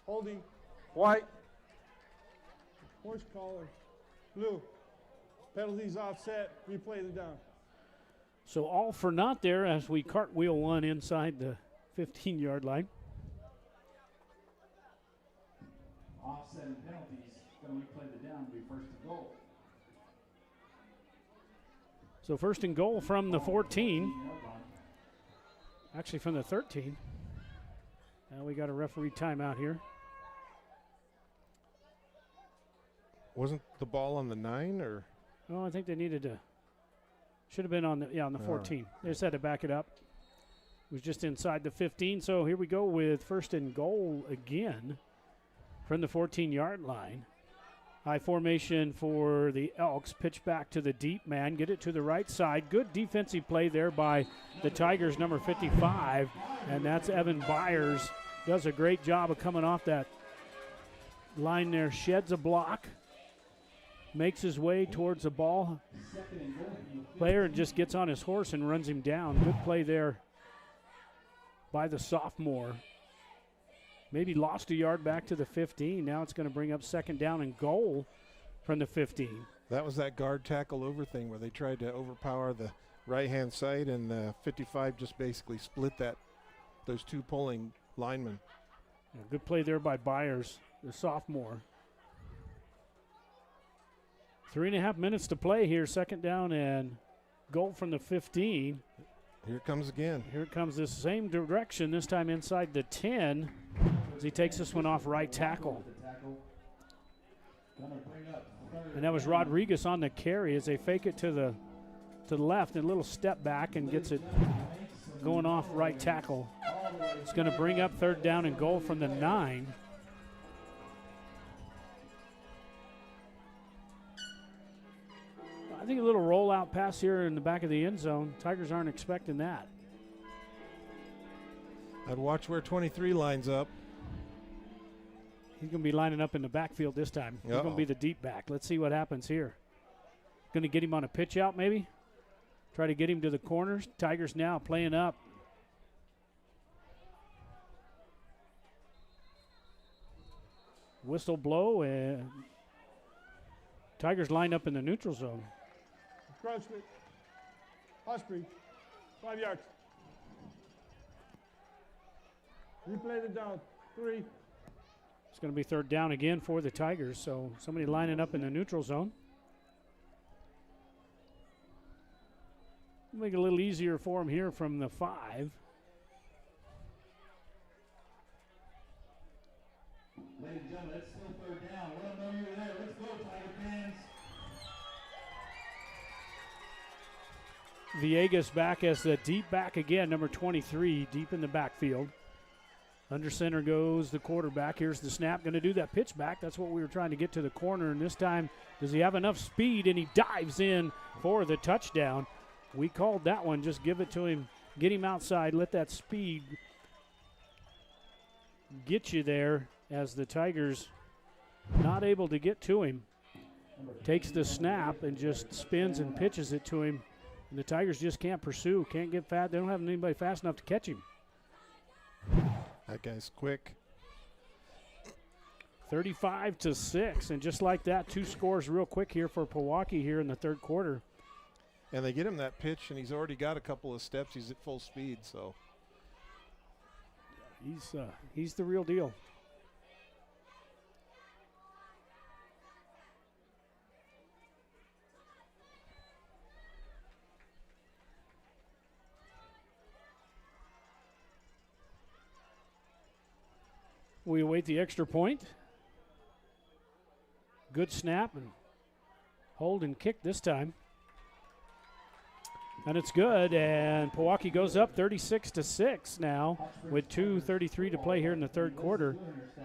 Holding, white, horse collar, blue. Penalties offset, replay the down. So all for naught there as we cartwheel one inside the 15-yard line. Offset and penalties. Going to replay the down, be first and goal. So first and goal from the 14. Actually from the 13. Now we got a referee timeout here. Wasn't the ball on the 9 or? Oh, I think they needed to. Should have been on the 14. Right. They just had to back it up. It was just inside the 15. So here we go with first and goal again from the 14-yard line. High formation for the Elks. Pitch back to the deep man. Get it to the right side. Good defensive play there by the Tigers, number 55. And that's Evan Byers. Does a great job of coming off that line there. Sheds a block. Makes his way towards the ball player and just gets on his horse and runs him down. Good play there by the sophomore. Maybe lost a yard back to the 15. Now it's going to bring up second down and goal from the 15. That was that guard tackle over thing where they tried to overpower the right-hand side, and the 55 just basically split those two pulling linemen. Yeah, good play there by Byers, the sophomore. 3.5 minutes to play here. Second down and goal from the 15. Here it comes again. Here it comes this same direction, this time inside the 10. as he takes this one off right tackle. And that was Rodriguez on the carry as they fake it to the left and a little step back and gets it going off right tackle. It's going to bring up 3rd down and goal from the 9. I think a little rollout pass here in the back of the end zone. Tigers aren't expecting that. I'd watch where 23 lines up. He's going to be lining up in the backfield this time. He's going to be the deep back. Let's see what happens here. Going to get him on a pitch out maybe. Try to get him to the corners. Tigers now playing up. Whistle blow, and Tigers line up in the neutral zone. Encroachment. Osprey. 5 yards. Replay the down. 3. It's going to be 3rd down again for the Tigers, so somebody lining up in the neutral zone. Make it a little easier for him here from the 5. Ladies and gentlemen, it's still 3rd down. Let them know you're there. Let's go, Tiger fans. Villegas back as the deep back again, number 23, deep in the backfield. Under center goes the quarterback. Here's the snap. Going to do that pitch back. That's what we were trying to get to the corner. And this time, does he have enough speed? And he dives in for the touchdown. We called that one. Just give it to him. Get him outside. Let that speed get you there as the Tigers not able to get to him. Takes the snap and just spins and pitches it to him. And the Tigers just can't pursue. Can't get fast. They don't have anybody fast enough to catch him. That guy's quick. 35-6, and just like that, 2 scores real quick here for Pojoaque here in the 3rd quarter. And they get him that pitch, and he's already got a couple of steps. He's at full speed, so. He's the real deal. We await the extra point. Good snap and hold and kick this time. And it's good, and Pojoaque goes up 36-6 now with 2:33 to play here in the 3rd quarter.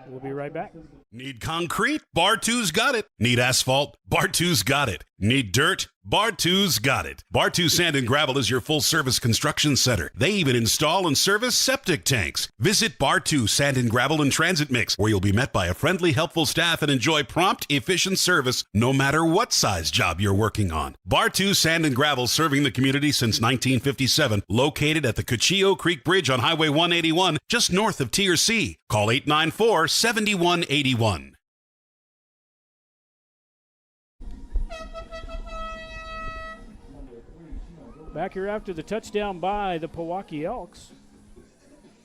We'll be right back. Need concrete? Bar 2's got it. Need asphalt? Bar 2's got it. Need dirt? Bar 2's got it. Bar 2 Sand and Gravel is your full-service construction center. They even install and service septic tanks. Visit Bar 2 Sand and Gravel and Transit Mix, where you'll be met by a friendly, helpful staff and enjoy prompt, efficient service no matter what size job you're working on. Bar 2 Sand and Gravel, serving the community since 1957, located at the Cuchillo Creek Bridge on Highway 181, just north of Tier C. Call 894-7181. Back here after the touchdown by the Pojoaque Elks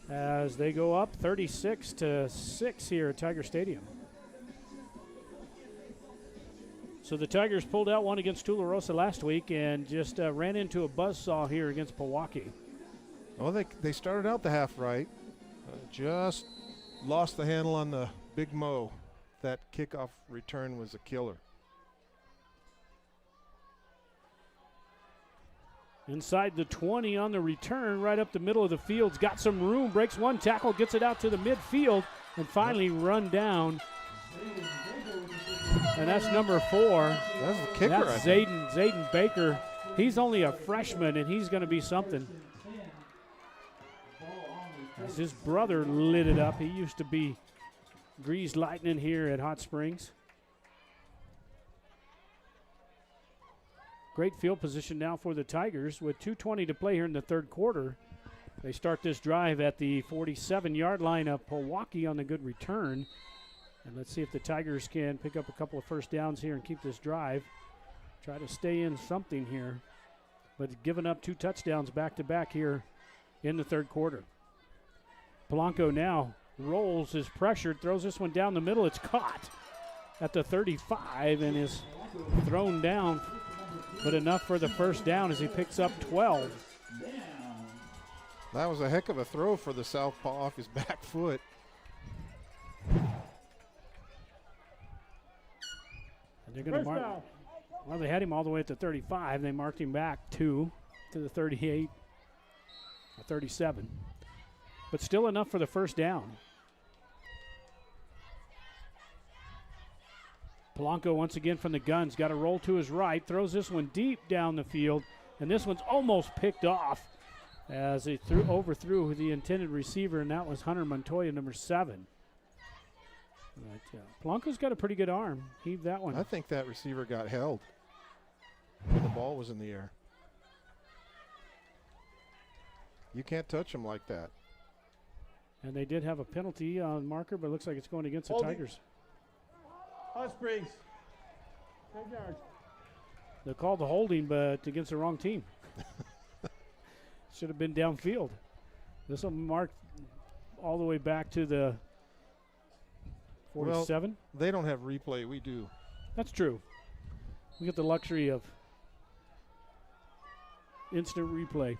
as they go up 36-6 here at Tiger Stadium. So the Tigers pulled out one against Tularosa last week and just ran into a buzzsaw here against Pojoaque. Well, they started out the half right. Just lost the handle on the Big Mo. That kickoff return was a killer. Inside the 20 on the return, right up the middle of the field's got some room, breaks one tackle, gets it out to the midfield, and finally run down. And that's number 4. That's the kicker. That's Zayden Baker. He's only a freshman, and he's going to be something. As his brother lit it up. He used to be Greased Lightning here at Hot Springs. Great field position now for the Tigers with 2:20 to play here in the 3rd quarter. They start this drive at the 47-yard line of Pojoaque on the good return. And let's see if the Tigers can pick up a couple of first downs here and keep this drive. Try to stay in something here. But giving up 2 touchdowns back-to-back here in the 3rd quarter. Polanco now rolls, is pressured, throws this one down the middle. It's caught at the 35 and is thrown down. But enough for the first down as he picks up 12. That was a heck of a throw for the southpaw off his back foot. They're going to mark. Well, they had him all the way at the 35. They marked him back 2 to the 38, or 37. But still enough for the first down. Polanco once again from the guns. Got a roll to his right. Throws this one deep down the field. And this one's almost picked off as he overthrew the intended receiver, and that was Hunter Montoya, number 7. But, Polanco's got a pretty good arm. Heaved that one. I think that receiver got held when the ball was in the air. You can't touch him like that. And they did have a penalty on marker, but it looks like it's going against the Tigers. Hot Springs. 10 yards. They called the holding, but against the wrong team. Should have been downfield. This will mark all the way back to the 47. Well, they don't have replay. We do. That's true. We get the luxury of instant replay.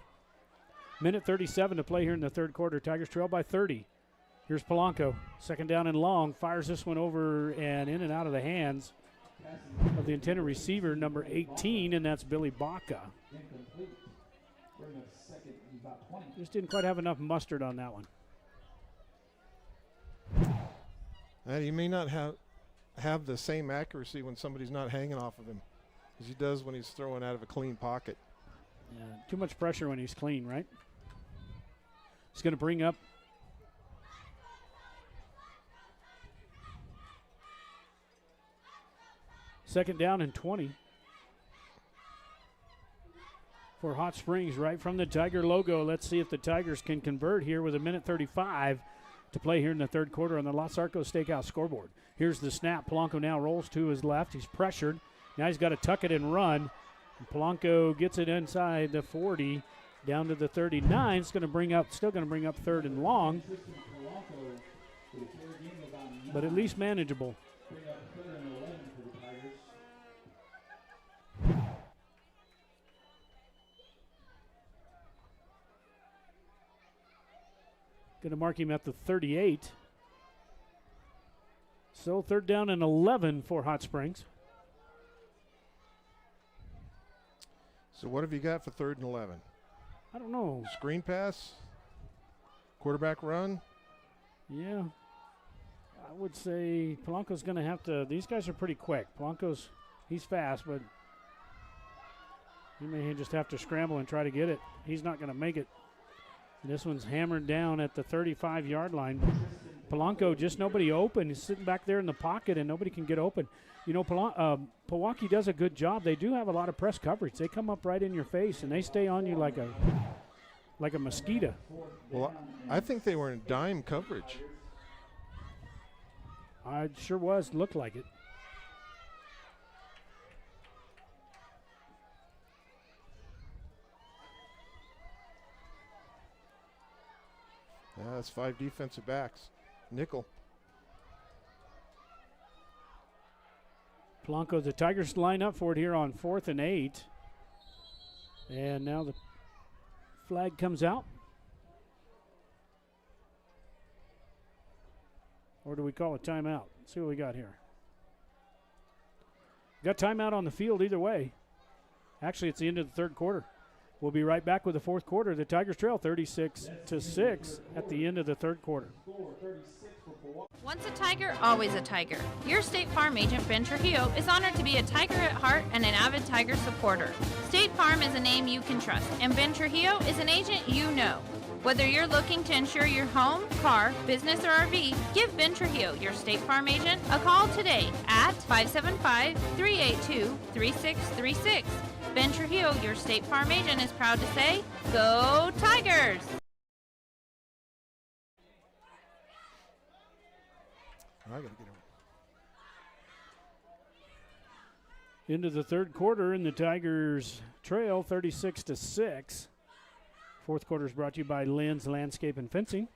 Minute 37 to play here in the third quarter. Tigers trail by 30. Here's Polanco. Second down and long. Fires this one over and in and out of the hands of the intended receiver, number 18, and that's Billy Baca. Just didn't quite have enough mustard on that one. And he may not have the same accuracy when somebody's not hanging off of him as he does when he's throwing out of a clean pocket. Yeah, too much pressure when he's clean, right? He's going to bring up second down and 20 for Hot Springs, right from the Tiger logo. Let's see if the Tigers can convert here with a minute 35 to play here in the third quarter on the Los Arcos Steakhouse scoreboard. Here's the snap. Polanco now rolls to his left. He's pressured. Now he's got to tuck it and run. And Polanco gets it inside the 40 down to the 39. It's going to bring up, still going to bring up third and long, but at least manageable. Going to mark him at the 38. So third down and 11 for Hot Springs. So what have you got for third and 11? I don't know. Screen pass? Quarterback run? Yeah. I would say Polanco's going to have to, these guys are pretty quick. Polanco's, he's fast, but he may just have to scramble and try to get it. He's not going to make it. And this one's hammered down at the 35-yard line. Polanco, just nobody open. He's sitting back there in the pocket, and nobody can get open. You know, Pojoaque does a good job. They do have a lot of press coverage. They come up right in your face, and they stay on you like a mosquito. Well, I think they were in dime coverage. I sure was. Looked like it. Yeah, that's 5 defensive backs. Nickel. Polanco, the Tigers line up for it here on 4th and 8. And now the flag comes out. Or do we call a timeout? Let's see what we got here. Got timeout on the field either way. Actually, it's the end of the third quarter. We'll be right back with the fourth quarter. The Tigers trail 36-6 at the end of the third quarter. Once a Tiger, always a Tiger. Your State Farm agent, Ben Trujillo, is honored to be a Tiger at heart and an avid Tiger supporter. State Farm is a name you can trust, and Ben Trujillo is an agent you know. Whether you're looking to insure your home, car, business, or RV, give Ben Trujillo, your State Farm agent, a call today at 575-382-3636. Ben Trujillo, your State Farm agent, is proud to say, Go Tigers! I gotta get over. Into the third quarter, and the Tigers trail 36-6. Fourth quarter is brought to you by Lynn's Landscape and Fencing.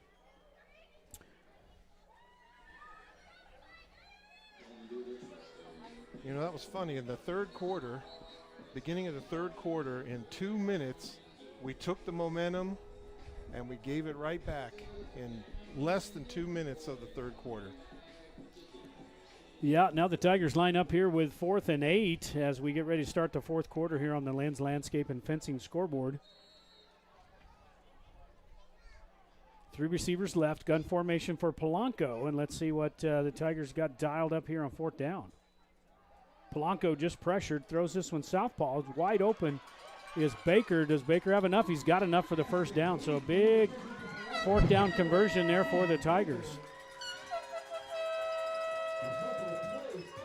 You know, that was funny. In the third quarter, beginning of the third quarter, in 2 minutes, we took the momentum and we gave it right back in less than 2 minutes of the third quarter. Yeah, now the Tigers line up here with 4th and 8 as we get ready to start the fourth quarter here on the Lands Landscape and Fencing scoreboard. 3 receivers left, gun formation for Polanco, and let's see what the Tigers got dialed up here on 4th down. Polanco just pressured, throws this one southpaw. Wide open is Baker. Does Baker have enough? He's got enough for the first down, so a big 4th down conversion there for the Tigers.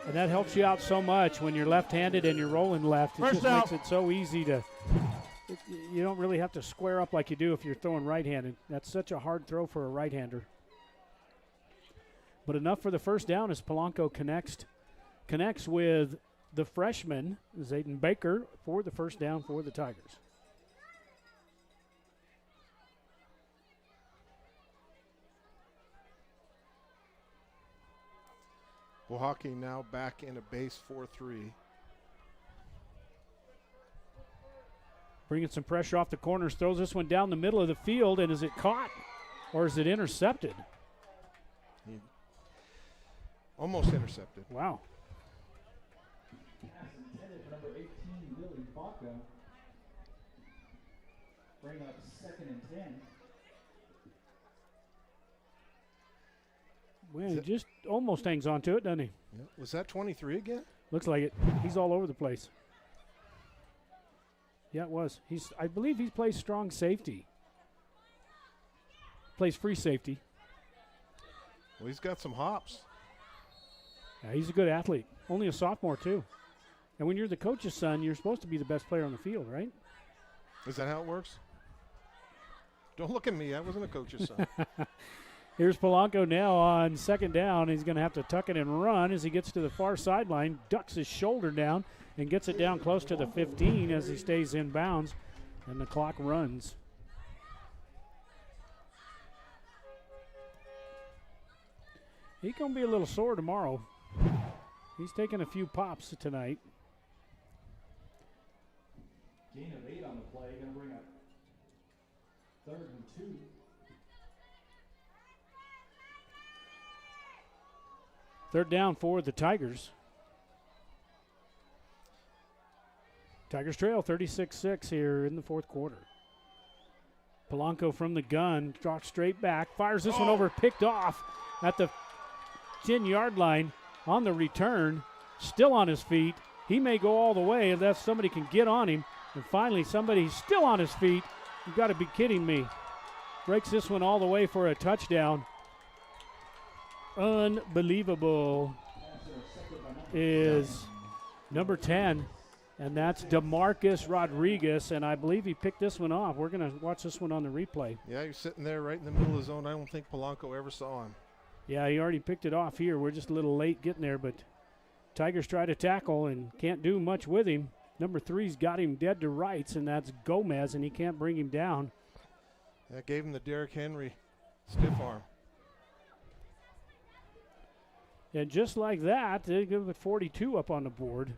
And that helps you out so much when you're left-handed and you're rolling left. It just makes it so easy to you don't really have to square up like you do if you're throwing right-handed. That's such a hard throw for a right-hander. But enough for the first down as Polanco connects with the freshman, Zayden Baker, for the first down for the Tigers. Pojoaque now back in a base 4-3. Bringing some pressure off the corners, throws this one down the middle of the field, and is it caught or is it intercepted? Almost intercepted. Wow. Pass intended for number 18, Lily Baca. Bring up 2nd and 10. Well, he just almost hangs on to it, doesn't he? Yeah. Was that 23 again? Looks like it. He's all over the place. Yeah, it was. I believe he plays strong safety. Plays free safety. Well, he's got some hops. Yeah, he's a good athlete. Only a sophomore, too. And when you're the coach's son, you're supposed to be the best player on the field, right? Is that how it works? Don't look at me. I wasn't a coach's son. Here's Polanco now on 2nd down. He's going to have to tuck it and run as he gets to the far sideline, ducks his shoulder down, and gets it down close to the 15 as he stays in bounds, and the clock runs. He's going to be a little sore tomorrow. He's taking a few pops tonight. Gain of 8 on the play, going to bring up 3rd and 2. Third down for the Tigers. Tigers trail 36-6 here in the fourth quarter. Polanco from the gun, drops straight back, fires this one over, picked off at the 10-yard line on the return, still on his feet. He may go all the way unless somebody can get on him. And finally, somebody's still on his feet. You've got to be kidding me. Breaks this one all the way for a touchdown. Unbelievable is number 10, and that's DeMarcus Rodriguez, and I believe he picked this one off. We're going to watch this one on the replay. Yeah, he was sitting there right in the middle of the zone. I don't think Polanco ever saw him. Yeah, he already picked it off here. We're just a little late getting there, but Tigers try to tackle and can't do much with him. Number 3's got him dead to rights, and that's Gomez, and he can't bring him down. That gave him the Derrick Henry stiff arm. And just like that, they give it 42 up on the board.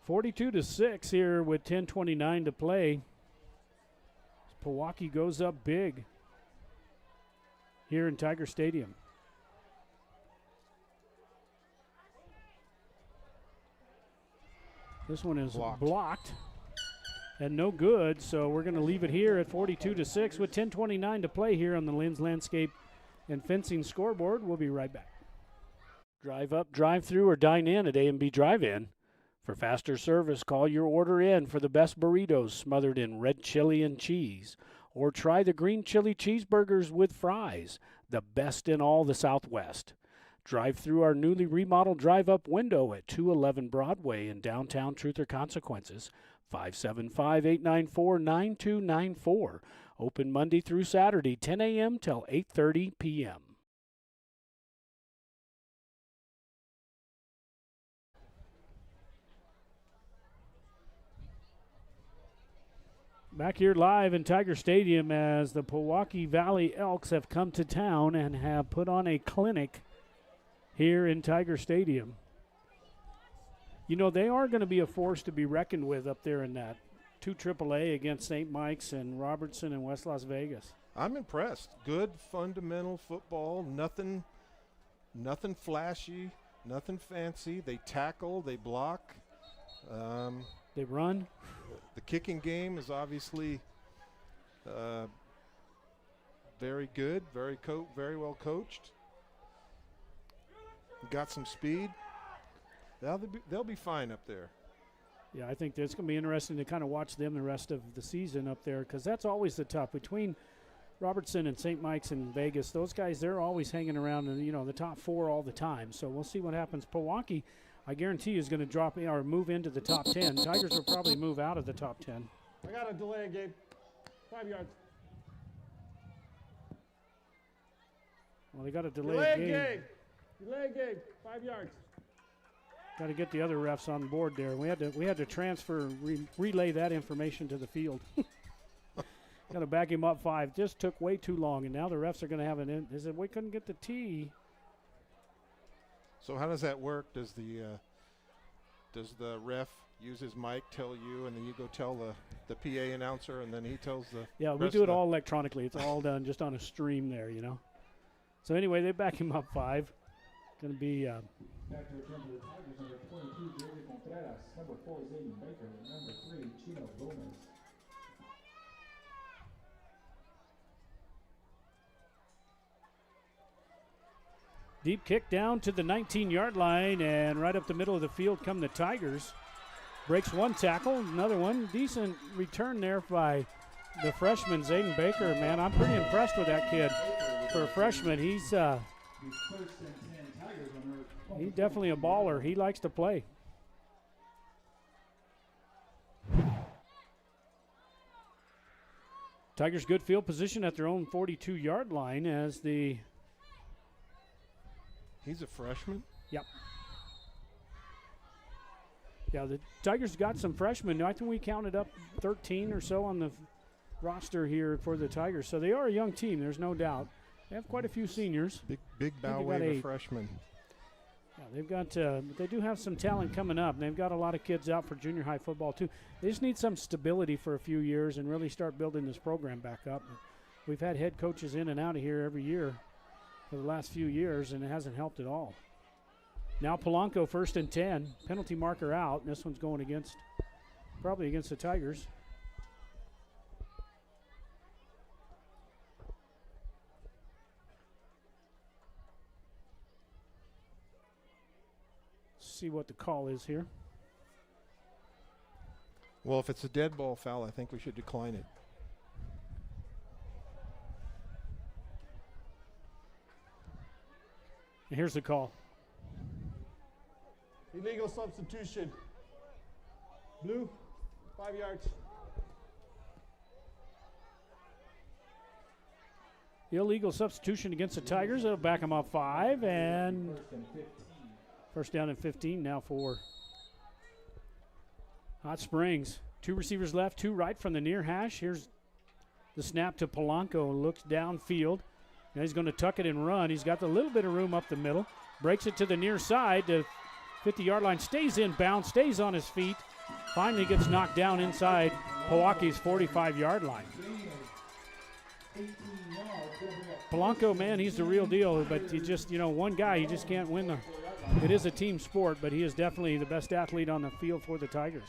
(42-6) here with 10:29 to play. Pojoaque goes up big here in Tiger Stadium. This one is blocked and no good, so we're going to leave it here at 42-6 with 10:29 to play here on the Lands Landscape and Fencing scoreboard. We'll be right back. Drive up, drive through, or dine in at A&B Drive-In. For faster service, call your order in for the best burritos smothered in red chili and cheese. Or try the green chili cheeseburgers with fries, the best in all the Southwest. Drive through our newly remodeled drive-up window at 211 Broadway in downtown Truth or Consequences, 575-894-9294. Open Monday through Saturday, 10 a.m. till 8:30 p.m. Back here live in Tiger Stadium as the Pojoaque Valley Elks have come to town and have put on a clinic here in Tiger Stadium. You know, they are going to be a force to be reckoned with up there in that 2 AAA against St. Mike's and Robertson and West Las Vegas. I'm impressed. Good fundamental football. Nothing flashy, nothing fancy. They tackle, they block. They run. The kicking game is obviously very good, very well coached. Got some speed. They'll be fine up there. Yeah, I think it's going to be interesting to kind of watch them the rest of the season up there, because that's always the tough between Robertson and St. Mike's and Vegas. Those guys, they're always hanging around in, you know, the top 4 all the time. So we'll see what happens. Pojoaque, I guarantee, is going to drop or move into the top 10. Tigers will probably move out of the top 10. I got a delay, Gabe. 5 yards. Well, they got a delayed game. Delay, Gabe. 5 yards. Got to get the other refs on board there. We had to transfer, relay that information to the field. Got to back him up 5. Just took way too long, and now the refs are going to have an. They said we couldn't get the T. So how does that work? Does the ref use his mic, tell you, and then you go tell the PA announcer, and then he tells the. Yeah, we do it all electronically. It's all done just on a stream there, you know. So anyway, they back him up 5. Going to be. Back to return to the Tigers, number 22, Jerry Contreras. Number 4 is Aiden Baker. Number 3, Chino Gomez. Deep kick down to the 19-yard line, and right up the middle of the field come the Tigers. Breaks one tackle, another one. Decent return there by the freshman, Zayden Baker. Man, I'm pretty impressed with that kid. For a freshman, he's definitely a baller. He likes to play. Tigers good field position at their own 42-yard line as the. He's a freshman? Yep. Yeah, the Tigers got some freshmen. I think we counted up 13 or so on the roster here for the Tigers. So they are a young team, there's no doubt. They have quite a few seniors. Big bow wave of freshmen. Yeah, they've got. They do have some talent coming up. And they've got a lot of kids out for junior high football too. They just need some stability for a few years and really start building this program back up. We've had head coaches in and out of here every year for the last few years, and it hasn't helped at all. Now Polanco 1st and 10. Penalty marker out. And this one's going probably against the Tigers. See what the call is here. Well, if it's a dead ball foul, I think we should decline it. And here's the call. Illegal substitution. Blue, 5 yards. Illegal substitution against the Tigers. It'll back them up 5, and first down and 15 now for Hot Springs. 2 receivers left, 2 right from the near hash. Here's the snap to Polanco. Looks downfield. Now he's going to tuck it and run. He's got a little bit of room up the middle. Breaks it to the near side. The 50-yard line. Stays in bounds. Stays on his feet. Finally gets knocked down inside Pojoaque's 45-yard line. Polanco, man, he's the real deal. But he just, one guy, he just can't win the. It is a team sport, but he is definitely the best athlete on the field for the Tigers.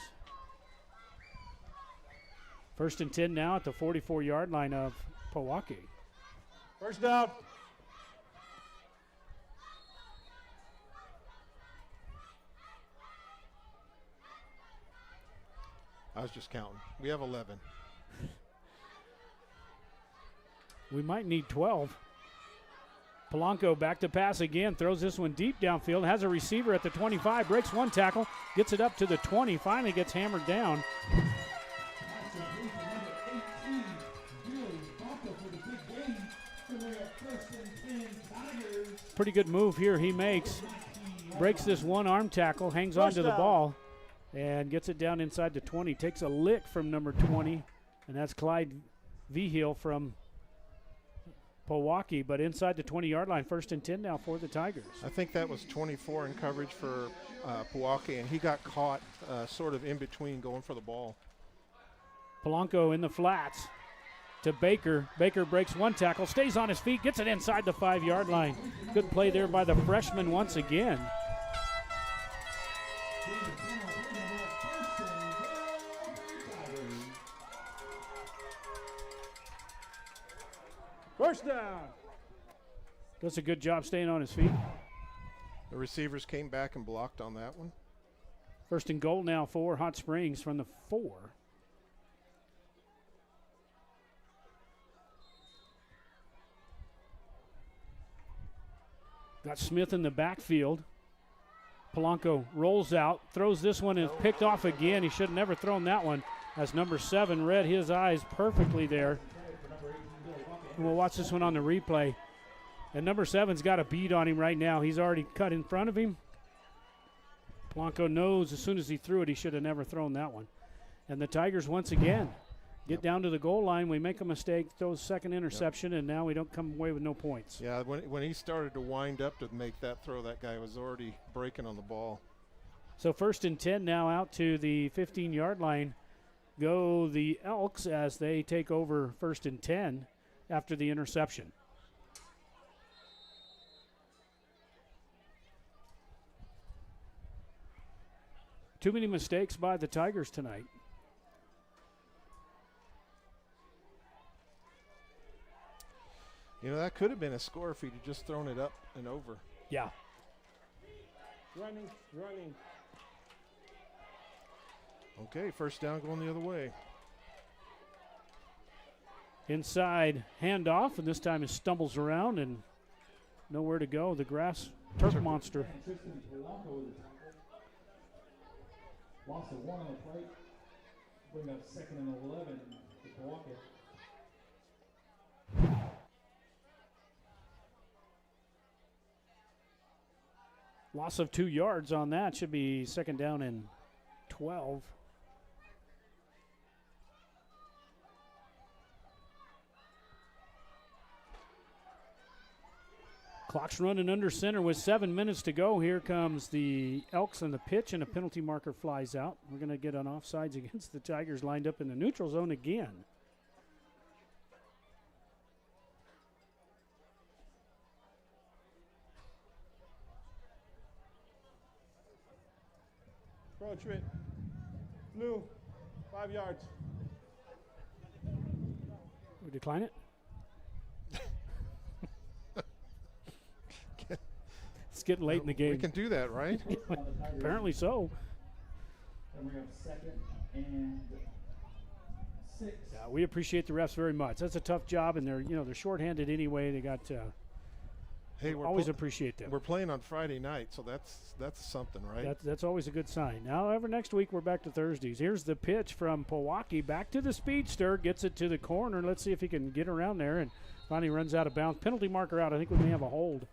1st and 10 now at the 44-yard line of Pojoaque. First down. I was just counting. We have 11. We might need 12. Polanco back to pass again, throws this one deep downfield, has a receiver at the 25, breaks one tackle, gets it up to the 20, finally gets hammered down. Pretty good move here he makes. Breaks this one arm tackle, hangs on to the ball, and gets it down inside the 20. Takes a lick from number 20, and that's Clyde Vigil from Pojoaque, but inside the 20-yard line, 1st and 10 now for the Tigers. I think that was 24 in coverage for Pojoaque, and he got caught sort of in between going for the ball. Polanco in the flats to Baker. Baker breaks one tackle, stays on his feet, gets it inside the 5-yard line. Good play there by the freshman once again. First down. Does a good job staying on his feet. The receivers came back and blocked on that one. 1st and goal now for Hot Springs from the 4. Got Smith in the backfield. Polanco rolls out, throws this one, and is picked off again. He should have never thrown that one, as number 7 read his eyes perfectly there. And we'll watch this one on the replay. And number 7's got a bead on him right now. He's already cut in front of him. Polanco knows as soon as he threw it, he should have never thrown that one. And the Tigers once again get down to the goal line. We make a mistake, throw a second interception, and now we don't come away with no points. Yeah, when he started to wind up to make that throw, that guy was already breaking on the ball. So 1st and 10 now out to the 15-yard line. Go the Elks as they take over 1st and 10 after the interception. Too many mistakes by the Tigers tonight. You know, that could have been a score if he'd just thrown it up and over. Yeah. Running. Okay, 1st down going the other way. Inside handoff, and this time it stumbles around and nowhere to go. The grass turf monster. Loss of 1 on the plate. Bring up 2nd and 11 to Pojoaque. Loss of 2 yards on that. Should be 2nd down and 12. Clock's running under center with 7 minutes to go. Here comes the Elks on the pitch, and a penalty marker flies out. We're going to get an offsides against the Tigers lined up in the neutral zone again. Approach it. Blue. 5 yards. We decline it? It's getting late in the game. We can do that, right? Apparently so. And we have 2nd and 6. Yeah, we appreciate the refs very much. That's a tough job, and they're shorthanded anyway. They got. Hey, we always appreciate them. We're playing on Friday night, so that's something, right? That's always a good sign. However, next week we're back to Thursdays. Here's the pitch from Pojoaque back to the speedster, gets it to the corner. Let's see if he can get around there, and finally runs out of bounds. Penalty marker out. I think we may have a hold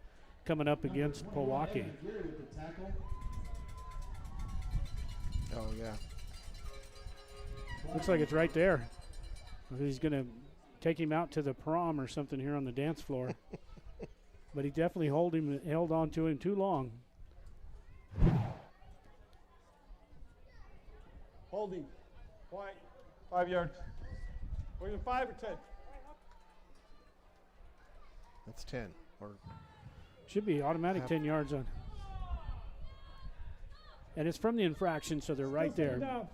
coming up against Pojoaque. Oh, yeah. Looks like it's right there. He's going to take him out to the prom or something here on the dance floor. But he definitely held on to him too long. Holding. White. 5 yards. Were you 5 or 10? That's 10. Or should be automatic 10 yards on. And it's from the infraction, so they're right there. Yeah.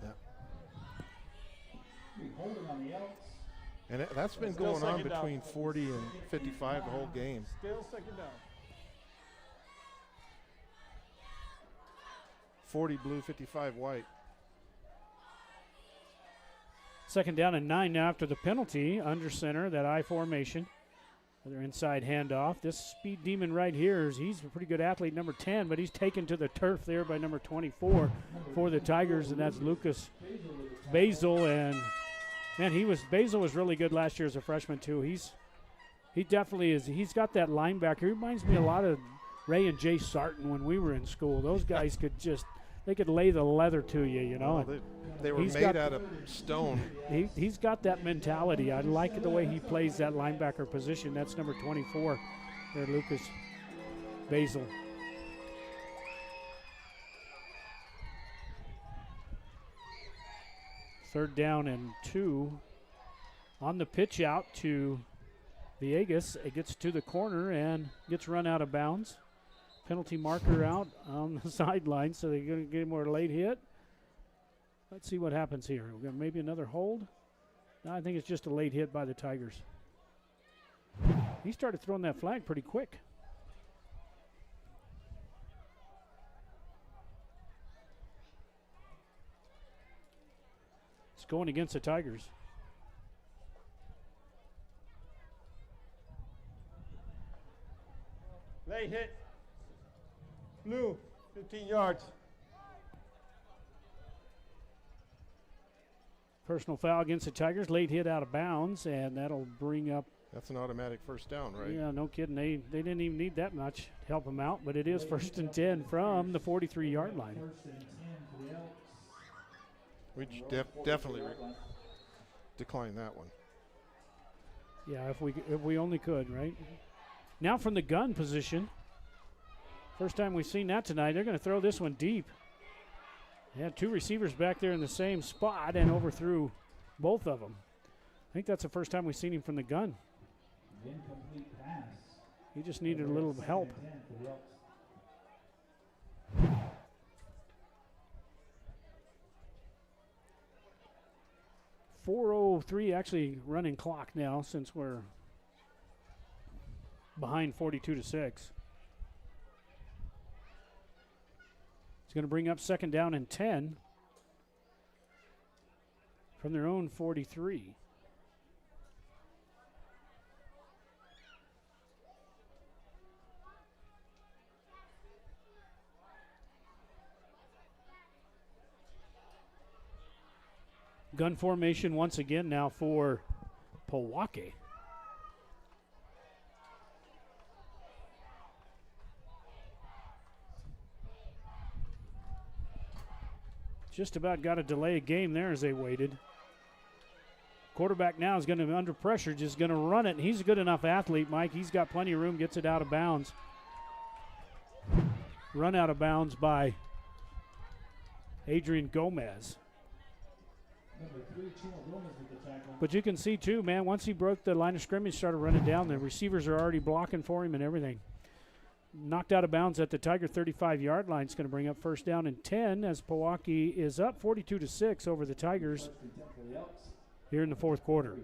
Holding on the Elks. And that's been going on between 40 and 55 the whole game. Still 2nd down. 40 blue, 55 white. 2nd down and 9 now after the penalty. Under center, that I formation. Another inside handoff. This speed demon right here, he's a pretty good athlete, number 10, but he's taken to the turf there by number 24 for the Tigers, and that's Lucas Basil. And man, Basil was really good last year as a freshman too. He definitely is. He's got that linebacker. He reminds me a lot of Ray and Jay Sarton when we were in school. Those guys could just they could lay the leather to you, you know. Well, they were He's made out of stone. He's got that mentality. I like the way he plays that linebacker position. That's number 24 there, Lucas Basil. Third down and 2. On the pitch out to Villegas. It gets to the corner and gets run out of bounds. Penalty marker out on the sideline, so they're going to get more late hit. Let's see what happens here. We're going to maybe another hold. No, I think it's just a late hit by the Tigers. He started throwing that flag pretty quick. It's going against the Tigers. Late hit. Blue, 15 yards. Personal foul against the Tigers. Late hit out of bounds, and that'll bring up. That's an automatic first down, right? Yeah, no kidding. They didn't even need that much to help them out, but it is 1st and 10 from the 43-yard line. We definitely decline that one. Yeah, if we only could, right? Now from the gun position. First time we've seen that tonight. They're going to throw this one deep. They had 2 receivers back there in the same spot and overthrew both of them. I think that's the first time we've seen him from the gun. Incomplete pass. He just needed a little help. 4:03 actually running clock now since we're behind 42-6. It's going to bring up 2nd down and 10 from their own 43. Gun formation once again now for Pojoaque. Just about got to delay a game there as they waited. Quarterback now is going to be under pressure, just going to run it. And he's a good enough athlete, Mike. He's got plenty of room, gets it out of bounds. Run out of bounds by Adrian Gomez. But you can see, too, man, once he broke the line of scrimmage, started running down, the receivers are already blocking for him and everything. Knocked out of bounds at the Tiger 35-yard line. It's going to bring up 1st down and 10 as Pojoaque is up 42-6 over the Tigers here in the 4th quarter.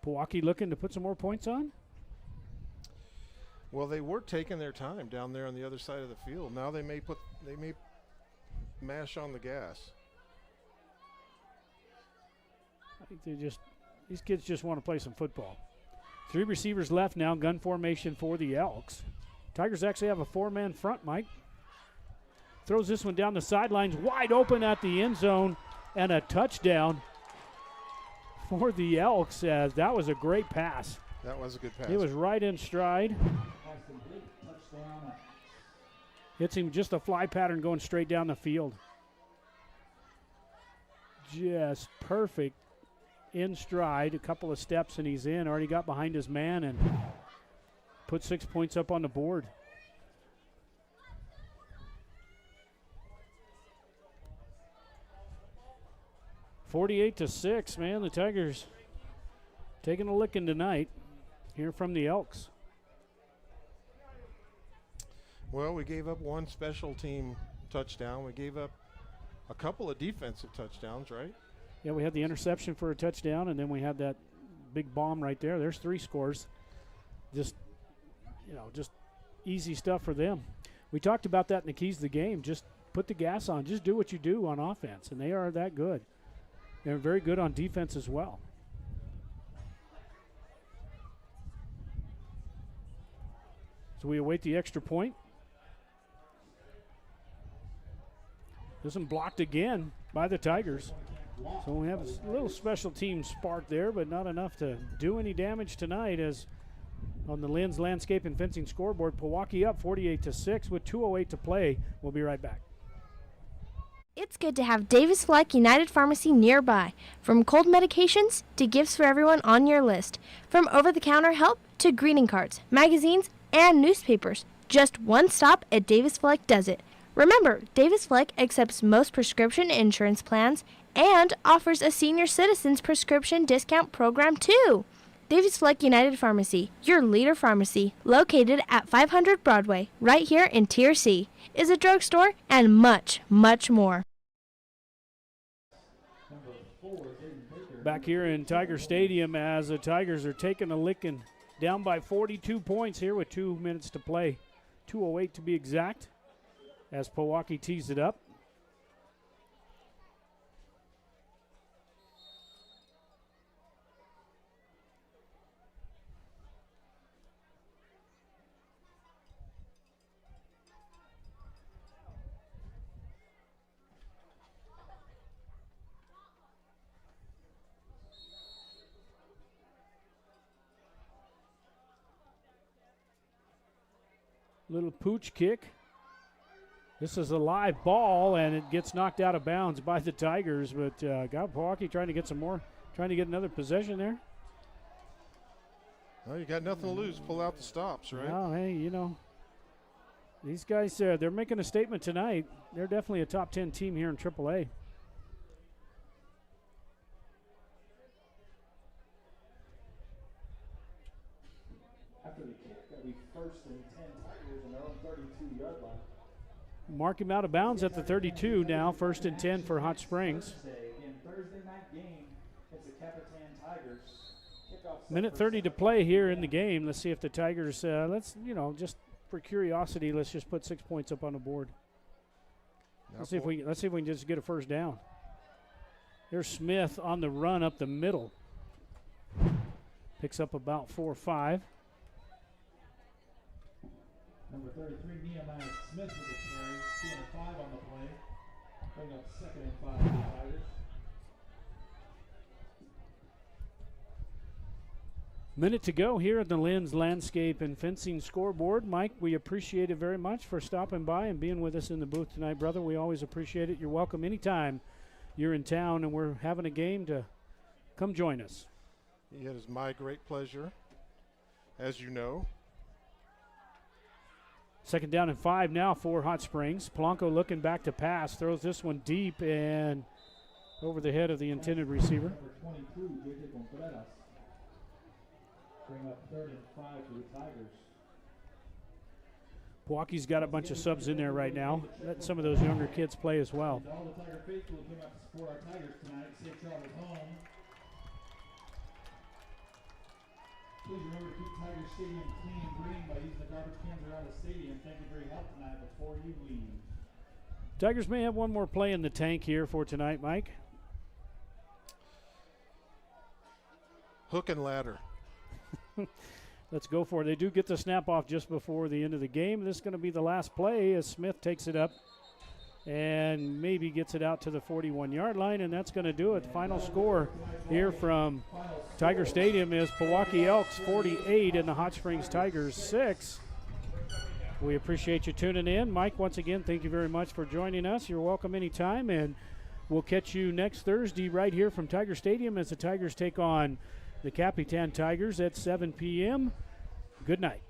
Pojoaque looking to put some more points on? Well, they were taking their time down there on the other side of the field. Now they may mash on the gas. I think these kids just want to play some football. 3 receivers left now, gun formation for the Elks. Tigers actually have a 4-man front, Mike. Throws this one down the sidelines, wide open at the end zone, and a touchdown for the Elks. That was a great pass. That was a good pass. It was right in stride. Hits him just a fly pattern going straight down the field. Just perfect in stride. A couple of steps and he's in. Already got behind his man and put 6 points up on the board. (48-6), man. The Tigers taking a licking tonight here from the Elks. Well, we gave up 1 special team touchdown. We gave up a couple of defensive touchdowns, right? Yeah, we had the interception for a touchdown, and then we had that big bomb right there. There's 3 scores. Just easy stuff for them. We talked about that in the keys of the game. Just put the gas on. Just do what you do on offense, and they are that good. They're very good on defense as well. So we await the extra point. This one blocked again by the Tigers. So we have a little special team spark there, but not enough to do any damage tonight, as on the Lynn's Landscape and Fencing scoreboard, Pojoaque up 48-6 with 2:08 to play. We'll be right back. It's good to have Davis Fleck United Pharmacy nearby. From cold medications to gifts for everyone on your list. From over-the-counter help to greeting cards, magazines, and newspapers. Just one stop at Davis Fleck does it. Remember, Davis Fleck accepts most prescription insurance plans and offers a senior citizens prescription discount program too. Davis Fleck United Pharmacy, your leader pharmacy, located at 500 Broadway, right here in Tier C, is a drugstore and much, much more. Back here in Tiger Stadium, as the Tigers are taking a licking, down by 42 points here with 2 minutes to play. 2:08 to be exact, as Pojoaque tees it up. Little pooch kick. This is a live ball, and it gets knocked out of bounds by the Tigers, but got Pojoaque trying to get some more, trying to get another possession there. Well, you got nothing to lose. Pull out the stops, right? Well, hey, you know, these guys, they're making a statement tonight. They're definitely a top 10 team here in AAA. After the kick, that'll be first and 10 Tigers on their own 32-yard line. Mark him out of bounds at the 32 now, first and 10 for Hot Springs. Again, Thursday night game against the Capitan Tigers. Minute 30 to play here in the game. Let's see if the Tigers, just for curiosity, let's just put 6 points up on the board. Let's see if we can just get a first down. There's Smith on the run up the middle. Picks up about 4 or 5. Number 33, Nehemiah Smith with the carry. Seeing a 5 on the play. Bring up 2nd and 5 for the Tigers. Minute to go here at the Lynn's Landscape and Fencing scoreboard. Mike, we appreciate it very much for stopping by and being with us in the booth tonight, brother. We always appreciate it. You're welcome anytime you're in town and we're having a game to come join us. It is my great pleasure, as you know. Second down and 5 now for Hot Springs. Polanco looking back to pass, throws this one deep and over the head of the intended receiver. Number 22, J.J. Contreras. Bring up 3rd and 5 for the Tigers. Pojoaque's got a bunch of subs in there right now. Let some of those younger kids play as well. And all the Tiger faithful came out to support our Tigers tonight. Safe travels home. Please remember to keep Tiger Stadium clean and green by using the garbage cans around the stadium. Thank you for your help tonight before you leave. Tigers may have one more play in the tank here for tonight, Mike. Hook and ladder. Let's go for it. They do get the snap off just before the end of the game. This is going to be the last play as Smith takes it up and maybe gets it out to the 41-yard line, and that's going to do it. The final score here from Tiger Stadium is Pojoaque Elks 48 and the Hot Springs Tigers 6. We appreciate you tuning in. Mike, once again, thank you very much for joining us. You're welcome anytime, and we'll catch you next Thursday right here from Tiger Stadium as the Tigers take on the Capitan Tigers at 7 p.m. Good night.